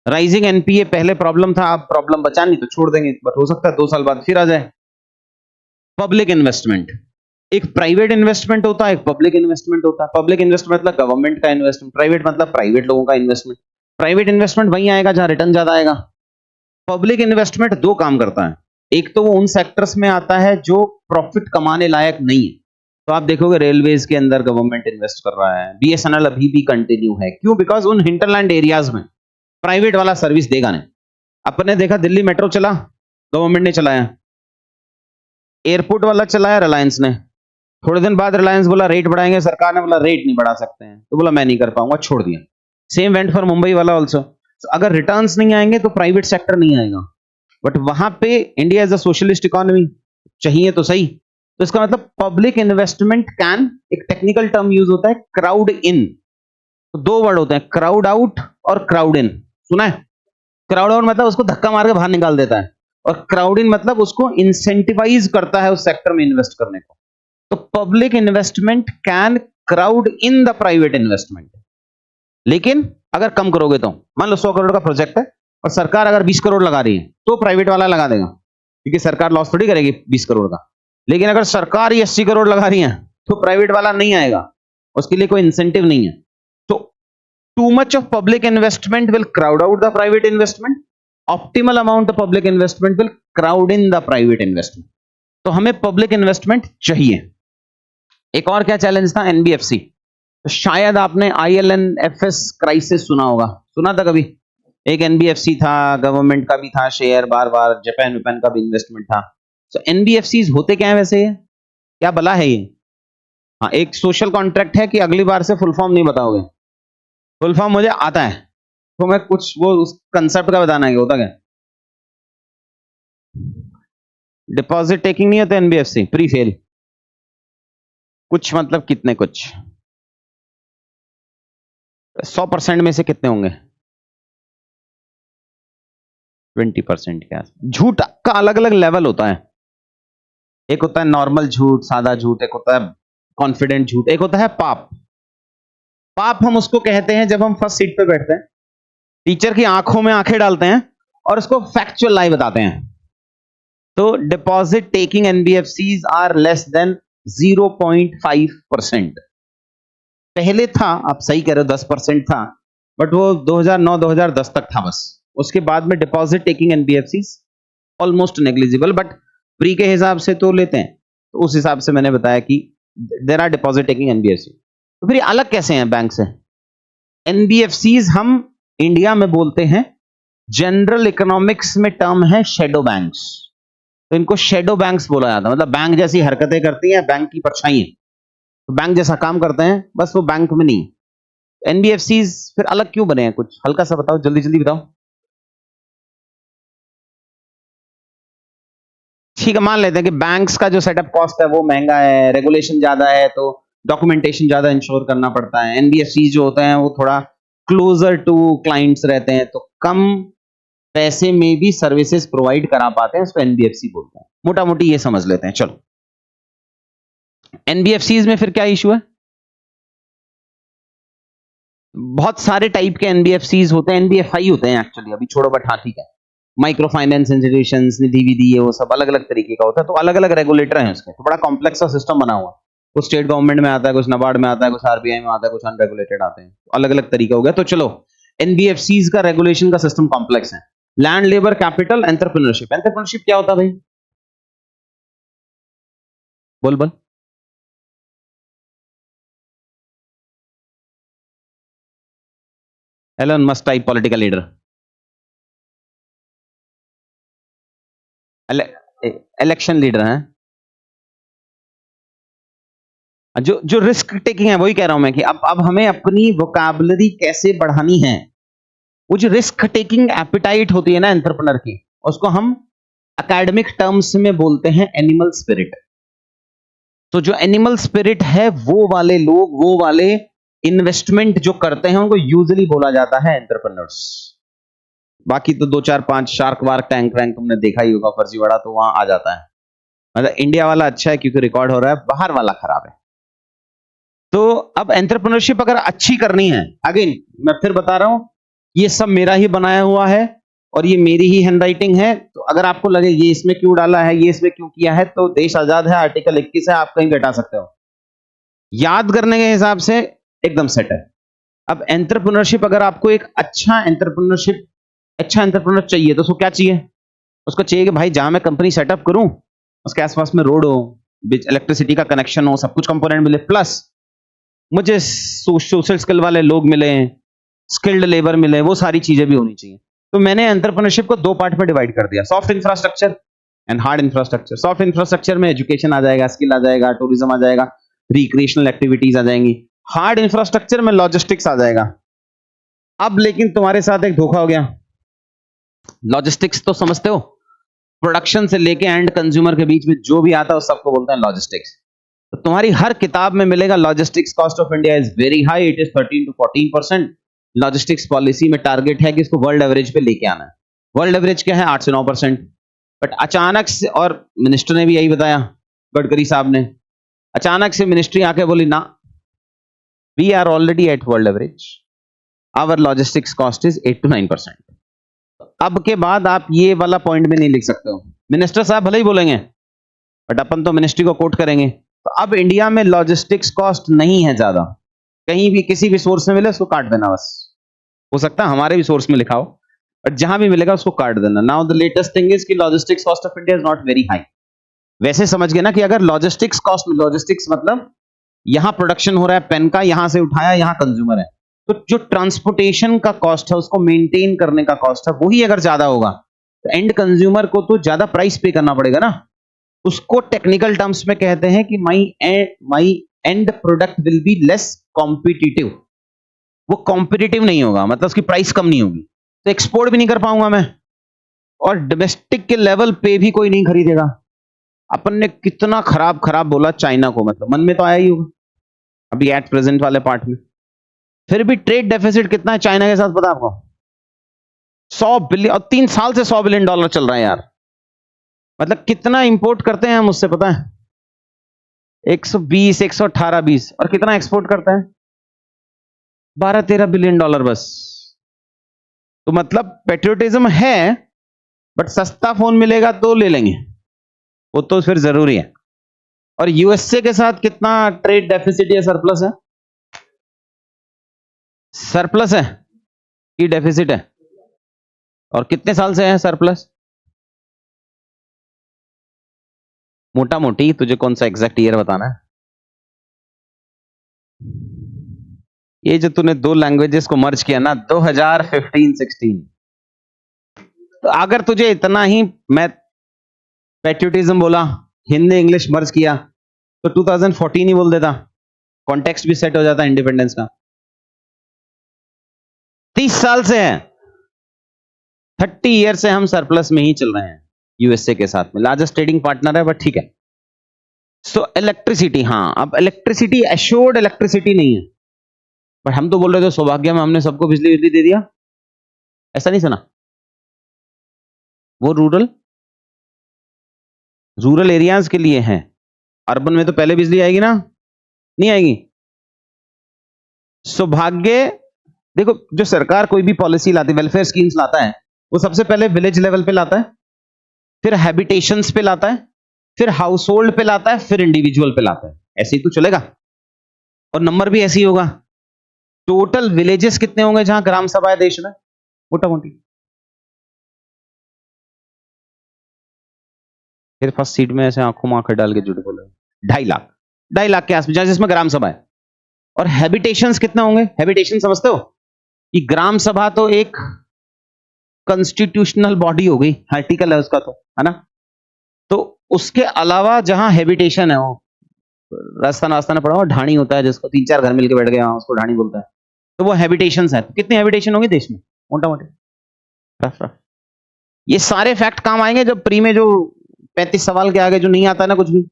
राइजिंग एनपीए पहले प्रॉब्लम था, अब प्रॉब्लम बचा नहीं तो छोड़ देंगे, बट हो सकता है 2 साल बाद फिर आ जाए। पब्लिक इन्वेस्टमेंट, एक प्राइवेट इन्वेस्टमेंट होता है, एक पब्लिक इन्वेस्टमेंट होता है। पब्लिक इन्वेस्टमेंट मतलब गवर्नमेंट का इन्वेस्टमेंट, प्राइवेट मतलब प्राइवेट लोगों का इन्वेस्टमेंट। प्राइवेट इन्वेस्टमेंट वहीं आएगा जहां रिटर्न ज्यादा आएगा। पब्लिक इन्वेस्टमेंट 2 काम करता है, एक तो वो उन सेक्टर्स में आता है जो प्रॉफिट कमाने लायक नहीं है। तो आप देखोगे रेलवेज के अंदर गवर्नमेंट इन्वेस्ट कर रहा है, बीएसएनएल अभी भी कंटिन्यू है, क्यों? बिकॉज उन हिंटरलैंड एरियाज में प्राइवेट वाला सर्विस देगा नहीं। अपने देखा दिल्ली मेट्रो चला, गवर्नमेंट ने चलाया। एयरपोर्ट वाला चलाया रिलायंस ने, थोड़े दिन बाद रिलायंस बोला रेट बढ़ाएंगे, सरकार ने बोला रेट नहीं बढ़ा सकते हैं, तो बोला मैं नहीं कर पाऊंगा, छोड़ दिया। सेम वेंट फॉर मुंबई वाला ऑल्सो। अगर रिटर्न्स नहीं आएंगे तो प्राइवेट सेक्टर नहीं आएगा, बट वहां पे India is a socialist economy, चाहिए तो सही। तो इसका मतलब पब्लिक इन्वेस्टमेंट कैन, एक टेक्निकल टर्म यूज होता है क्राउड इन, तो दो वर्ड होते हैं, क्राउड आउट और क्राउड इन। सुना है? क्राउड आउट मतलब उसको धक्का मार के बाहर निकाल देता है, और क्राउड इन मतलब उसको इंसेंटिवाइज करता है उस सेक्टर में इन्वेस्ट करने को। तो public investment can crowd in the private investment, लेकिन अगर कम करोगे तो, मान लो 100 करोड़ का प्रोजेक्ट है और सरकार अगर 20 करोड़ लगा रही है तो प्राइवेट वाला लगा देगा, क्योंकि सरकार लॉस थोड़ी करेगी 20 करोड़ का। लेकिन अगर सरकार ही 80 करोड़ लगा रही है तो प्राइवेट वाला नहीं आएगा, उसके लिए कोई इंसेंटिव नहीं है। तो too much of public investment will crowd out the private investment, optimal amount of public investment will crowd in the private investment. तो हमें पब्लिक इन्वेस्टमेंट चाहिए। एक और क्या चैलेंज था? एनबीएफसी। तो शायद आपने IL&FS क्राइसिस सुना होगा, सुना था कभी? एक एनबीएफसी था, गवर्नमेंट का भी था शेयर, बार बार जापान विपान का भी इन्वेस्टमेंट था। तो एनबीएफसीज होते क्या है वैसे? ये क्या बला है ये? हाँ, एक सोशल कॉन्ट्रैक्ट है कि अगली बार से फुल फॉर्म नहीं बताओगे। फुल फॉर्म मुझे आता है, तो मैं कुछ वो उस कंसेप्ट का बताना है कि होता क्या। डिपॉजिट टेकिंग नहीं होता एनबीएफसी, प्री फेल कुछ, मतलब कितने, कुछ 100% में से कितने होंगे? 20% के आसपास। झूठ का अलग अलग लेवल होता है, एक होता है नॉर्मल झूठ, सादा झूठ, एक होता है कॉन्फिडेंट झूठ, एक होता है पाप। पाप हम उसको कहते हैं जब हम फर्स्ट सीट पे बैठते हैं, टीचर की आंखों में आंखें डालते हैं और उसको फैक्चुअल लाई बताते हैं। तो deposit taking NBFCs are less than 0.5%। पहले था, आप सही कह रहे हो, 10% था, बट वो 2009-2010 तक था बस। उसके बाद में deposit taking NBFCs almost negligible, but pre के हिसाब से तो लेते हैं, तो उस हिसाब से मैंने बताया कि there are deposit taking NBFC. तो फिर अलग कैसे हैं बैंक से? एनबीएफसीज हम इंडिया में बोलते हैं, जनरल इकोनॉमिक्स में टर्म है शेडो बैंक्स। तो इनको शेडो बैंक्स बोला जाता है, मतलब बैंक जैसी हरकतें करती हैं, बैंक की परछाई है, तो बैंक जैसा काम करते हैं, बस वो बैंक में नहीं। एनबीएफसीज फिर अलग क्यों बने हैं? कुछ हल्का सा बताओ, जल्दी जल्दी बताओ। ठीक है, मान लेते हैं कि बैंक्स का जो सेटअप कॉस्ट है वो महंगा है, रेगुलेशन ज्यादा है, तो डॉक्यूमेंटेशन ज्यादा इंश्योर करना पड़ता है। एनबीएफसी जो होते हैं वो थोड़ा क्लोजर टू क्लाइंट्स रहते हैं, तो कम पैसे में भी सर्विसेज प्रोवाइड करा पाते हैं, उसको एनबीएफसी बोलते हैं। मोटा मोटी ये समझ लेते हैं। चलो, एनबीएफसीज में फिर क्या इशू है? बहुत सारे टाइप के एनबीएफसीज होते हैं, एनबीएफआई होते हैं एक्चुअली, अभी छोड़ो, बट हाँ ठीक है। माइक्रो फाइनेंस इंस्टीट्यूशंस, निधि विधि, ये वो सब अलग अलग तरीके का होता है, तो अलग अलग रेगुलेटर हैं उसके, तो बड़ा कॉम्प्लेक्स सा सिस्टम बना हुआ है। कुछ स्टेट गवर्नमेंट में आता है, कुछ नाबार्ड में आता है, कुछ आरबीआई में आता है, कुछ अनरेगुलेटेड आते हैं, तो अलग अलग तरीका हो गया। तो चलो, एनबीएफसीज का रेगुलेशन का सिस्टम कॉम्प्लेक्स है। Land, labour, capital, entrepreneurship. Entrepreneurship क्या होता है भाई? बोल बोल। Elon Musk type political leader, election leader हैं, जो जो रिस्क टेकिंग है, वही कह रहा हूं मैं कि अब हमें अपनी वोकैबुलरी कैसे बढ़ानी है। वो जो रिस्क टेकिंग एपिटाइट होती है ना एंटरप्रेन्योर की, उसको हम एकेडमिक टर्म्स में बोलते हैं एनिमल स्पिरिट। तो जो एनिमल स्पिरिट है, वो वाले लोग, वो वाले इन्वेस्टमेंट जो करते हैं, उनको यूजुअली बोला जाता है एंटरप्रेन्योर्स। बाकी तो 2-4-5 शार्क वार्क टैंक वैंक तुमने देखा ही होगा, फर्जीवाड़ा तो वहां आ जाता है। मतलब इंडिया वाला अच्छा है क्योंकि रिकॉर्ड हो रहा है, बाहर वाला खराब है। तो अब एंटरप्रेन्योरशिप अगर अच्छी करनी है, अगेन मैं फिर बता रहा हूं, ये सब मेरा ही बनाया हुआ है और ये मेरी ही हैंडराइटिंग है। तो अगर आपको लगे ये इसमें क्यों डाला है, ये इसमें क्यों किया है, तो देश आजाद है, आर्टिकल 21 है, आप कहीं बैठा सकते हो। याद करने के हिसाब से एकदम सेट है। अब एंटरप्रेन्योरशिप, अगर आपको एक अच्छा एंटरप्रेन्योर चाहिए, तो उसको क्या चाहिए? उसको चाहिए कि भाई जहां मैं कंपनी सेटअप करूं, उसके आसपास में रोड हो, इलेक्ट्रिसिटी का कनेक्शन हो, सब कुछ कंपोनेंट मिले, प्लस मुझे सोशल स्किल वाले लोग मिले, स्किल्ड लेबर मिले, वो सारी चीजें भी होनी चाहिए। तो मैंने एंटरप्रेन्योरशिप को 2 पार्ट में डिवाइड कर दिया, soft infrastructure and hard infrastructure. Soft infrastructure में एजुकेशन आ जाएगा, स्किल आ जाएगा, टूरिज्म आ जाएगा, रिक्रिएशनल एक्टिविटीज आ जाएंगी। हार्ड इंफ्रास्ट्रक्चर में लॉजिस्टिक्स आ जाएगा, अब लेकिन तुम्हारे साथ एक धोखा हो गया। लॉजिस्टिक्स तो समझते हो, प्रोडक्शन से लेके एंड कंज्यूमर के बीच में जो भी आता है उस सबको बोलते हैं लॉजिस्टिक्स। तो तुम्हारी हर किताब में मिलेगा logistics cost of India is very high, it is 13 to 14%। Logistics policy में टारगेट है कि इसको वर्ल्ड एवरेज पे लेके आना है। वर्ल्ड एवरेज क्या है? 8 से 9%। बट अचानक से, और मिनिस्टर ने भी यही बताया, गडकरी साहब ने, अचानक से मिनिस्ट्री आके बोली ना, we are already at world average, our logistics cost is 8 to 9%। अब के बाद आप ये वाला पॉइंट में नहीं लिख सकते हो, मिनिस्टर साहब भले ही बोलेंगे बट अपन तो मिनिस्ट्री को कोट करेंगे। तो अब इंडिया में लॉजिस्टिक्स कॉस्ट नहीं है ज्यादा, कहीं भी किसी भी सोर्स में मिले उसको काट देना बस। हो सकता है हमारे भी सोर्स में लिखा हो, बट जहां भी मिलेगा उसको काट देना। Now the latest thing is कि logistics cost of India is not very high. वैसे समझ गए ना कि अगर लॉजिस्टिक्स कॉस्ट में, लॉजिस्टिक्स मतलब यहां प्रोडक्शन हो रहा है पेन का, यहां से उठाया, यहां कंज्यूमर है, तो जो ट्रांसपोर्टेशन का कॉस्ट है, उसको मेंटेन करने का कॉस्ट है, वही अगर ज्यादा होगा तो एंड कंज्यूमर को तो ज्यादा प्राइस पे करना पड़ेगा ना। उसको टेक्निकल टर्म्स में कहते हैं कि my end product will be less competitive. वो कॉम्पिटिटिव नहीं होगा, मतलब उसकी प्राइस कम नहीं होगी, तो एक्सपोर्ट भी नहीं कर पाऊंगा मैं, और डोमेस्टिक के लेवल पे भी कोई नहीं खरीदेगा। अपन ने कितना खराब खराब बोला चाइना को, मतलब मन में तो आया ही होगा अभी एट प्रेजेंट वाले पार्ट में। फिर भी ट्रेड डेफिसिट कितना है चाइना के साथ पता है आपको? 100 बिलियन, और 3 साल से $100 बिलियन चल रहा है यार। मतलब कितना इंपोर्ट करते हैं हम उससे पता है? 120, 118, 20, और कितना एक्सपोर्ट करते हैं? $12-13 बिलियन बस। तो मतलब पेट्रियोटिज्म है, बट सस्ता फोन मिलेगा तो ले लेंगे, वो तो फिर जरूरी है। और यूएसए के साथ कितना ट्रेड डेफिसिट या सरप्लस है? सरप्लस है कि डेफिसिट है? और कितने साल से है सरप्लस? मोटा मोटी तुझे कौन सा एग्जैक्ट ईयर बताना है? ये जो तूने दो लैंग्वेजेस को मर्ज किया ना, 2015-16, तो अगर तुझे इतना ही मैं पैट्रियोटिज्म बोला, हिंदी इंग्लिश मर्ज किया, तो 2014 ही बोल देता, कॉन्टेक्स्ट भी सेट हो जाता इंडिपेंडेंस का। 30 साल से है, 30 ईयर से हम सरप्लस में ही चल रहे हैं यूएसए के साथ में, लार्जेस्ट ट्रेडिंग पार्टनर है, बट ठीक है। सो इलेक्ट्रिसिटी, हाँ, अब इलेक्ट्रिसिटी एश्योर्ड इलेक्ट्रिसिटी नहीं है, बट हम तो बोल रहे थे सौभाग्य में हमने सबको बिजली बिजली दे दिया, ऐसा नहीं सुना? वो रूरल एरियाज के लिए है, अर्बन में तो पहले बिजली आएगी ना, नहीं आएगी? सौभाग्य, देखो जो सरकार कोई भी पॉलिसी लाती है, वेलफेयर स्कीम्स लाता है, वो सबसे पहले विलेज लेवल पे लाता है, फिर हैबिटेशंस पे लाता है, फिर हाउस होल्ड पे लाता है, फिर इंडिविजुअल पे लाता है। ऐसे ही तो चलेगा, और नंबर भी ऐसे ही होगा। टोटल विलेजेस कितने होंगे जहां ग्राम सभा है देश में, मोटा मोटी? फिर फर्स्ट सीट में ऐसे आंखों में आंखें डाल के जुट बोले 2.5 लाख, 2.5 लाख के आसपास जिसमें ग्राम सभा है। और हैबिटेशंस कितना होंगे? हैबिटेशन समझते हो कि ग्राम सभा तो एक कॉन्स्टिट्यूशनल बॉडी हो गई, आर्टिकल है उसका, तो है ना। तो उसके अलावा जहां हैबिटेशन है, वो राजस्थान रास्ता ने पढ़ा हो, ढाणी होता है जिसको 3-4 घर मिलकर बैठ गए वहां, उसको ढाणी बोलता है। तो वो हैबिटेशंस है। तो कितने हैबिटेशन होंगे देश में मोटा मोटी, रफ रफ? ये सारे फैक्ट काम आएंगे जब प्री में जो 35 सवाल के आगे जो नहीं आता है ना कुछ भी,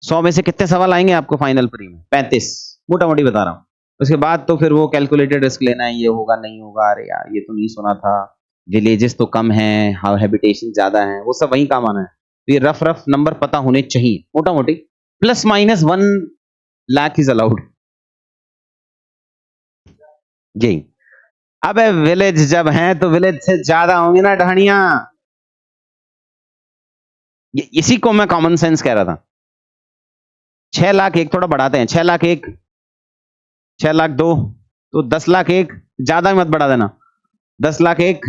100 में से कितने सवाल आएंगे आपको फाइनल प्री में? 35, मोटा मोटी बता रहा हूं। उसके बाद तो फिर वो कैलकुलेटेड रिस्क लेना है, ये होगा नहीं होगा, अरे यार ये तो नहीं सुना था, विलेजेस तो कम हैं, हाँ हैबिटेशन ज्यादा है, वो सब वहीं काम आना है। तो ये रफ रफ नंबर पता होने चाहिए मोटा मोटी, +- 1 लाख इज अलाउड। यही। अब विलेज जब हैं तो विलेज से ज्यादा होंगी ना ढाणियां, इसी को मैं कॉमन सेंस कह रहा था। 6 लाख 1 थोड़ा बढ़ाते हैं, 6 लाख 1, 6 लाख 2, तो 10 लाख 1, ज्यादा मत बढ़ा देना, 10 लाख 1,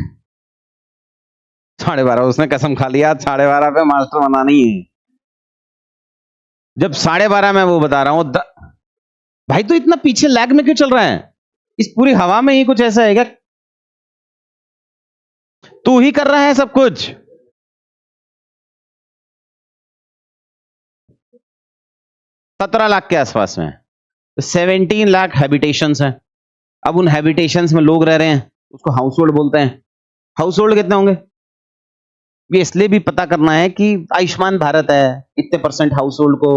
12.5, उसने कसम खा लिया 12.5 पे मास्टर बनाना ही है। जब 12.5 मैं वो बता रहा हूं, भाई तो इतना पीछे लैग में क्यों चल रहा है? इस पूरी हवा में ही कुछ ऐसा है क्या? तू ही कर रहा है सब कुछ। $17 लाख के आसपास में, 17 लाख हैबिटेशंस हैं। अब उन हैबिटेशंस में लोग रह रहे हैं, उसको हाउस होल्ड बोलते हैं। हाउस होल्ड कितने होंगे? ये इसलिए भी पता करना है कि आयुष्मान भारत है, इतने % हाउस होल्ड को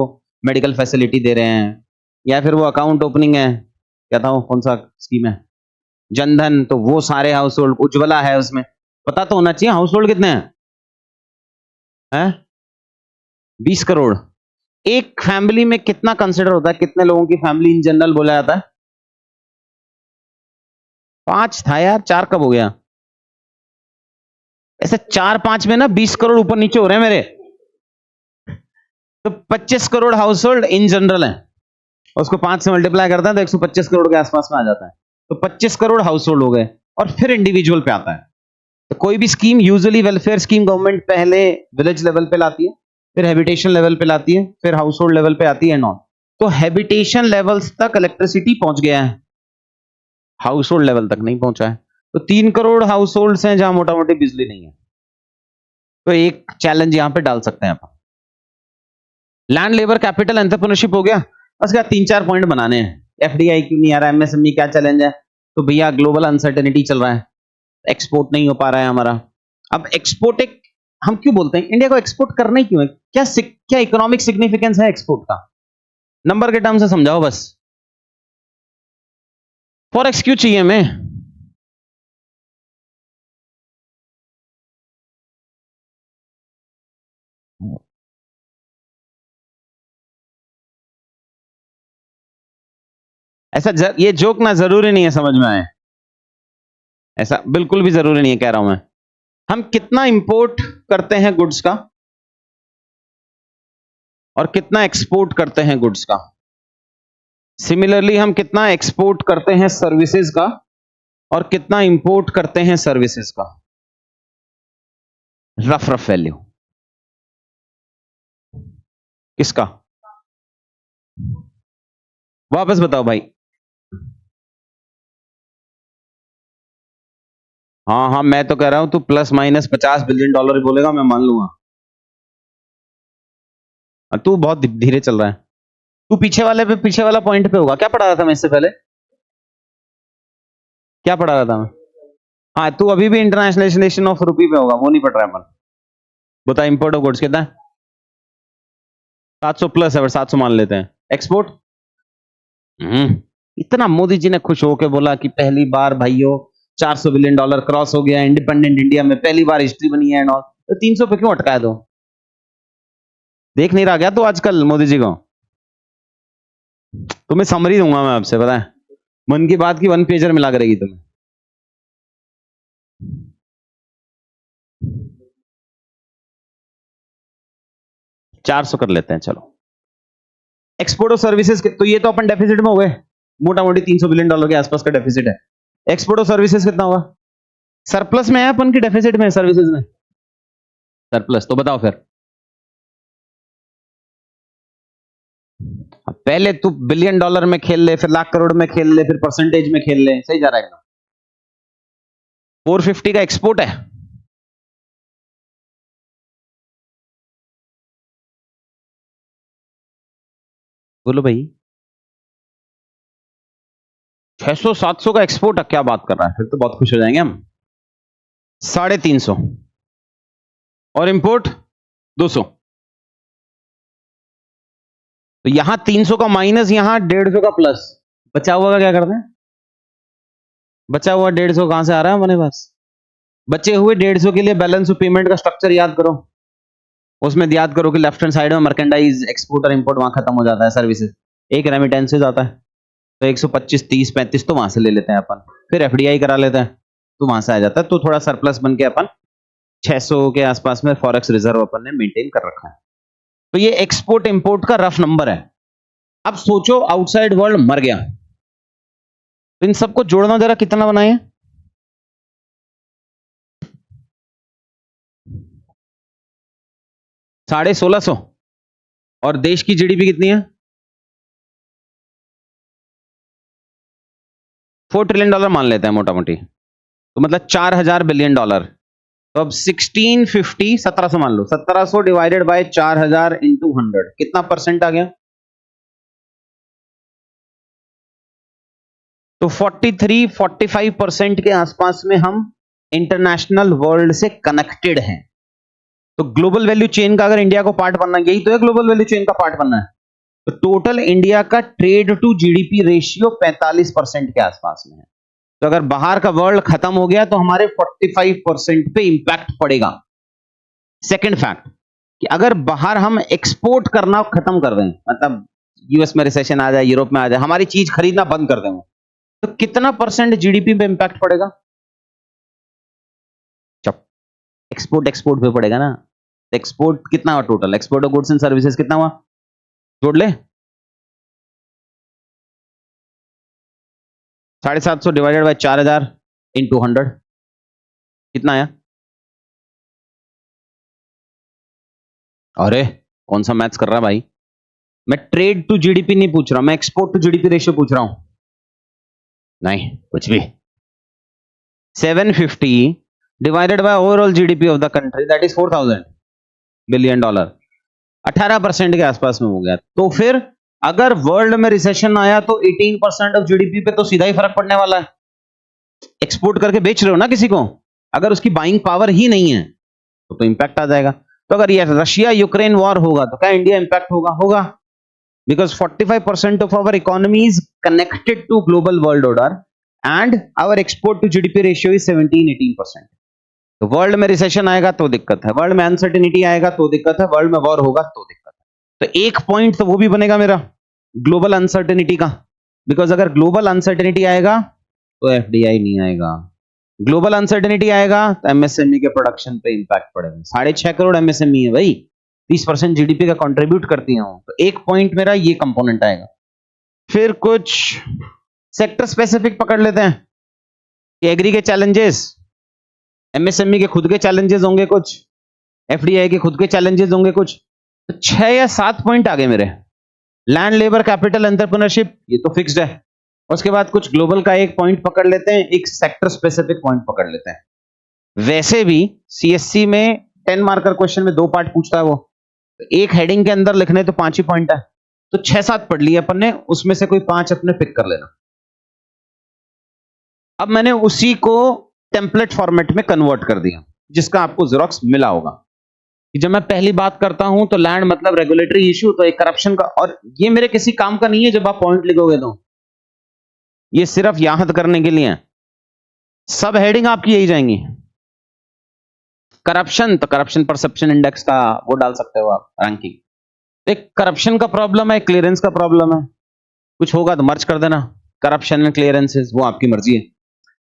मेडिकल फैसिलिटी दे रहे हैं, या फिर वो अकाउंट ओपनिंग है, क्या था वो, कौन सा स्कीम है, जनधन, तो वो सारे हाउस होल्ड, उज्ज्वला है, उसमें पता तो होना चाहिए हाउस होल्ड कितने हैं? 20 करोड़। एक फैमिली में कितना कंसिडर होता है, कितने लोगों की फैमिली इन जनरल बोला जाता है? 5 था यार, 4 कब हो गया? ऐसे 4-5 में ना 20 करोड़ ऊपर नीचे हो रहे हैं मेरे, तो 25 crore house hold in general है, उसको 5 से मल्टीप्लाई करते हैं तो 125 करोड़ के आसपास में आ जाता है। तो 25 करोड़ हाउस होल्ड हो गए, और फिर इंडिविजुअल पे आता है। तो कोई भी scheme, usually welfare scheme, government पहले विलेज लेवल पे लाती है, फिर हैबिटेशन लेवल पे लाती है, फिर हाउस होल्ड लेवल पे आती है नॉन। तो हैबिटेशन लेवल्स तक इलेक्ट्रिसिटी पहुंच गया है, हाउस होल्ड लेवल तक नहीं पहुंचा है। तो 3 करोड़ हाउस होल्ड्स हैं जहां मोटा मोटी बिजली नहीं है। तो एक चैलेंज यहां पे डाल सकते हैं अपन। लैंड, लेबर, कैपिटल, एंटरप्रेन्योरशिप हो गया। बस क्या 3-4 पॉइंट बनाने हैं। एफडीआई क्यों नहीं आ रहा है, एमएसएमई क्या चैलेंज है? तो भैया ग्लोबल अनसर्टेनिटी चल रहा है, एक्सपोर्ट नहीं हो पा रहा है हमारा। अब एक्सपोर्ट एक, हम क्यों बोलते हैं इंडिया को एक्सपोर्ट करना ही क्यों है? क्या इकोनॉमिक सिग्निफिकेंस है एक्सपोर्ट का? नंबर के टर्म से समझाओ बस। फॉरेक्स क्यों चाहिए हमें? ऐसा ये जोक ना जरूरी नहीं है समझ में आए, ऐसा बिल्कुल भी जरूरी नहीं है, कह रहा हूं मैं। हम कितना इंपोर्ट करते हैं गुड्स का, और कितना एक्सपोर्ट करते हैं गुड्स का। सिमिलरली हम कितना एक्सपोर्ट करते हैं सर्विसेज का, और कितना इंपोर्ट करते हैं सर्विसेज का। रफ वैल्यू किसका? वापस बताओ भाई। हाँ हाँ, मैं तो कह रहा हूं तू ±50 बिलियन डॉलर ही बोलेगा, मैं मान लूंगा। तू बहुत धीरे चल रहा है। तू पीछे वाला पॉइंट पे होगा। क्या पढ़ा रहा था मैं इससे पहले? क्या पढ़ा रहा था मैं? हाँ, तू अभी भी इंटरनेशनलाइजेशन ऑफ रुपी पे होगा, वो नहीं पढ़ रहा है अपन। बता, इंपोर्ट ऑफ गुड्स कितना है? 700 प्लस है, 700 मान लेते हैं। एक्सपोर्ट इतना मोदी जी ने खुश होकर बोला कि पहली बार भाइयों 400 बिलियन डॉलर क्रॉस हो गया, इंडिपेंडेंट इंडिया में पहली बार हिस्ट्री बनी है एंड ऑल। तो 300 पे क्यों अटकाए दो? देख नहीं रहा क्या तो आजकल मोदी जी को? तुम्हें समरी दूंगा मैं आपसे, पता है, मन की बात की 1 पेजर मिला करेगी तुम्हें। $400 कर लेते हैं, चलो। एक्सपोर्ट ऑफ सर्विसेज, तो ये तो अपन डेफिसिट में हो गए, मोटा मोटी 300 बिलियन डॉलर के आसपास का डेफिसिट है। एक्सपोर्ट ऑफ सर्विसेज कितना होगा? सरप्लस में है अपन की डेफिसिट में, सर्विसेज में सरप्लस। तो बताओ फिर, पहले तू बिलियन डॉलर में खेल ले, फिर लाख करोड़ में खेल ले, फिर परसेंटेज में खेल ले, सही जा रहा है एकदम। 450 का एक्सपोर्ट है, बोलो भाई। 600-700 का एक्सपोर्ट है, क्या बात कर रहा है? फिर तो बहुत खुश हो जाएंगे हम। 350 और इंपोर्ट 200। तो यहां 300 का माइनस, यहां 150 का प्लस, बचा हुआ का क्या करते हैं? बचा हुआ 150 कहां से आ रहा है हमारे पास? बचे हुए 150 के लिए बैलेंस ऑफ पेमेंट का स्ट्रक्चर याद करो। उसमें याद करो कि लेफ्ट हैंड साइड में मर्केंडाइज, एक्सपोर्ट और इंपोर्ट वहां खत्म हो जाता है, सर्विसेज, एक रेमिटेंसेज आता है। तो 125, 30, 35 तो वहां से ले लेते हैं अपन, फिर एफडीआई करा लेते हैं, तो वहां से आ जाता है। तो थोड़ा सरप्लस बन के अपन 600 के आसपास में फॉरेक्स रिजर्व अपन ने मेंटेन कर रखा है। तो ये एक्सपोर्ट इंपोर्ट का रफ नंबर है। अब सोचो आउटसाइड वर्ल्ड मर गया, तो इन सबको जोड़ना जरा, कितना बनाए? 1650। और देश की जीडीपी कितनी है? $4 ट्रिलियन मान लेते हैं मोटा मोटी, तो मतलब 4000 बिलियन डॉलर। तो अब 1650, 1700 मान लो, 1700 डिवाइडेड बाय 4000 इंटू 100, कितना परसेंट आ गया? तो 43-45% के आसपास में हम इंटरनेशनल वर्ल्ड से कनेक्टेड हैं। तो ग्लोबल वैल्यू चेन का अगर इंडिया को पार्ट बनना, यही तो है ग्लोबल वैल्यू चेन का पार्ट बनना है। तो टोटल इंडिया का ट्रेड टू जीडीपी रेशियो 45% के आसपास में है। तो अगर बाहर का वर्ल्ड खत्म हो गया तो हमारे 45% पे इंपैक्ट पड़ेगा। सेकंड फैक्ट कि अगर बाहर हम एक्सपोर्ट करना खत्म कर दें, मतलब यूएस में रिसेशन आ जाए, यूरोप में आ जाए, हमारी चीज खरीदना बंद कर दें, तो कितना परसेंट जीडीपी पे इंपैक्ट पड़ेगा? एक्सपोर्ट पे पड़ेगा ना। एक्सपोर्ट कितना हुआ total? Export of goods and services कितना हुआ? जोड़ ले, 750 डिवाइडेड बाय 4000 इंटू 100 कितना आया? अरे कौन सा मैथ्स कर रहा है भाई? मैं ट्रेड टू जीडीपी नहीं पूछ रहा, मैं एक्सपोर्ट टू जीडीपी रेशियो पूछ रहा हूं। नहीं कुछ भी। 750 divided by overall GDP of the country, that is 4000 billion dollar, 18% के आसपास में हो गया। तो फिर अगर वर्ल्ड में रिसेशन आया तो 18% ऑफ जीडीपी पे तो सीधा ही फर्क पड़ने वाला है। एक्सपोर्ट करके बेच रहे हो ना किसी को, अगर उसकी बाइंग पावर ही नहीं है तो इंपैक्ट आ जाएगा। तो अगर ये रशिया यूक्रेन वॉर होगा तो क्या इंडिया इंपैक्ट होगा? होगा, because 45% of our economy is connected to global world order and our export to GDP ratio is 17-18%। तो वर्ल्ड में रिसेशन आएगा तो दिक्कत है, वर्ल्ड में अनसर्टेनिटी आएगा तो दिक्कत है, वर्ल्ड में वॉर होगा तो दिक्कत है। तो एक पॉइंट तो वो भी बनेगा मेरा ग्लोबल अनसर्टेनिटी का, बिकॉज अगर ग्लोबल अनसर्टेनिटी आएगा तो एफडीआई नहीं आएगा, ग्लोबल अनसर्टेनिटी आएगा तो एमएसएमई के प्रोडक्शन पे इंपैक्ट पड़ेगा। 6.5 करोड़ एमएसएमई है भाई, 30% जीडीपी का कंट्रीब्यूट करती हैं, तो एक पॉइंट मेरा ये कंपोनेंट आएगा। फिर कुछ सेक्टर स्पेसिफिक पकड़ लेते हैं कि एग्री के चैलेंजेस, एमएसएमई के खुद के चैलेंजेस होंगे, कुछ एफडीआई के खुद के चैलेंजेस होंगे, कुछ तो 6 या 7 पॉइंट आगे मेरे। लैंड, लेबर, कैपिटल, एंटरप्रेन्योरशिप, ये तो फिक्स्ड है। उसके बाद कुछ ग्लोबल का एक पॉइंट पकड़ लेते हैं, एक सेक्टर स्पेसिफिक पॉइंट पकड़ लेते हैं। वैसे भी सीएससी में 10 मार्कर क्वेश्चन में 2 पार्ट पूछता है वो, तो एक हेडिंग के अंदर लिखने तो 5 ही पॉइंट है, तो 6-7 पढ़ लिए अपन ने, उसमें से कोई 5 अपने पिक कर लेना। अब मैंने उसी को टेम्पलेट फॉर्मेट में कन्वर्ट कर दिया, जिसका आपको जेरॉक्स मिला होगा। कि जब मैं पहली बात करता हूं तो लैंड मतलब रेगुलेटरी इश्यू, तो एक करप्शन का, और ये मेरे किसी काम का नहीं है जब आप पॉइंट लिखोगे, तो ये सिर्फ याद करने के लिए है। सब हेडिंग आपकी यही जाएंगी। करप्शन, तो करप्शन परसेप्शन इंडेक्स का वो डाल सकते हो आप, रैंकिंग। एक करप्शन का प्रॉब्लम है, क्लियरेंस का प्रॉब्लम है, कुछ होगा तो मर्ज कर देना, करप्शन एंड क्लियरेंसेस, वो आपकी मर्जी है।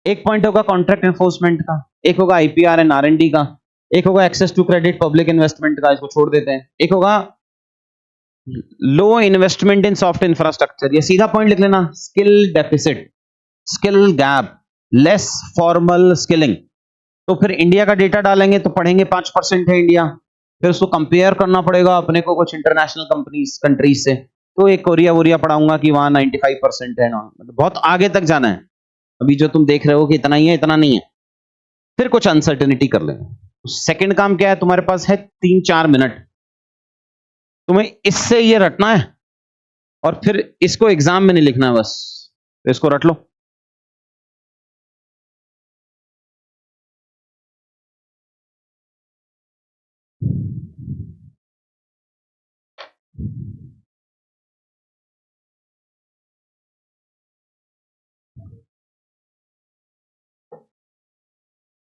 एक पॉइंट होगा कॉन्ट्रैक्ट एनफोर्समेंट का, एक होगा आईपीआर एंड आरएनडी का, एक होगा access to credit public investment का, इसको छोड़ देते हैं। एक होगा low investment in soft infrastructure, ये सीधा पॉइंट लिख लेना, skill deficit, skill gap, less formal skilling. तो फिर इंडिया का डेटा डालेंगे तो पढ़ेंगे 5% है इंडिया, फिर उसको कंपेयर करना पड़ेगा अपने को कुछ इंटरनेशनल कंट्रीज से, तो एक कोरिया वोरिया पढ़ाऊंगा कि वहां 95% है ना, मतलब बहुत आगे तक जाना है। अभी जो तुम देख रहे हो कि इतना ही है, इतना नहीं है। फिर कुछ अनसर्टेनिटी कर लेंगे। सेकंड काम क्या है, तुम्हारे पास है 3-4 मिनट, तुम्हें इससे ये रटना है और फिर इसको एग्जाम में नहीं लिखना है बस, तो इसको रट लो।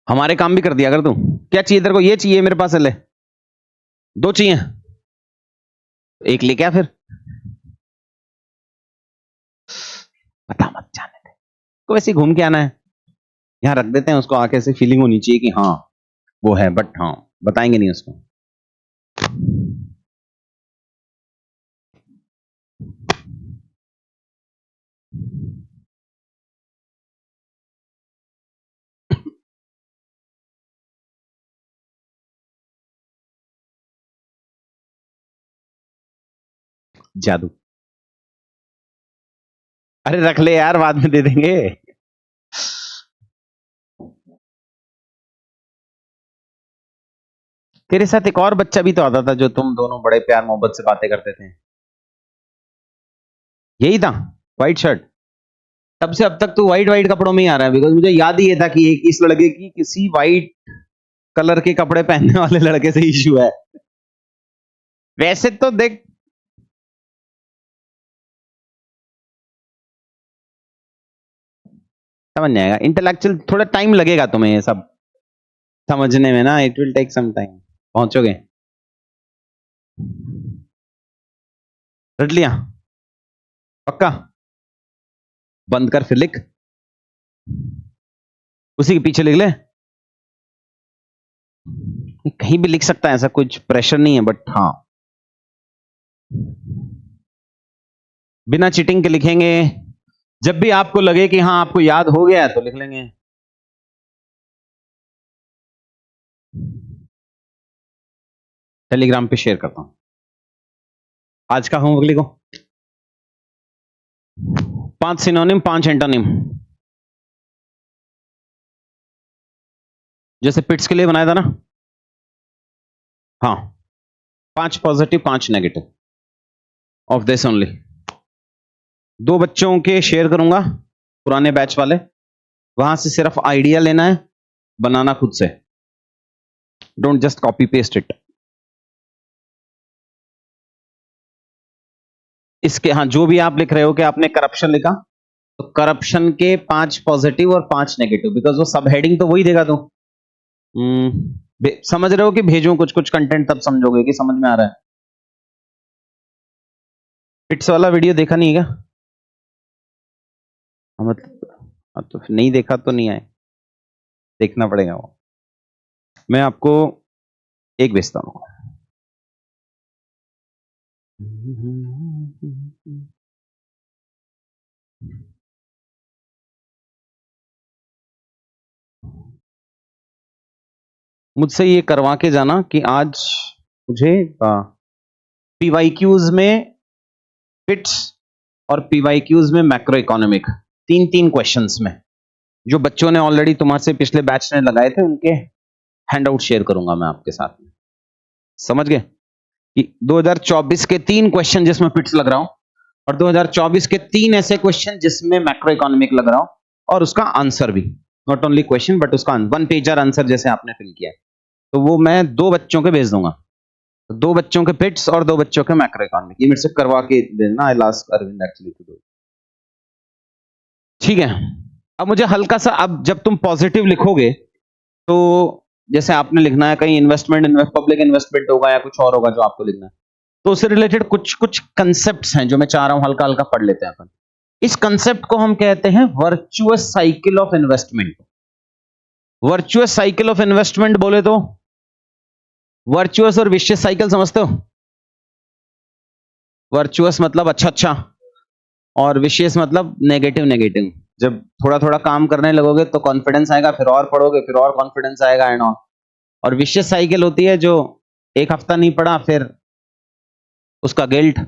हमारे काम भी कर दिया अगर तू। क्या चाहिए तेरे को? ये चाहिए मेरे पास है, ले 2 चाहिए, एक ले क्या? फिर पता मत, जाने दे, तो वैसे घूम के आना है, यहां रख देते हैं उसको, आके ऐसे फीलिंग होनी चाहिए कि हाँ वो है, बट हाँ बताएंगे नहीं उसको। जादू, अरे रख ले यार, बाद में दे देंगे। तेरे साथ एक और बच्चा भी तो आता था जो तुम दोनों बड़े प्यार मोहब्बत से बातें करते थे, यही था, व्हाइट शर्ट। तब से अब तक तो वाइट वाइट कपड़ों में ही आ रहा है, बिकॉज मुझे याद ही ये था कि एक इस लड़के की किसी वाइट कलर के कपड़े पहनने वाले लड़के से इश्यू है। वैसे तो देख, समझ जाएगा, इंटेलेक्चुअल थोड़ा टाइम लगेगा तुम्हें ये सब समझने में ना, it will take some time, पहुंचोगे। रट लिया पक्का? बंद कर फिर लिख, उसी के पीछे लिख ले, कहीं भी लिख सकता है, ऐसा कुछ प्रेशर नहीं है, बट हाँ बिना चीटिंग के लिखेंगे। जब भी आपको लगे कि हाँ आपको याद हो गया है तो लिख लेंगे। टेलीग्राम पे शेयर करता हूं आज का होमवर्क, लिखो 5 सिनोनिम 5 एंटोनिम, जैसे पिट्स के लिए बनाया था ना। हाँ 5 positive 5 negative of this only. 2 बच्चों के शेयर करूंगा, पुराने बैच वाले, वहां से सिर्फ आइडिया लेना है, बनाना खुद से, don't just copy paste it. इसके हाँ जो भी आप लिख रहे हो कि आपने करप्शन लिखा, तो करप्शन के 5 पॉजिटिव और 5 नेगेटिव, बिकॉज वो सब हेडिंग तो वही देगा। तो समझ रहे हो कि भेजूं कुछ कुछ कंटेंट, तब समझोगे कि समझ में आ रहा है। पिट्स वाला वीडियो देखा नहीं है क्या? मतलब तो नहीं देखा तो नहीं आए, देखना पड़ेगा वो। मैं आपको एक भेजता हूं, मुझसे ये करवा के जाना कि आज मुझे पीवाईक्यूज में पिट्स और पीवाईक्यूज में मैक्रो इकोनॉमिक 3-3 क्वेश्चंस में जो बच्चों ने ऑलरेडी तुम्हारे पिछले बैच ने लगाए थे, उनके हैंडआउट शेयर करूंगा मैं आपके साथ में। समझ गए कि 2024 के 3 क्वेश्चन जिसमें पिट्स लग रहा हूं, और 2024 के 3 ऐसे क्वेश्चन जिसमें मैक्रो इकोनॉमिक लग रहा हूं, और उसका आंसर भी, नॉट ओनली क्वेश्चन बट उसका 1 पेजर आंसर जैसे आपने फिल किया, तो वो मैं 2 बच्चों के भेज दूंगा, 2 बच्चों के पिट्स और 2 बच्चों के मैक्रो इकोनॉमिक, ये मेरे से करवा के देना। I last Arvind actually to do, ठीक है। अब मुझे हल्का सा, अब जब तुम पॉजिटिव लिखोगे तो जैसे आपने लिखना है कहीं इन्वेस्टमेंट, पब्लिक इन्वेस्टमेंट होगा या कुछ और होगा जो आपको लिखना है, तो उससे रिलेटेड कुछ कुछ कंसेप्ट्स हैं जो मैं चाह रहा हूं हल्का हल्का पढ़ लेते हैं अपन। इस कंसेप्ट को हम कहते हैं virtuous cycle of investment. Virtuous cycle of investment बोले तो, वर्चुअस और विशियस साइकिल समझते हो? वर्चुअस मतलब अच्छा अच्छा, और विशियस मतलब नेगेटिव नेगेटिव। जब थोड़ा थोड़ा काम करने लगोगे तो कॉन्फिडेंस आएगा, फिर और पढ़ोगे फिर और कॉन्फिडेंस आएगा एंड ऑल। और विशियस साइकिल होती है जो एक हफ्ता नहीं पढ़ा फिर उसका गिल्ट,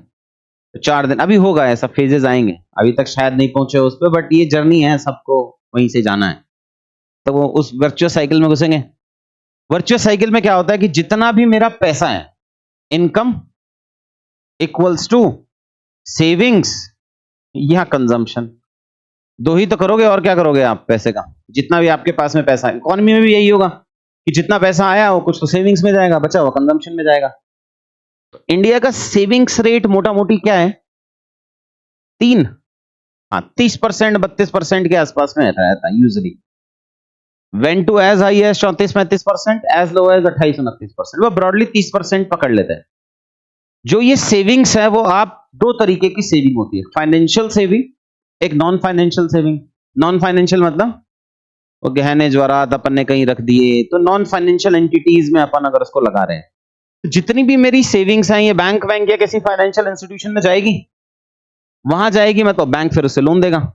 4 दिन, अभी होगा, ऐसा फेजेस आएंगे, अभी तक शायद नहीं पहुंचे उस पर, बट ये जर्नी है, सबको वहीं से जाना है, तो वो उस वर्चुअस साइकिल में घुसेंगे। वर्चुअस साइकिल में क्या होता है कि जितना भी मेरा पैसा है, इनकम इक्वल्स टू सेविंग्स या कंजम्पशन, 2 ही तो करोगे, और क्या करोगे आप पैसे का, जितना भी आपके पास में पैसा है। इकोनॉमी में भी यही होगा कि जितना पैसा आया वो कुछ तो सेविंग्स में जाएगा, बचा हुआ कंजम्पशन में जाएगा। तो इंडिया का सेविंग्स रेट मोटा मोटी क्या है? 3, हाँ 30% 32% के आसपास में रहता है usually. When to as high as 34-35%, as low as 28-29%, वो ब्रॉडली 30% पकड़ लेते हैं। जो ये सेविंग्स है वो आप 2 तरीके की सेविंग होती है, फाइनेंशियल सेविंग, एक non financial saving. Non financial मतलब वो गहने ज्वारात अपन ने कहीं रख दिए, तो नॉन फाइनेंशियल एंटिटीज में अपन अगर उसको लगा रहे हैं, तो जितनी भी मेरी सेविंग्स हैं ये बैंक या किसी फाइनेंशियल इंस्टीट्यूशन में जाएगी, वहां जाएगी, मैं तो बैंक फिर उसे लोन देगा।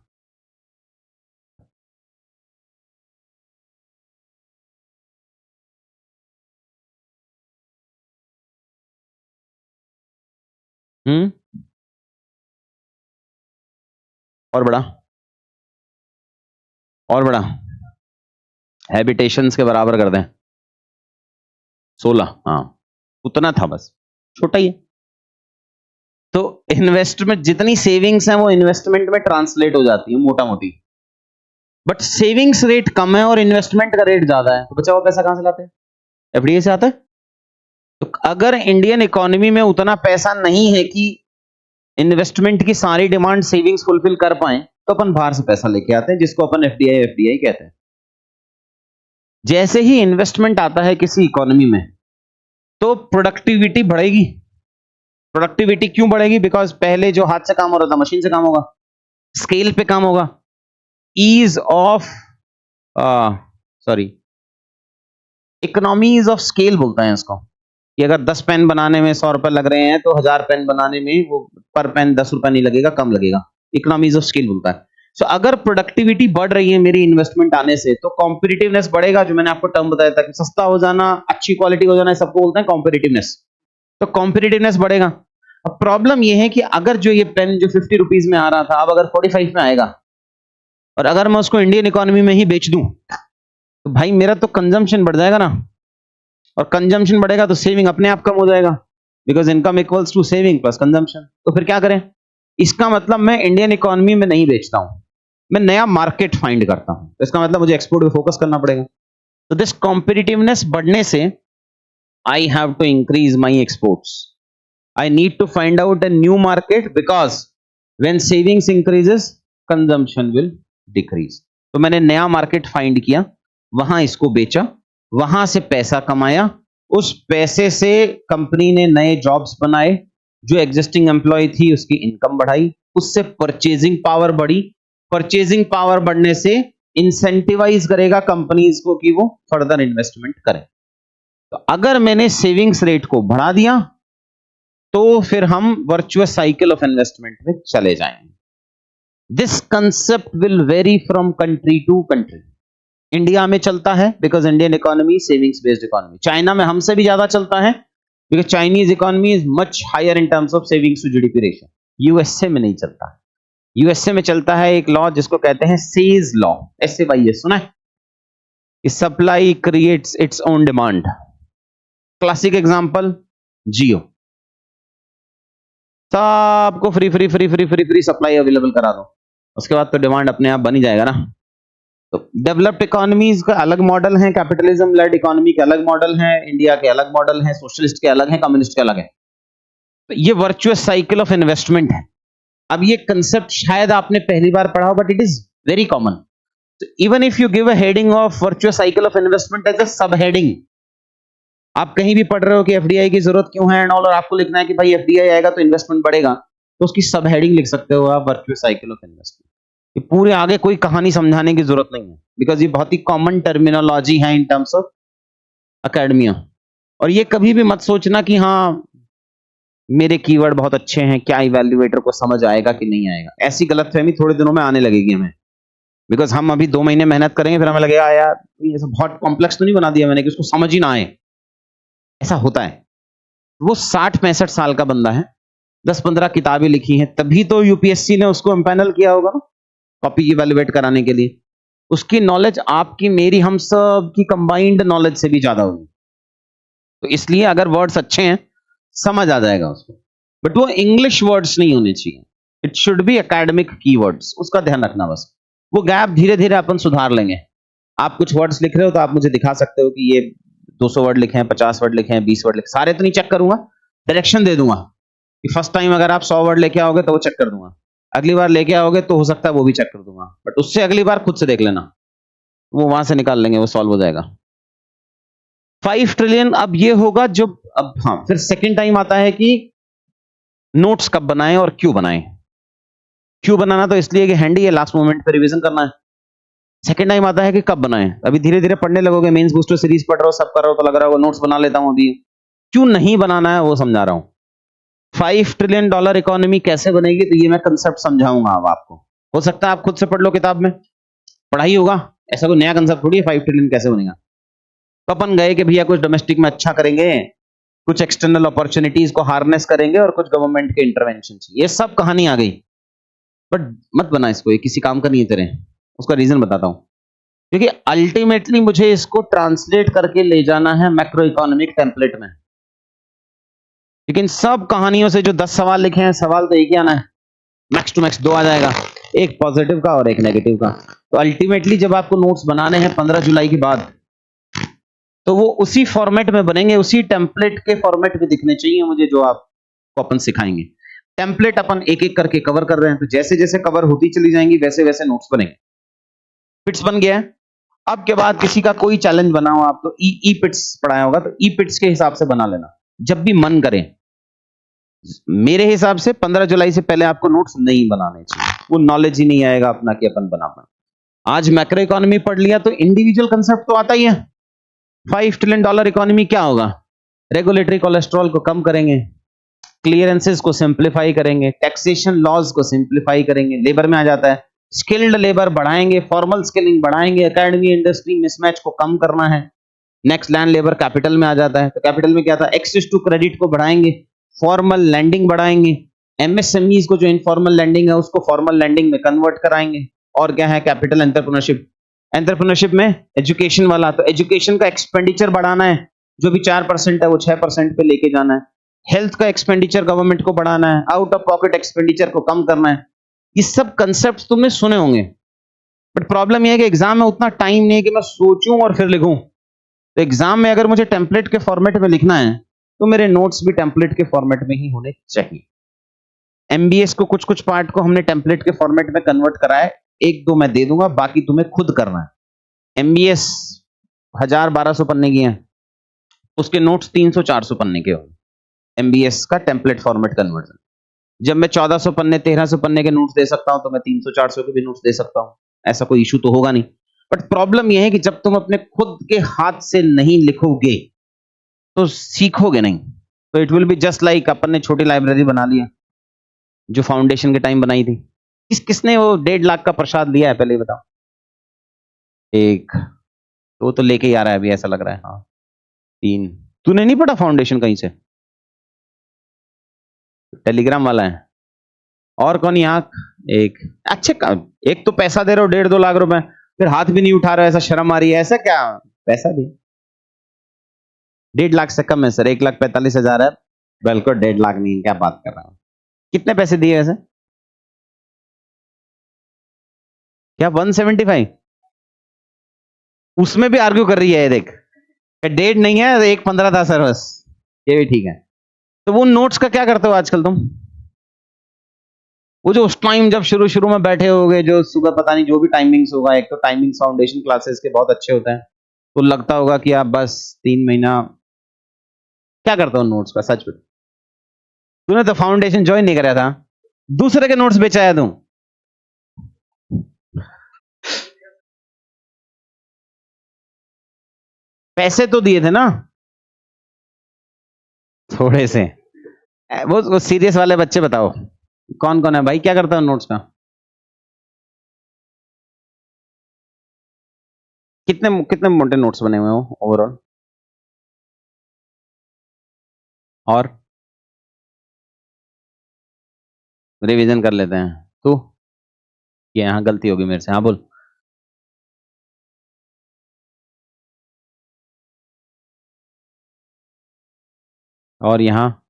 और बड़ा, और बड़ा हैबिटेशंस के बराबर कर दें, 16, हाँ उतना था बस, छोटा ही है। तो इन्वेस्टमेंट, जितनी सेविंग्स हैं वो इन्वेस्टमेंट में ट्रांसलेट हो जाती है मोटा मोटी, बट सेविंग्स रेट कम है और इन्वेस्टमेंट का रेट ज्यादा है, तो बचा हुआ पैसा कहां से लाते हैं? एफडीआई से आता है। तो अगर इंडियन इकोनॉमी में उतना पैसा नहीं है कि इन्वेस्टमेंट की सारी डिमांड सेविंग्स फुलफिल कर पाए, तो अपन बाहर से पैसा लेके आते हैं, जिसको अपन एफडीआई कहते हैं। जैसे ही इन्वेस्टमेंट आता है किसी इकोनॉमी में, तो प्रोडक्टिविटी बढ़ेगी। प्रोडक्टिविटी क्यों बढ़ेगी? बिकॉज पहले जो हाथ से काम हो रहा था मशीन से काम होगा, स्केल पे काम होगा, ease of economies of scale बोलता है इसको, कि अगर 10 पेन बनाने में 100 रुपए लग रहे हैं तो 1000 पेन बनाने में वो पर पेन 10 रुपए नहीं लगेगा, कम लगेगा। इकोनॉमीज ऑफ स्केल बोलता है। सो अगर प्रोडक्टिविटी बढ़ रही है मेरी इन्वेस्टमेंट आने से, तो कॉम्पिटिटिवनेस बढ़ेगा, जो मैंने आपको टर्म बताया था कि सस्ता हो जाना, अच्छी क्वालिटी हो जाना, सबको बोलते हैं कॉम्पिटिटिवनेस। तो कॉम्पिटिटिवनेस बढ़ेगा। अब प्रॉब्लम यह है कि अगर जो ये पेन जो 50 रुपीज में आ रहा था, अब अगर 45 में आएगा, और अगर मैं उसको इंडियन इकोनॉमी में ही बेच दूं, तो भाई मेरा तो कंजम्पशन बढ़ जाएगा ना, और कंजम्पशन बढ़ेगा तो सेविंग अपने आप कम हो जाएगा, because income equals to saving plus consumption. तो फिर क्या करें? इसका मतलब मैं इंडियन इकोनॉमी में नहीं बेचता हूं, मैं नया मार्केट फाइंड करता हूं। तो इसका मतलब मुझे एक्सपोर्ट पे फोकस करना पड़ेगा। तो दिस कॉम्पिटिटिवनेस बढ़ने से I have to increase my exports, I need to find out a new market, because when savings increases consumption will decrease. तो मैंने नया मार्केट फाइंड किया, वहां इसको बेचा, वहां से पैसा कमाया, उस पैसे से कंपनी ने नए जॉब्स बनाए, जो एग्जिस्टिंग एम्प्लॉय थी उसकी इनकम बढ़ाई, उससे परचेजिंग पावर बढ़ी, परचेजिंग पावर बढ़ने से इंसेंटिवाइज करेगा कंपनीज को कि वो फर्दर इन्वेस्टमेंट करें। तो अगर मैंने सेविंग्स रेट को बढ़ा दिया, तो फिर हम वर्चुअस साइकिल ऑफ इन्वेस्टमेंट में चले जाएंगे। This concept will vary from country to country. India में चलता है because Indian economy savings based economy. China में हमसे भी ज्यादा चलता है because Chinese economy is much higher in terms of savings to GDP ratio. USA में नहीं चलता है। यूएसए में चलता है एक लॉ जिसको कहते हैं सेज लॉ, SAYS, सुना है? Supply creates its own demand. Classic example Jio, सबको free free free free free free supply available करा दो, उसके बाद तो डिमांड अपने आप बन ही जाएगा ना। तो डेवलप्ड इकोनॉमीज का अलग मॉडल है, कैपिटलिज्म लेड इकोनॉमी के अलग मॉडल है, इंडिया के अलग मॉडल है, सोशलिस्ट के अलग है, कम्युनिस्ट के अलग है। तो ये वर्चुअस साइकिल ऑफ इन्वेस्टमेंट है। अब ये कंसेप्ट शायद आपने पहली बार पढ़ा हो, but it is very common. Even if you give a heading of virtuous cycle of investment as a sub heading, आप कहीं भी पढ़ रहे हो कि एफडीआई की जरूरत क्यों है एंड ऑल, और आपको लिखना है कि भाई एफडीआई आएगा तो इन्वेस्टमेंट बढ़ेगा, तो उसकी सब हेडिंग लिख सकते हो आप, वर्चुअस साइकिल ऑफ इन्वेस्टमेंट। ये पूरे आगे कोई कहानी समझाने की जरूरत नहीं है, बिकॉज ये बहुत ही कॉमन टर्मिनोलॉजी है इन टर्म्स ऑफ एकेडमिया। और ये कभी भी मत सोचना कि हाँ मेरे कीवर्ड बहुत अच्छे हैं, क्या इवैल्यूएटर को समझ आएगा कि नहीं आएगा। ऐसी गलतफहमी थोड़े दिनों में आने लगेगी हमें, बिकॉज हम अभी 2 महीने मेहनत करेंगे, फिर हमें लगेगा यार ये सब बहुत कॉम्प्लेक्स तो नहीं बना दिया मैंने कि उसको समझ ही ना आए। ऐसा होता है। वो 60-65 साल का बंदा है, 10-15 किताबें लिखी हैं, तभी तो यूपीएससी ने उसको एम्पैनल किया होगा ना कॉपी इवैल्यूएट कराने के लिए। उसकी नॉलेज आपकी, मेरी, हम सब की कंबाइंड नॉलेज से भी ज्यादा होगी। तो इसलिए अगर वर्ड्स अच्छे हैं समझ आ जाएगा उसको, बट वो इंग्लिश वर्ड्स नहीं होने चाहिए, it should be academic keywords, उसका ध्यान रखना बस। वो गैप धीरे धीरे अपन सुधार लेंगे। आप कुछ वर्ड्स लिख रहे हो तो आप मुझे दिखा सकते हो कि ये 200 वर्ड लिखे हैं, 50 वर्ड लिखे हैं, 20 वर्ड लिखे, सारे तो नहीं चेक करूंगा, डायरेक्शन दे दूंगा कि फर्स्ट टाइम अगर आप 100 वर्ड लेके आओगे तो वो चेक कर दूंगा, अगली बार लेके आओगे तो हो सकता है वो भी चेक कर दूंगा, बट उससे अगली बार खुद से देख लेना, वो वहां से निकाल लेंगे, वो सॉल्व हो जाएगा। 5 ट्रिलियन अब ये होगा जब, अब हाँ, फिर सेकंड टाइम आता है कि नोट्स कब बनाएं और क्यों बनाएं। क्यों बनाना तो इसलिए कि हैंडी है, लास्ट मोमेंट पे रिवीजन करना है। सेकंड टाइम आता है कि कब बनाएं। अभी धीरे धीरे पढ़ने लगोगे, मेंस बूस्टर सीरीज पढ़ रहे हो, सब कर रहे हो, तो लग रहा होगा नोट्स बना लेता हूं अभी। क्यों नहीं बनाना है वो समझा रहा हूं। $5 ट्रिलियन इकोनॉमी कैसे बनेगी, तो ये मैं कंसेप्ट समझाऊंगा अब आपको। हो सकता है आप खुद से पढ़ लो, किताब में पढ़ाई होगा, ऐसा कोई नया कंसेप्ट थोड़ी है 5 ट्रिलियन कैसे बनेगा। तो अपन गए कि भैया कुछ डोमेस्टिक में अच्छा करेंगे, कुछ एक्सटर्नल अपॉर्चुनिटीज को हार्नेस करेंगे और कुछ गवर्नमेंट के इंटरवेंशन, ये सब कहानी आ गई। बट मत बना इसको, ये किसी काम का नहीं है तेरे। उसका रीजन बताता हूं, क्योंकि अल्टीमेटली मुझे इसको ट्रांसलेट करके ले जाना है मैक्रो इकोनॉमिक टेम्पलेट में। लेकिन सब कहानियों से जो 10 सवाल लिखे हैं, सवाल तो एक ही आना है, मैक्स टू मैक्स 2 आ जाएगा, एक पॉजिटिव का और एक नेगेटिव का। तो अल्टीमेटली जब आपको नोट्स बनाने हैं 15 जुलाई के बाद, तो वो उसी फॉर्मेट में बनेंगे, उसी टेम्पलेट के फॉर्मेट में दिखने चाहिए मुझे, जो आपको अपन सिखाएंगे। टेम्पलेट अपन एक एक करके कवर कर रहे हैं, तो जैसे जैसे कवर होती चली जाएंगी वैसे वैसे नोट्स बनेंगे। पिट्स बन गया है। अब के बाद किसी का कोई चैलेंज बनाओ आप, तो ई पिट्स पढ़ाया होगा, तो ई पिट्स के हिसाब से बना लेना जब भी मन करे। मेरे हिसाब से 15 जुलाई से पहले आपको नोट्स नहीं बनाने चाहिए, वो नॉलेज ही नहीं आएगा अपना कि अपन बना पाए। आज मैक्रो इकोनॉमी पढ़ लिया तो इंडिविजुअल कंसेप्ट तो आता ही है। $5 ट्रिलियन इकोनॉमी क्या होगा? रेगुलेटरी कोलेस्ट्रॉल को कम करेंगे, क्लियरेंसेस को सिंप्लीफाई करेंगे, टैक्सेशन लॉज को सिंप्लीफाई करेंगे, लेबर में आ जाता है, स्किल्ड लेबर बढ़ाएंगे, फॉर्मल स्किलिंग बढ़ाएंगे, एकेडमी इंडस्ट्री मिसमैच को कम करना है। नेक्स्ट लैंड लेबर कैपिटल में आ जाता है, तो कैपिटल में क्या था? एक्सेस टू क्रेडिट को बढ़ाएंगे, फॉर्मल लैंडिंग बढ़ाएंगे, एमएसएमईज को जो इनफॉर्मल लैंडिंग है उसको फॉर्मल लैंडिंग में कन्वर्ट कराएंगे। और क्या है? Capital entrepreneurship. एंटरप्रेन्योरशिप में एजुकेशन वाला, तो एजुकेशन का एक्सपेंडिचर बढ़ाना है, जो भी 4% है वो 6% पे लेके जाना है। हेल्थ का एक्सपेंडिचर गवर्नमेंट को बढ़ाना है, आउट ऑफ पॉकेट एक्सपेंडिचर को कम करना है। ये सब कंसेप्ट तुमने सुने होंगे, बट प्रॉब्लम यह है कि एग्जाम में उतना टाइम नहीं है कि मैं सोचूं और फिर लिखूं। तो एग्जाम में अगर मुझे टेम्पलेट के फॉर्मेट में लिखना है, तो मेरे नोट्स भी टेम्पलेट के फॉर्मेट में ही होने चाहिए। एमबीएस को कुछ कुछ पार्ट को हमने टेम्पलेट के फॉर्मेट में कन्वर्ट करा है, 1-2 मैं दे दूंगा, बाकी तुम्हें खुद करना है। एमबीएस 1000-1200 पन्ने की है, उसके नोट्स 300-400 पन्ने के होंगे, एमबीएस का टेम्पलेट फॉर्मेट कन्वर्जन। जब मैं 1400 पन्ने 1300 पन्ने के नोट्स दे सकता हूं, तो मैं 300-400 के भी नोट्स दे सकता हूं, ऐसा कोई इशू तो होगा नहीं। बट प्रॉब्लम यह है कि जब तुम अपने खुद के हाथ से नहीं लिखोगे तो सीखोगे नहीं। तो it will be just like अपन ने छोटी लाइब्रेरी बना लिया जो फाउंडेशन के टाइम बनाई थी। किसने वो 1.5 लाख का प्रसाद लिया है, पहले ही बताओ। एक तो लेके ही आ रहा है अभी, ऐसा लग रहा है। हाँ 3। तूने नहीं पढ़ा फाउंडेशन कहीं से? टेलीग्राम वाला है। और कौन यहाँ? एक। अच्छे एक तो पैसा दे रहे हो 1.5-2 लाख रुपए, फिर हाथ भी नहीं उठा रहे हो, ऐसा शर्म आ रही है। ऐसा क्या पैसा दी? 1.5 लाख से कम है सर, 1,45,000 है। बिल्कुल 1.5 लाख नहीं, क्या बात कर रहा हूं। कितने पैसे दिए वैसे? क्या 175? उसमें भी आर्ग्यू कर रही है, देख 1.5 नहीं है, 1.15 था सर बस, ये भी ठीक है। तो वो नोट्स का क्या करते हो आजकल तुम? वो जो उस टाइम जब शुरू में बैठे होगे, जो सुबह पता नहीं जो भी टाइमिंग्स होगा, एक तो टाइमिंग्स फाउंडेशन क्लासेस के बहुत अच्छे होते हैं, तो लगता होगा कि आप बस 3 महीना क्या करते हो नोट्स का? सच में तूने तो फाउंडेशन ज्वाइन नहीं करा था, दूसरे के नोट्स बेचाया तू। पैसे तो दिए थे ना थोड़े से। वो सीरियस वाले बच्चे बताओ कौन कौन है भाई, क्या करता है नोट्स का? कितने कितने मोटे नोट्स बने हुए हो ओवरऑल? और रिवीजन कर लेते हैं। तू ये यहाँ गलती होगी मेरे से, हाँ बोल। और यहाँ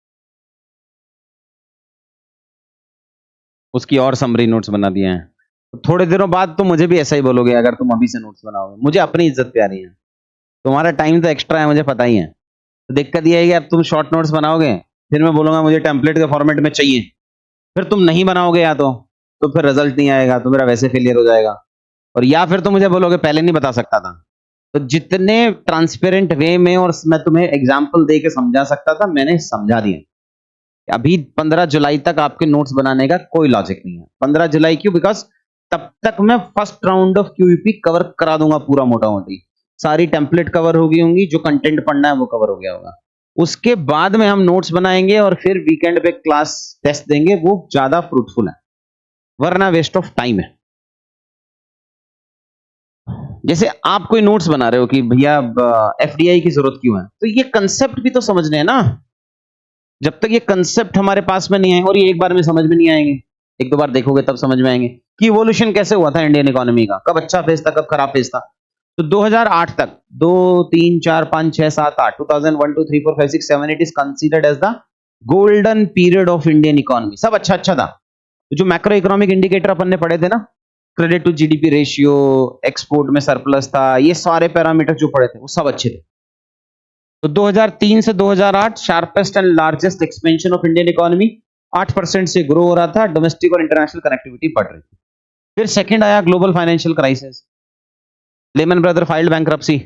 उसकी और समरी नोट्स बना दिए हैं। तो थोड़े दिनों बाद तो मुझे भी ऐसा ही बोलोगे अगर तुम अभी से नोट्स बनाओगे। मुझे अपनी इज्जत प्यारी है, तुम्हारा टाइम तो एक्स्ट्रा है, मुझे पता ही है। तो दिक्कत ये है कि अब तुम शॉर्ट नोट्स बनाओगे, फिर मैं बोलूंगा मुझे टेम्पलेट के फॉर्मेट में चाहिए, फिर तुम नहीं बनाओगे या तो फिर रिजल्ट नहीं आएगा, तो मेरा वैसे फेलियर हो जाएगा। और या फिर तुम मुझे बोलोगे पहले नहीं बता सकता था। तो जितने ट्रांसपेरेंट वे में और मैं तुम्हें एग्जाम्पल दे के समझा सकता था, मैंने समझा दिया। अभी 15 जुलाई तक आपके नोट्स बनाने का कोई लॉजिक नहीं है। 15 जुलाई क्यों? बिकॉज तब तक मैं first round of QEP cover करा दूंगा पूरा, मोटा मोटी सारी टेम्पलेट कवर होगी होंगी, जो कंटेंट पढ़ना है वो कवर हो गया होगा। उसके बाद में हम नोट्स बनाएंगे और फिर वीकेंड पे क्लास टेस्ट देंगे, वो ज्यादा फ्रूटफुल है, वरना वेस्ट ऑफ टाइम है। जैसे आप कोई नोट्स बना रहे हो कि भैया एफडीआई की जरूरत क्यों है, तो ये कंसेप्ट भी तो समझने हैं ना। जब तक ये कंसेप्ट हमारे पास में नहीं आए, और ये एक बार में समझ में नहीं आएंगे, 1-2 बार देखोगे तब समझ में आएंगे कि इवोल्यूशन कैसे हुआ था इंडियन इकोनॉमी का, कब अच्छा फेज था कब खराब फेज था। तो 2008 तक 2, 3, 4, 5, 6, 7, 8 2001, 2, 3, 4, 5, 6, 7, 8 is considered as the golden period of Indian economy, सब अच्छा अच्छा था। तो जो मैक्रो इकोनॉमिक इंडिकेटर अपन ने पढ़े थे ना, credit to GDP ratio, export में सरप्लस था, ये सारे पैरामीटर जो पढ़े थे वो सब अच्छे थे। तो 2003 से 2008 sharpest and largest expansion of Indian economy, 8% से ग्रो हो रहा था, डोमेस्टिक और इंटरनेशनल कनेक्टिविटी बढ़ रही थी। फिर सेकंड आया global financial crisis, lemon brother filed bankruptcy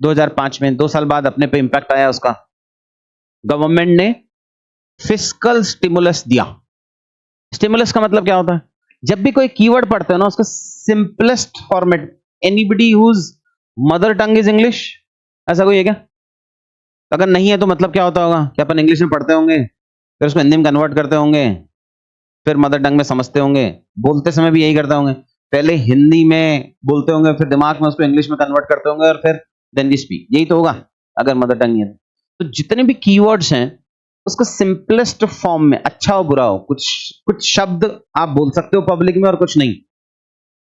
2005 में, 2 साल बाद अपने पे इंपैक्ट आया उसका। गवर्नमेंट ने फिस्कल स्टिमुलस दिया। स्टिमुलस का मतलब क्या होता है? जब भी कोई कीवर्ड पढ़ते हो ना, उसका simplest format, anybody whose mother tongue is English, ऐसा कोई है क्या? अगर नहीं है तो मतलब क्या होता होगा कि अपन इंग्लिश में पढ़ते होंगे, फिर उसको हिंदी में कन्वर्ट करते होंगे, फिर मदर टंग में समझते होंगे, बोलते समय भी यही करते होंगे, पहले हिंदी में बोलते होंगे, फिर दिमाग में उसको इंग्लिश में कन्वर्ट करते होंगे, और फिर देन वी स्पीक, यही तो होगा अगर मदर टंग है। तो जितने भी कीवर्ड्स हैं उसको सिंपलेस्ट फॉर्म में, अच्छा हो बुरा हो, कुछ शब्द आप बोल सकते हो पब्लिक में और कुछ नहीं।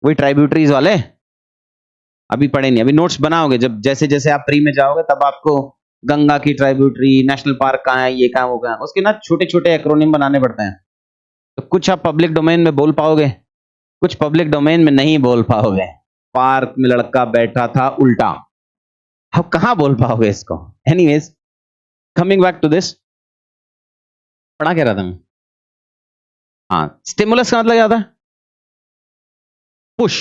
वही ट्राइब्यूटरीज वाले अभी पढ़े नहीं, अभी नोट्स बनाओगे, जब जैसे जैसे आप प्री में जाओगे तब आपको गंगा की ट्राइब्यूटरी, नेशनल पार्क कहाँ है, ये कहाँ वो कहाँ, उसके ना छोटे छोटे एक्रोनिम बनाने पड़ते हैं। तो कुछ आप पब्लिक डोमेन में बोल पाओगे, कुछ पब्लिक डोमेन में नहीं बोल पाओगे। पार्क में लड़का बैठा था उल्टा, अब कहां बोल पाओगे इसको? Anyways, coming back to this, पढ़ा क्या रहा था मैं? हाँ, स्टिमुलस का मतलब क्या होता है? पुश।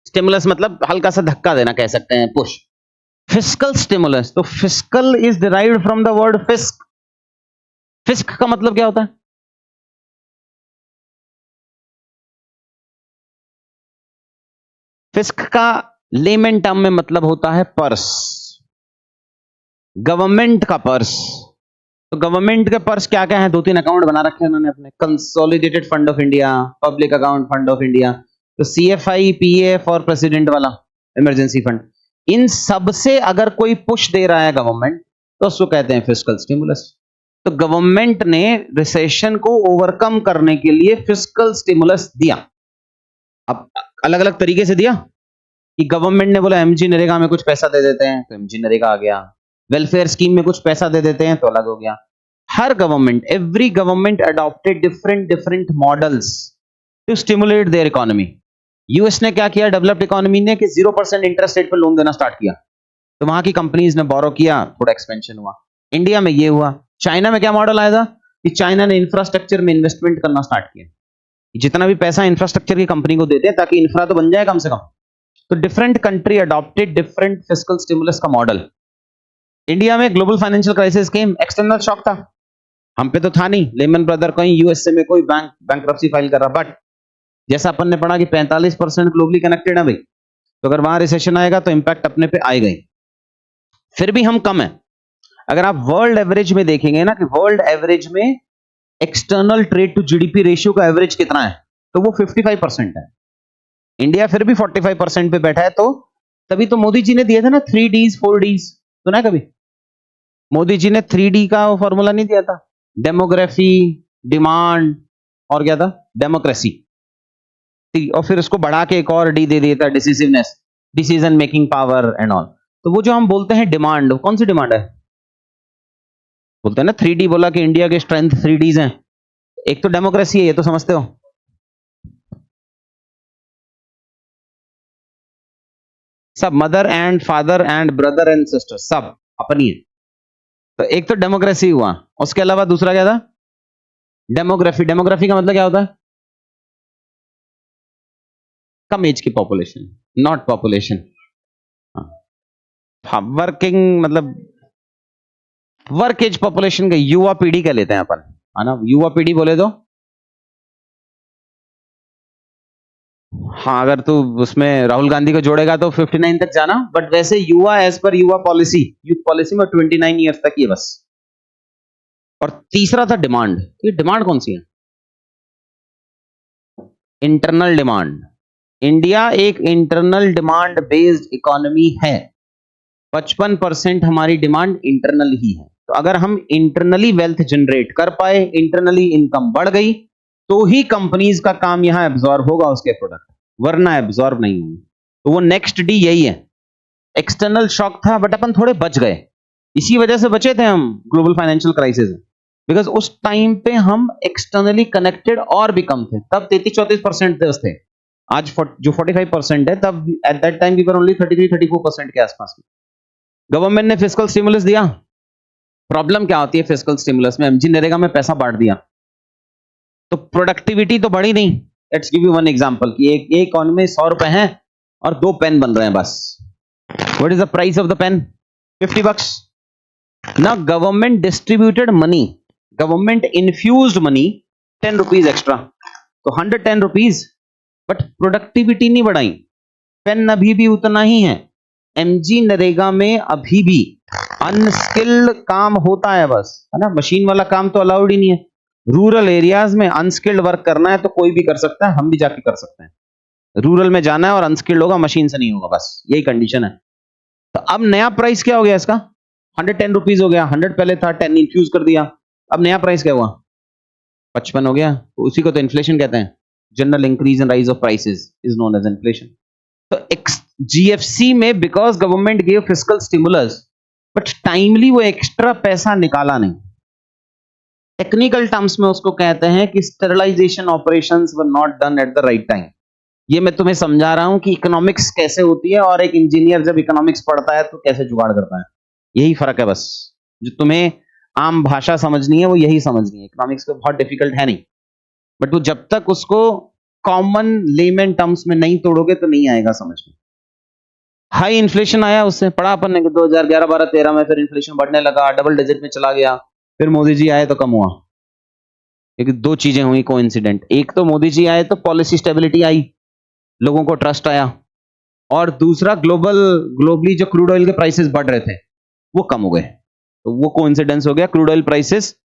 स्टिमुलस मतलब हल्का सा धक्का देना, कह सकते हैं पुश। फिस्कल स्टिमुलस, तो fiscal is derived from the word fisc. Fisc का मतलब क्या होता है? फिस्क का लेमन टर्म में मतलब होता है पर्स, गवर्नमेंट का पर्स। तो गवर्नमेंट के पर्स क्या क्या है? 2-3 अकाउंट बना रखे हैं उन्होंने अपने, consolidated fund of India, public account fund of India, तो सीएफआई, पीएफ और प्रेसिडेंट वाला इमरजेंसी फंड। इन सब से अगर कोई पुश दे रहा है गवर्नमेंट, तो उसको कहते हैं फिस्कल स्टिमुलस। तो गवर्नमेंट ने रिसेशन को ओवरकम करने के लिए फिस्कल स्टिमुलस दिया। अब अलग अलग तरीके से दिया कि गवर्नमेंट ने बोला एमजी नरेगा में कुछ पैसा दे देते हैं, तो एमजी नरेगा आ गया। वेलफेयर स्कीम में कुछ पैसा दे देते हैं तो अलग हो गया। हर government, every government adopted different models to stimulate their economy. US ने क्या किया, डेवलप्ड इकोनॉमी ने, कि 0% इंटरेस्ट रेट पर लोन देना स्टार्ट किया, तो वहां की कंपनीज ने बोरो किया, थोड़ा एक्सपेंशन हुआ। इंडिया में ये हुआ। चाइना में क्या मॉडल आया था कि चाइना ने इंफ्रास्ट्रक्चर में इन्वेस्टमेंट करना स्टार्ट किया, जितना भी पैसा इंफ्रास्ट्रक्चर की कंपनी को देते हैं ताकि इंफ्रा तो बन जाए कम से कम। तो different country adopted different fiscal stimulus का मॉडल। इंडिया में ग्लोबल फाइनेंशियल क्राइसिस केम, एक्सटर्नल शॉक था, हम पे तो था नहीं, लेमन ब्रदर कहीं यूएसए में कोई बैंक्रप्सी फाइल कर रहा, बट जैसा अपन ने पढ़ा कि 45% ग्लोबली कनेक्टेड है भाई, तो अगर वहां रिसेशन आएगा तो इंपैक्ट अपने पे आएगा ही। फिर भी हम कम है। अगर आप वर्ल्ड एवरेज में देखेंगे ना, कि वर्ल्ड एवरेज में external trade to GDP ratio का एवरेज कितना है, तो वो 55% है। इंडिया फिर भी 45% पे बैठा है। तो तभी तो मोदी जी ने दिए थे ना 3Ds 4Ds, सुना है कभी? मोदी जी ने 3D का वो फॉर्मूला नहीं दिया था, डेमोग्राफी, डिमांड और क्या था, डेमोक्रेसी, और फिर उसको बढ़ा के एक और डी दे दिया था, decisiveness, decision making power and all. तो वो जो हम बोलते हैं डिमांड, कौन सी डिमांड है? बोलते हैं ना 3D, बोला कि इंडिया के स्ट्रेंथ 3Ds हैं, एक तो डेमोक्रेसी है, ये तो समझते हो। सब mother and father and brother and sister सब अपनी है। तो एक तो डेमोक्रेसी हुआ, उसके अलावा दूसरा क्या था, डेमोग्राफी। डेमोग्राफी का मतलब क्या होता है? कम एज की पॉपुलेशन, नॉट पॉपुलेशन। हाँ, वर्किंग मतलब वर्क एज पॉपुलेशन का युवा पीढ़ी का लेते हैं अपन, है ना, युवा पीढ़ी बोले तो। हाँ, अगर तू उसमें राहुल गांधी को जोड़ेगा तो 59 तक जाना, बट वैसे युवा एज पर युवा पॉलिसी, यूथ पॉलिसी में 29 ईयर्स तक ही है बस। और तीसरा था डिमांड। ये डिमांड कौन सी है? Internal demand. इंडिया एक इंटरनल डिमांड बेस्ड इकोनॉमी है, 55% हमारी डिमांड इंटरनल ही है। तो अगर हम इंटरनली वेल्थ जनरेट कर पाए, इंटरनली इनकम बढ़ गई, तो ही कंपनीज का काम यहां एब्जॉर्ब होगा उसके प्रोडक्ट, वरना एब्जॉर्ब नहीं होंगे। तो वो नेक्स्ट डी यही है। एक्सटर्नल शॉक था बट अपन थोड़े बच गए, इसी वजह से बचे थे हम ग्लोबल फाइनेंशियल क्राइसिस में। बिकॉज उस टाइम पे हम एक्सटर्नली कनेक्टेड और भी कम थे, तब 33-34% देश थे। आज जो 45% है, तब at that time we were only 33-34% के आसपास में। गवर्नमेंट ने फिस्कल स्टिमुलस दिया। प्रॉब्लम क्या होती है फिस्कल स्टिमुलस में? एमजी नरेगा में पैसा बांट दिया तो प्रोडक्टिविटी तो बढ़ी नहीं। Let's give you one example कि एक इकोनॉमी में 100 रुपए हैं और 2 पेन बन रहे हैं बस। What is the price of the pen? 50 bucks। ना government distributed money, government infused money 10 rupees extra, तो 110 रुपीज, बट प्रोडक्टिविटी नहीं बढ़ाई। पेन अभी भी उतना ही है। एमजी नरेगा में अभी भी अनस्किल्ड काम होता है बस, है ना, मशीन वाला काम तो अलाउड ही नहीं है। रूरल एरियाज में अनस्किल्ड वर्क करना है तो कोई भी कर सकता है, हम भी जाके कर सकते हैं। रूरल में जाना है और अनस्किल्ड होगा, मशीन से नहीं होगा, बस यही कंडीशन है। तो अब नया प्राइस क्या हो गया इसका? 110 रुपीज हो गया। 100 पहले था, 10 इंफ्यूज कर दिया। अब नया प्राइस क्या हुआ? 55 हो गया। तो उसी को तो इन्फ्लेशन कहते हैं। General increase and rise of prices is known as inflation. तो जीएफसी में because government give fiscal stimulus but timely वो एक्स्ट्रा पैसा निकाला नहीं। टेक्निकल टर्म्स में उसको कहते हैं कि sterilisation operations were not done at the right time. ये मैं तुम्हें समझा रहा हूं कि इकोनॉमिक्स कैसे होती है और एक इंजीनियर जब इकोनॉमिक्स पढ़ता है तो कैसे जुगाड़ करता है। यही फर्क है बस। जो तुम्हें आम भाषा समझनी है वो यही समझनी है। इकोनॉमिक्स तो बहुत डिफिकल्ट है नहीं, बट वो जब तक उसको कॉमन लेमन टर्म्स में नहीं तोड़ोगे तो नहीं आएगा समझ में। हाई इन्फ्लेशन आया, उससे पढ़ा अपन ने कि 2011, 12, 13 में फिर इन्फ्लेशन बढ़ने लगा, डबल डिजिट में चला गया। फिर मोदी जी आए तो कम हुआ। क्योंकि दो चीजें हुई कोइंसिडेंट। एक तो मोदी जी आए तो पॉलिसी स्टेबिलिटी आई, लोगों को ट्रस्ट आया, और दूसरा ग्लोबली जो क्रूड ऑयल के प्राइसेस बढ़ रहे थे वो कम हो गए। तो वो कोइंसिडेंस हो गया, क्रूड ऑयल प्राइसेस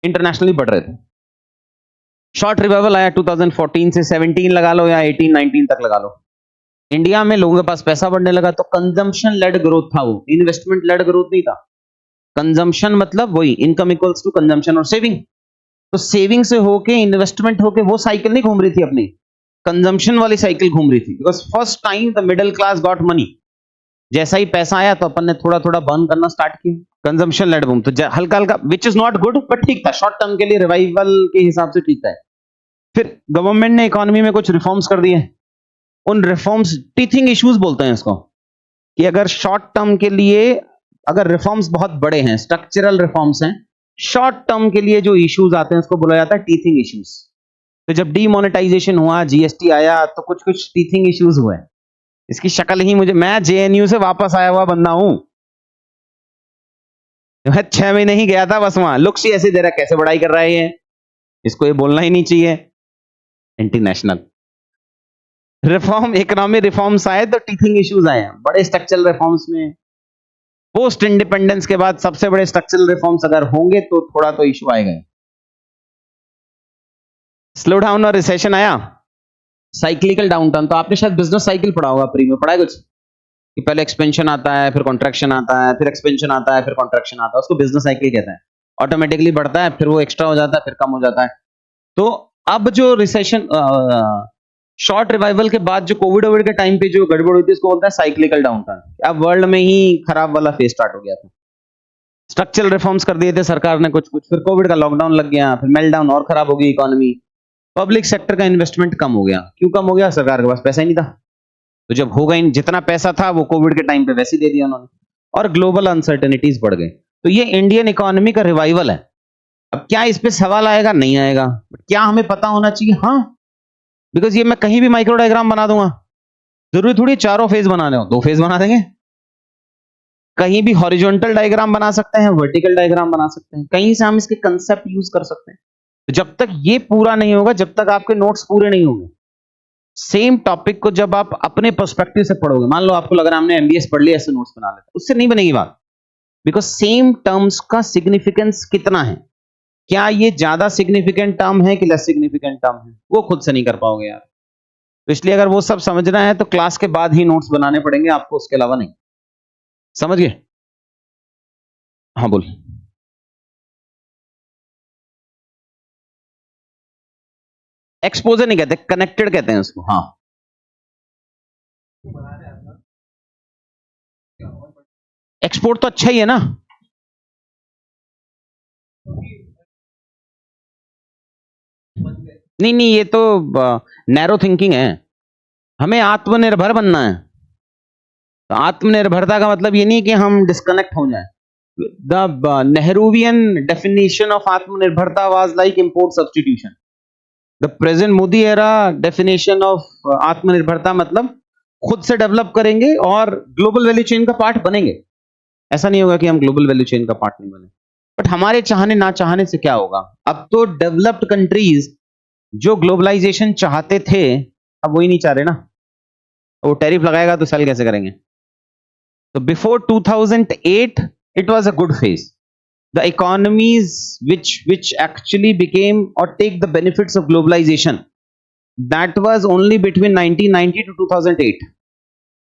इंटरनेशनली बढ़ रहे थे। शॉर्ट रिवाइवल आया 2014 से 17 लगा लो या 18, 19 तक लगा लो। इंडिया में लोगों के पास पैसा बढ़ने लगा तो कंजम्पशन लेड ग्रोथ था, वो इन्वेस्टमेंट लेड ग्रोथ नहीं था। कंजम्पशन मतलब वही इनकम इक्वल्स टू कंजम्पशन और सेविंग। तो सेविंग से होके इन्वेस्टमेंट होके वो साइकिल नहीं घूम रही थी, अपनी कंजम्पशन वाली साइकिल घूम रही थी। Because first time the middle class got money. जैसा ही पैसा आया तो अपन ने थोड़ा थोड़ा बर्न करना स्टार्ट किया, कंजम्पशन लेड बूम। तो हल्का हल्का, which is not good but ठीक था, शॉर्ट टर्म के लिए रिवाइवल के हिसाब से ठीक था। फिर गवर्नमेंट ने इकोनॉमी में कुछ रिफॉर्म्स कर दिए। उन रिफॉर्म्स, टीथिंग इश्यूज बोलते हैं इसको, कि अगर शॉर्ट टर्म के लिए अगर रिफॉर्म्स बहुत बड़े हैं, स्ट्रक्चरल रिफॉर्म्स हैं, शॉर्ट टर्म के लिए जो इश्यूज आते हैं उसको बोला जाता है टीथिंग इश्यूज। तो जब डीमोनेटाइजेशन हुआ, जीएसटी आया, तो कुछ कुछ टीथिंग इश्यूज हुए। इसकी शक्ल ही मुझे, मैं जेएनयू से वापस आया हुआ बंदा हूं, मैं 6 महीने ही गया था बस। वहां लुक्स ही ऐसे दे रहा, कैसे बड़ाई कर रहा है ये, इसको ये बोलना ही नहीं चाहिए। इंटरनेशनल रिफॉर्म, इकोनॉमिक रिफॉर्म्स आए तो टीथिंग इश्यूज आए, बड़े स्ट्रक्चरल रिफॉर्म्स में। पोस्ट इंडिपेंडेंस के बाद सबसे बड़े स्ट्रक्चरल रिफॉर्म्स अगर होंगे तो थोड़ा तो इश्यू आएगा। स्लो डाउन और रिसेशन आया, साइक्लिकल डाउनटर्न। तो आपने शायद बिजनेस साइकिल पढ़ा होगा, प्री में पढ़ा है कुछ, कि पहले एक्सपेंशन आता है, फिर कॉन्ट्रैक्शन आता है, फिर एक्सपेंशन आता है, फिर कॉन्ट्रैक्शन आता है। उसको बिजनेस साइकिल कहते हैं। ऑटोमेटिकली बढ़ता है, फिर वो एक्स्ट्रा हो जाता है, फिर कम हो जाता है। तो अब जो रिसेशन, शॉर्ट रिवाइवल के बाद जो कोविड ओविड के टाइम पे जो गड़बड़ हुई थी उसको बोलते हैं साइक्लिकल डाउनटर्न। अब वर्ल्ड में ही खराब वाला फेज स्टार्ट हो गया था। स्ट्रक्चरल रिफॉर्म्स कर दिए थे सरकार ने कुछ कुछ, फिर कोविड का लॉकडाउन लग गया, फिर मेल्टडाउन और खराब हो गई इकोनॉमी। पब्लिक सेक्टर का इन्वेस्टमेंट कम हो गया। क्यों कम हो गया? सरकार के पास पैसा ही नहीं था। तो जब होगा, जितना पैसा था वो कोविड के टाइम पे वैसे ही दे दिया उन्होंने, और ग्लोबल अनसर्टेनिटीज बढ़ गए। तो ये इंडियन इकोनॉमी का रिवाइवल है। अब क्या इस पे सवाल आएगा? नहीं आएगा, बट क्या हमें पता होना चाहिए? हाँ, बिकॉज ये मैं कहीं भी माइक्रो डायग्राम बना दूंगा, जरूरी थोड़ी चारों फेज बनाने हो, 2 फेज बना देंगे। कहीं भी हॉरिजॉन्टल डायग्राम बना सकते हैं, वर्टिकल डायग्राम बना सकते हैं, कहीं से हम इसके कंसेप्ट यूज कर सकते हैं। तो जब तक ये पूरा नहीं होगा, जब तक आपके नोट्स पूरे नहीं होंगे, सेम टॉपिक को जब आप अपने पर्सपेक्टिव से पढ़ोगे, मान लो आपको लग रहा है हमने एमबीएस पढ़ लिया, ऐसे नोट्स बना लेते, उससे नहीं बनेगी बात। बिकॉज सेम टर्म्स का सिग्निफिकेंस कितना है, क्या ये ज्यादा सिग्निफिकेंट टर्म है कि लेस सिग्निफिकेंट टर्म है, वो खुद से नहीं कर पाओगे यार। तो इसलिए अगर वो सब समझना है तो क्लास के बाद ही नोट्स बनाने पड़ेंगे आपको, उसके अलावा नहीं। समझ गए? हाँ बोल। एक्सपोजर नहीं कहते, कनेक्टेड कहते हैं उसको। हाँ, एक्सपोर्ट तो अच्छा ही है ना। नहीं नहीं, ये तो नैरो थिंकिंग है। हमें आत्मनिर्भर बनना है। तो आत्मनिर्भरता का मतलब ये नहीं कि हम डिस्कनेक्ट हो जाएं। द नेहरूवियन डेफिनेशन ऑफ आत्मनिर्भरता was like import substitution. The present Modi era definition of आत्मनिर्भरता मतलब खुद से डेवलप करेंगे और ग्लोबल वैल्यू चेन का पार्ट बनेंगे। ऐसा नहीं होगा कि हम ग्लोबल वैल्यू चेन का पार्ट नहीं बने, बट हमारे चाहने ना चाहने से क्या होगा। अब तो डेवलप्ड कंट्रीज जो ग्लोबलाइजेशन चाहते थे, अब वही नहीं चाह रहे ना। वो टैरिफ लगाएगा तो सेल कैसे करेंगे। तो before 2008 it was a good phase. The economies which actually became or take the benefits of globalization, that was only between 1990 to 2008.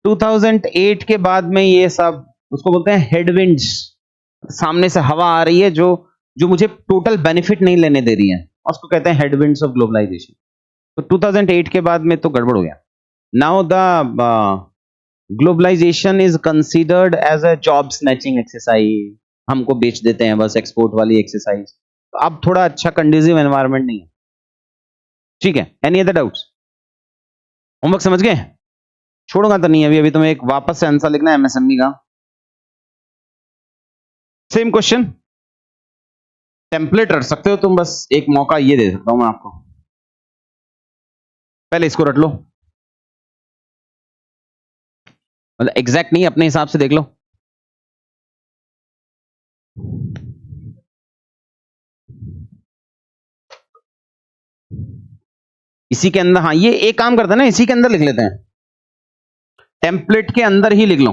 2008 के बाद में ये सब उसको बोलते हैं हेडविंड्स। सामने से हवा आ रही है जो जो मुझे टोटल बेनिफिट नहीं लेने दे रही है, उसको कहते हैं हेडविंड्स ऑफ ग्लोबलाइजेशन। तो 2008 के बाद में तो गड़बड़ हो गया। Now the globalisation is considered as a job snatching exercise. हमको बेच देते हैं बस, एक्सपोर्ट वाली एक्सरसाइज। अब थोड़ा अच्छा कंडीसिव एनवायरनमेंट नहीं है। ठीक है, एनी अदर डाउट्स? होमवर्क समझ गए? छोड़ूंगा तो नहीं अभी, अभी तुम्हें एक वापस से आंसर लिखना है एमएसएमई का। सेम क्वेश्चन, टेम्पलेट रट सकते हो तुम, बस एक मौका ये दे सकता हूं मैं आपको। पहले इसको रट लो, मतलब एग्जैक्ट नहीं, अपने हिसाब से देख लो। इसी के अंदर, हाँ ये एक काम करते हैं ना, इसी के अंदर लिख लेते हैं, टेम्पलेट के अंदर ही लिख लो।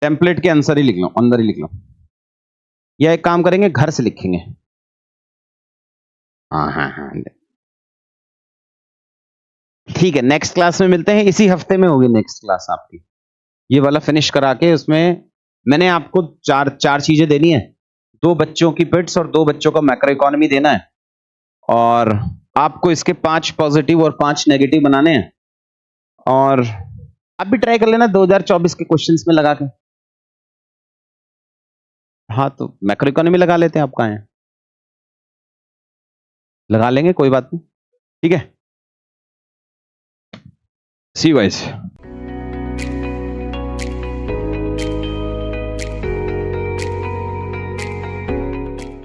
टेम्पलेट के आंसर ही लिख लो, अंदर ही लिख लो, या एक काम करेंगे घर से लिखेंगे। हाँ हाँ हाँ ठीक है, नेक्स्ट क्लास में मिलते हैं। इसी हफ्ते में होगी नेक्स्ट क्लास आपकी। ये वाला फिनिश करा के उसमें मैंने आपको चार चीजें देनी है। 2 बच्चों की पिट्स और 2 बच्चों का मैक्रो इकोनॉमी देना है, और आपको इसके 5 पॉजिटिव और 5 नेगेटिव बनाने हैं। और आप भी ट्राई कर लेना 2024 के क्वेश्चंस में लगा के। हाँ तो मैक्रो इकोनॉमी लगा लेते हैं, आप कहाँ हैं? लगा लेंगे, कोई बात नहीं। ठीक है, सी वाइज।